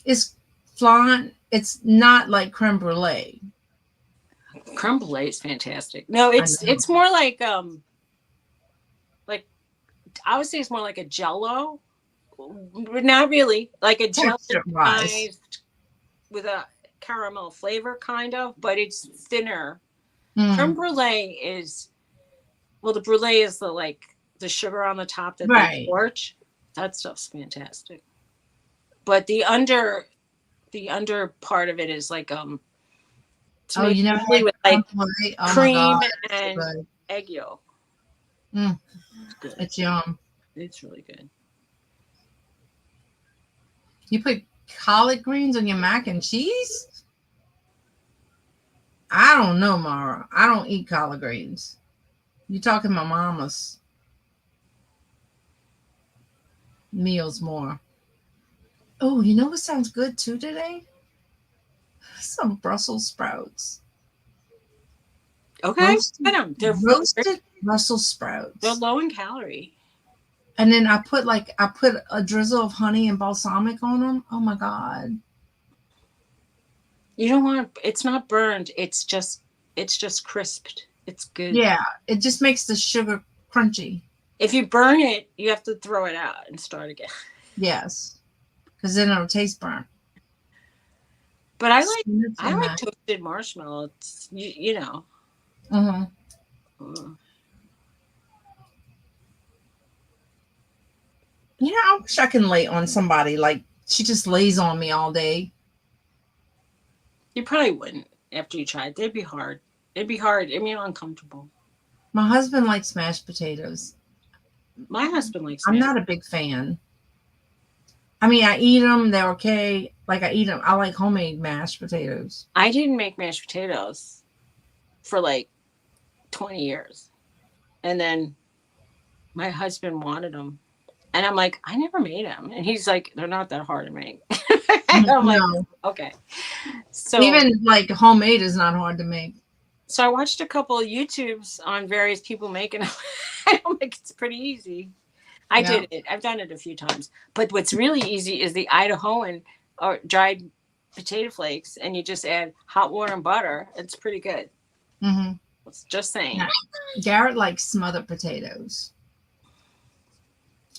It's flan. It's not like creme brulee. Creme brulee is fantastic. No, I know. it's more like I would say it's more like a Jello, but not really like a Jello Texture wise. with a caramel flavor, kind of, but it's thinner. Creme Mm, brulee is well, the brulee is the sugar on the top that they right. torch. That stuff's fantastic. But the under part of it is like it's Oh, made you never usually had with creme like brulee? Oh my cream god, it's so and good. egg yolk. Mm, It's good. it's yum. It's really good. You put collard greens on your mac and cheese? I don't know, Mara. I don't eat collard greens. You talking my mama's meals more. Oh, you know what sounds good too today? Some Brussels sprouts. Okay, Roasted good 'em. roasted Brussels They're sprouts. low in calorie. And then I put a drizzle of honey and balsamic on them. Oh my god. You don't want it's not burned. It's just crisped. It's good. Yeah, it just makes the sugar crunchy. If you burn it, you have to throw it out and start again. Yes, because then it'll taste burnt. But I like Spinach I and like mac. toasted marshmallow. It's, you know. Hmm. Mm. You know, I wish I can lay on somebody like she just lays on me all day. You probably wouldn't after you tried. They'd be hard. It'd be hard. I mean, uncomfortable. My husband likes mashed potatoes. My husband likes I'm mashed. not a big fan. I mean, I eat them; they're okay. Like I eat them. I like homemade mashed potatoes. I didn't make mashed potatoes for like 20 years, and then my husband wanted them, and I'm like, I never made them, and he's like, they're not that hard to make. And I'm like, No, okay. So even like homemade is not hard to make. so I watched a couple of YouTubes on various people making them. And I'm like, it's pretty easy. I Yeah. did it. I've done it a few times. But what's really easy is the Idahoan or dried potato flakes, and you just add hot water and butter. It's pretty good. Hmm. Just saying. Yeah. Garrett likes smothered potatoes.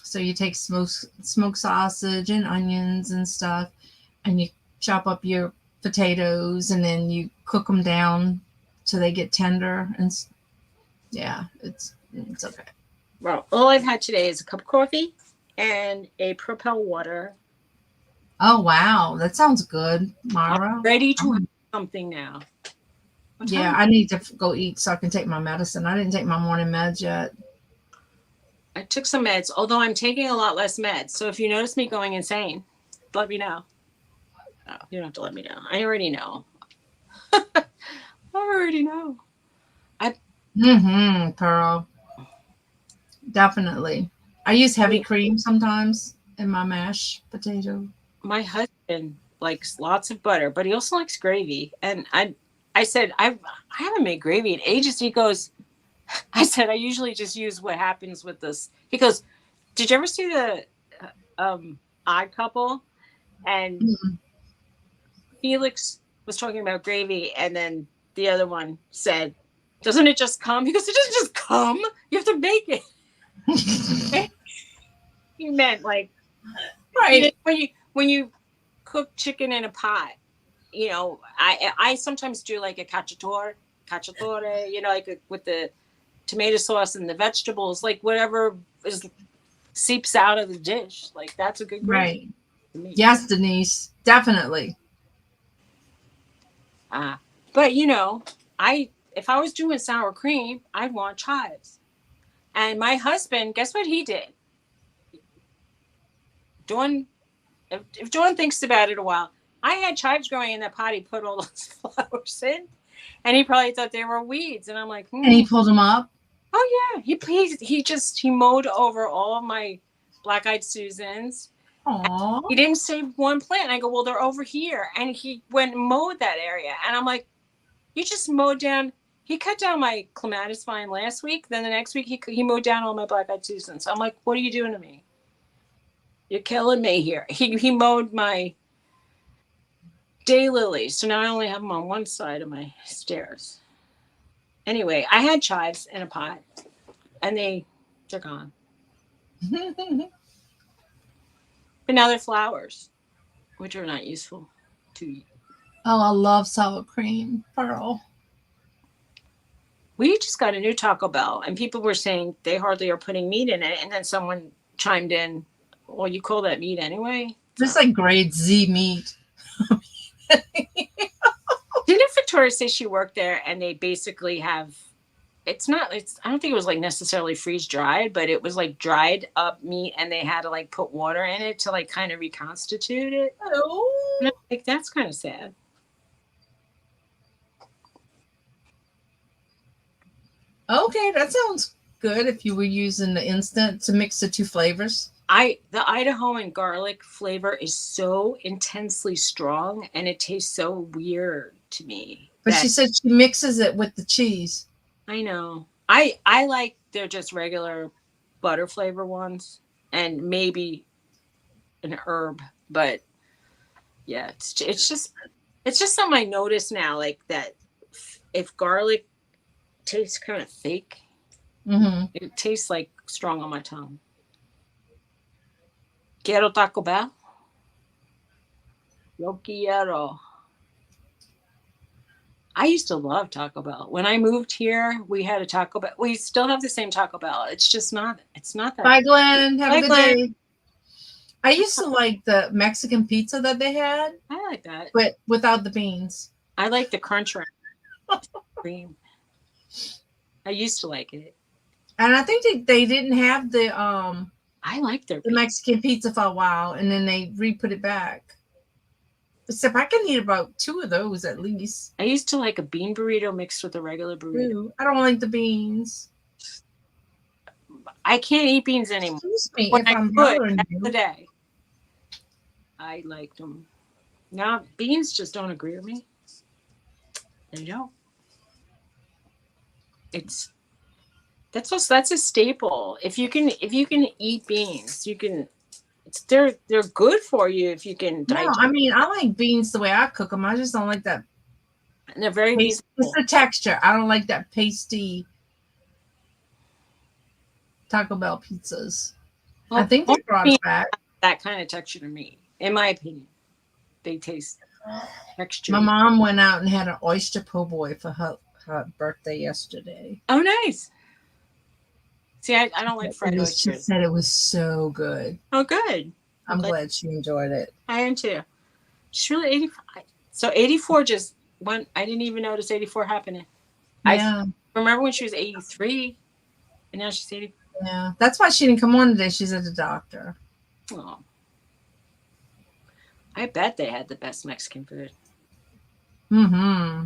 So you take smoked sausage and onions and stuff, and you chop up your potatoes, and then you cook them down till they get tender. And yeah, it's okay. Well, all I've had today is a cup of coffee and a Propel water. Oh wow, that sounds good, I'm Mara. ready to have Um, something now. What yeah, time? I need to go eat so I can take my medicine. I didn't take my morning meds yet. I took some meds, although I'm taking a lot less meds. So if you notice me going insane, let me know. Oh, you don't have to let me know. I already know. I already know. Mm-hmm, Pearl. Definitely. I use heavy cream sometimes in my mashed potato. My husband likes lots of butter, but he also likes gravy. And I said I haven't made gravy in ages. He goes, I said I usually just use what happens with this. He goes, did you ever see the Odd Couple? And Mm. Felix was talking about gravy, and then the other one said, "Doesn't it just come?" He goes, "It doesn't just come. You have to make it." He meant like Right. when you cook chicken in a pot. I sometimes do like a cacciatore. Like with the tomato sauce and the vegetables, like whatever is seeps out of the dish. Like that's a good gravy Right. to me. Yes, Denise. Definitely. Uh, but I if I was doing sour cream, I'd want chives. And my husband, guess what he did? Dawn, if Dawn thinks about it a while, I had chives growing in that pot. He put all those flowers in, and he probably thought they were weeds. And I'm like, And he pulled them up. oh yeah, he mowed over all of my black-eyed Susans. Aww. He didn't save one plant. And I go, well, they're over here, and he went and mowed that area. And I'm like, you just mowed down. He cut down my clematis vine last week. Then the next week he mowed down all my black-eyed Susans. I'm like, what are you doing to me? You're killing me here. He mowed my daylilies, so now I only have them on one side of my stairs. Anyway, I had chives in a pot, and they're gone. But now they're flowers, which are not useful to eat. Oh, I love sour cream, Pearl. We just got a new Taco Bell, and people were saying they hardly are putting meat in it. And then someone chimed in, well, you call that meat anyway? It's like grade Z meat. Didn't Victoria say she worked there and they basically have, I don't think it was like necessarily freeze dried, but it was like dried up meat and they had to like put water in it to like kind of reconstitute it. Oh. And I'm like, that's kind of sad. Okay, that sounds good if you were using the instant to mix the two flavors. The Idaho and garlic flavor is so intensely strong and it tastes so weird to me. But she said she mixes it with the cheese. I know. I like they're just regular butter flavor ones and maybe an herb, but yeah, it's just something I notice now, like that if garlic tastes kind of fake, it tastes like strong on my tongue. Quiero Taco Bell. Yo quiero. I used to love Taco Bell. When I moved here, we had a Taco Bell. We still have the same Taco Bell. It's not that. Bye, Glenn. Have a good Glenn. day. I used to like the Mexican pizza that they had. I like that. But without the beans. I like the crunch wrap cream. I used to like it. And I think they didn't have the I like their Mexican pizza for a while, and then they re-put it back. Except I can eat about 2 of those at least. I used to like a bean burrito mixed with a regular burrito. Ooh, I don't like the beans. I can't eat beans anymore. Excuse me When if I I'm could, bothering back you. in the day, I liked them. Now beans just don't agree with me. They don't. That's a staple. If you can eat beans, you can. They're good for you if you can No, digest. I mean I like beans the way I cook them. I just don't like that. And they're very It's the texture. I don't like that pasty Taco Bell pizzas. Well, I think they brought it back. that kind of texture to me, in my opinion. They taste texture. My mom went out and had an oyster po' boy for her birthday yesterday. Oh, nice. See, I don't like fried She oysters. said it was so good. Oh, good. I'm glad she enjoyed it. I am too. She's really 85. So 84 just went. I didn't even notice 84 happening. Yeah. I remember when she was 83, and now she's 80. Yeah. That's why she didn't come on today. She's at the doctor. Oh. I bet they had the best Mexican food. Mm-hmm.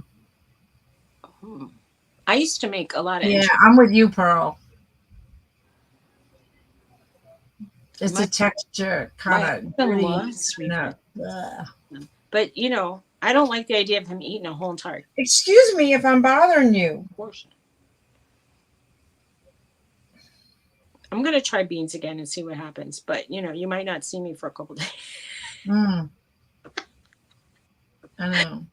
I used to make a lot of. Yeah, I'm with you, Pearl. It's a texture kind of gritty. But I don't like the idea of him eating a whole entire Excuse me if I'm bothering you. portion. I'm gonna try beans again and see what happens. But you might not see me for a couple days. I know.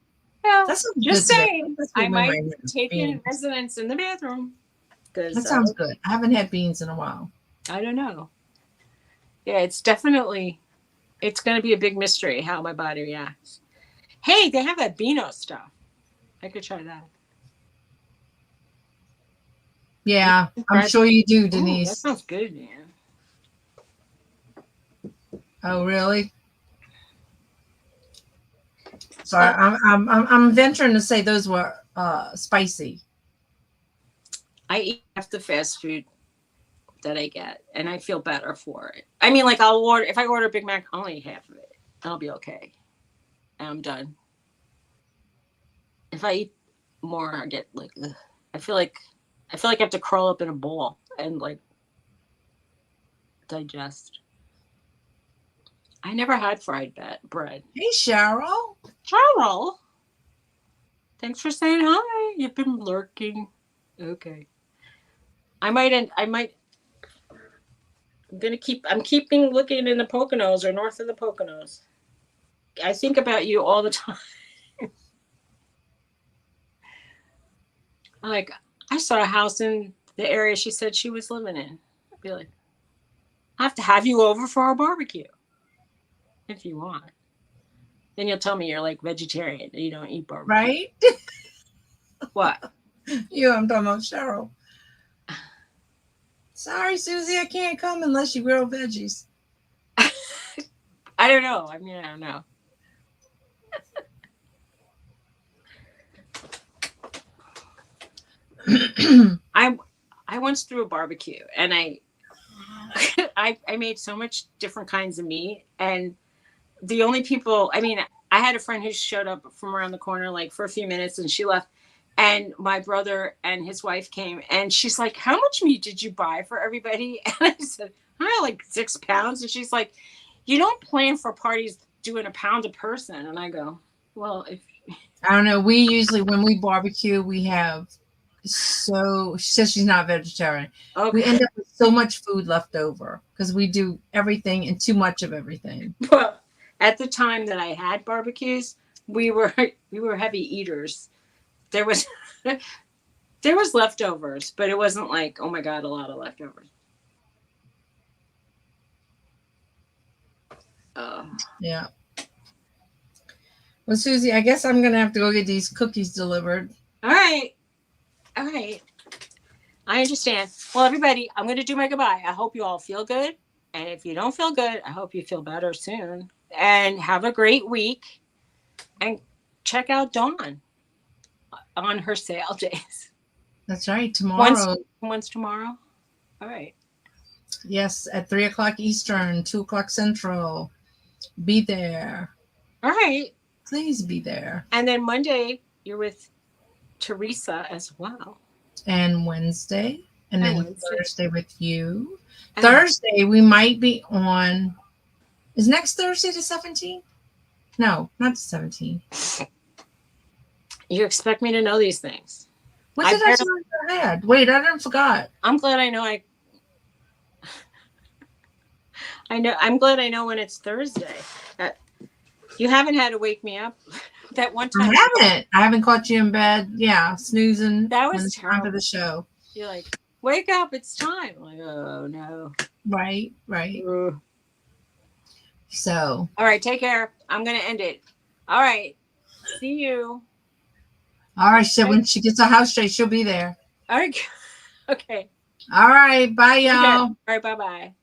Well, That's just saying. I might take take in residence in the bathroom. That sounds good. I haven't had beans in a while. I don't know. Yeah, it's going to be a big mystery how my body reacts. Hey, they have that Beano stuff. I could try that. Yeah, I'm sure you do, Denise. That sounds good, man. Oh, really? So I'm venturing to say those were spicy. I eat half the fast food that I get, and I feel better for it. I mean, like I'll order if I order a Big Mac, I'll only eat half of it. I'll be okay. And I'm done. If I eat more, I get like ugh. I feel like I have to crawl up in a ball and like digest. I never had fried bread. Hey, Cheryl. Cheryl, thanks for saying hi. You've been lurking. Okay. I might. I'm keeping looking in the Poconos or north of the Poconos. I think about you all the time. Like, I saw a house in the area she said she was living in. I'd be like, I have to have you over for a barbecue if you want. Then you'll tell me you're like vegetarian and you don't eat barbecue. Right? What? Yeah, I'm talking about Cheryl. Sorry, Susie, I can't come unless you grill veggies. I don't know. I mean, I don't know. I once threw a barbecue and I made so much different kinds of meat, and the only people, I mean, I had a friend who showed up from around the corner like for a few minutes and she left, and my brother and his wife came and she's like, how much meat did you buy for everybody? And I said, I like 6 pounds. And she's like, you don't plan for parties doing a pound a person. And I go, well, if I don't know. We usually, when we barbecue, we have so, she says she's not vegetarian. okay. We end up with so much food left over because we do everything and too much of everything. Well, at the time that I had barbecues, we were heavy eaters. There was there was leftovers, but it wasn't like, oh my God, a lot of leftovers. Yeah. Well, Susie, I guess I'm going to have to go get these cookies delivered. All right. All right. I understand. Well, everybody, I'm going to do my goodbye. I hope you all feel good. And if you don't feel good, I hope you feel better soon. And have a great week. And check out Dawn on her sale days. That's right. Tomorrow. Once tomorrow. All right. Yes, at 3 o'clock Eastern, 2 o'clock Central. Be there. All right. Please be there. And then Monday, you're with Teresa as well. And Wednesday. And then Wednesday. Thursday with you. And Thursday, we might be on. Is next Thursday the 17th? No, not the 17th. you expect me to know these things. What did I tell you I had? Wait, I didn't forgot. I'm glad I know I'm glad I know when it's Thursday. You haven't had to wake me up. That one time I haven't caught you in bed. Yeah, snoozing. That was when it's time for the show. You're like, wake up, it's time. I'm like, oh no. Right. Ugh. So. All right, take care. I'm gonna end it. All right. See you. All right, so when she gets her house straight, she'll be there. All right. Okay. All right, bye, y'all. All right, bye-bye.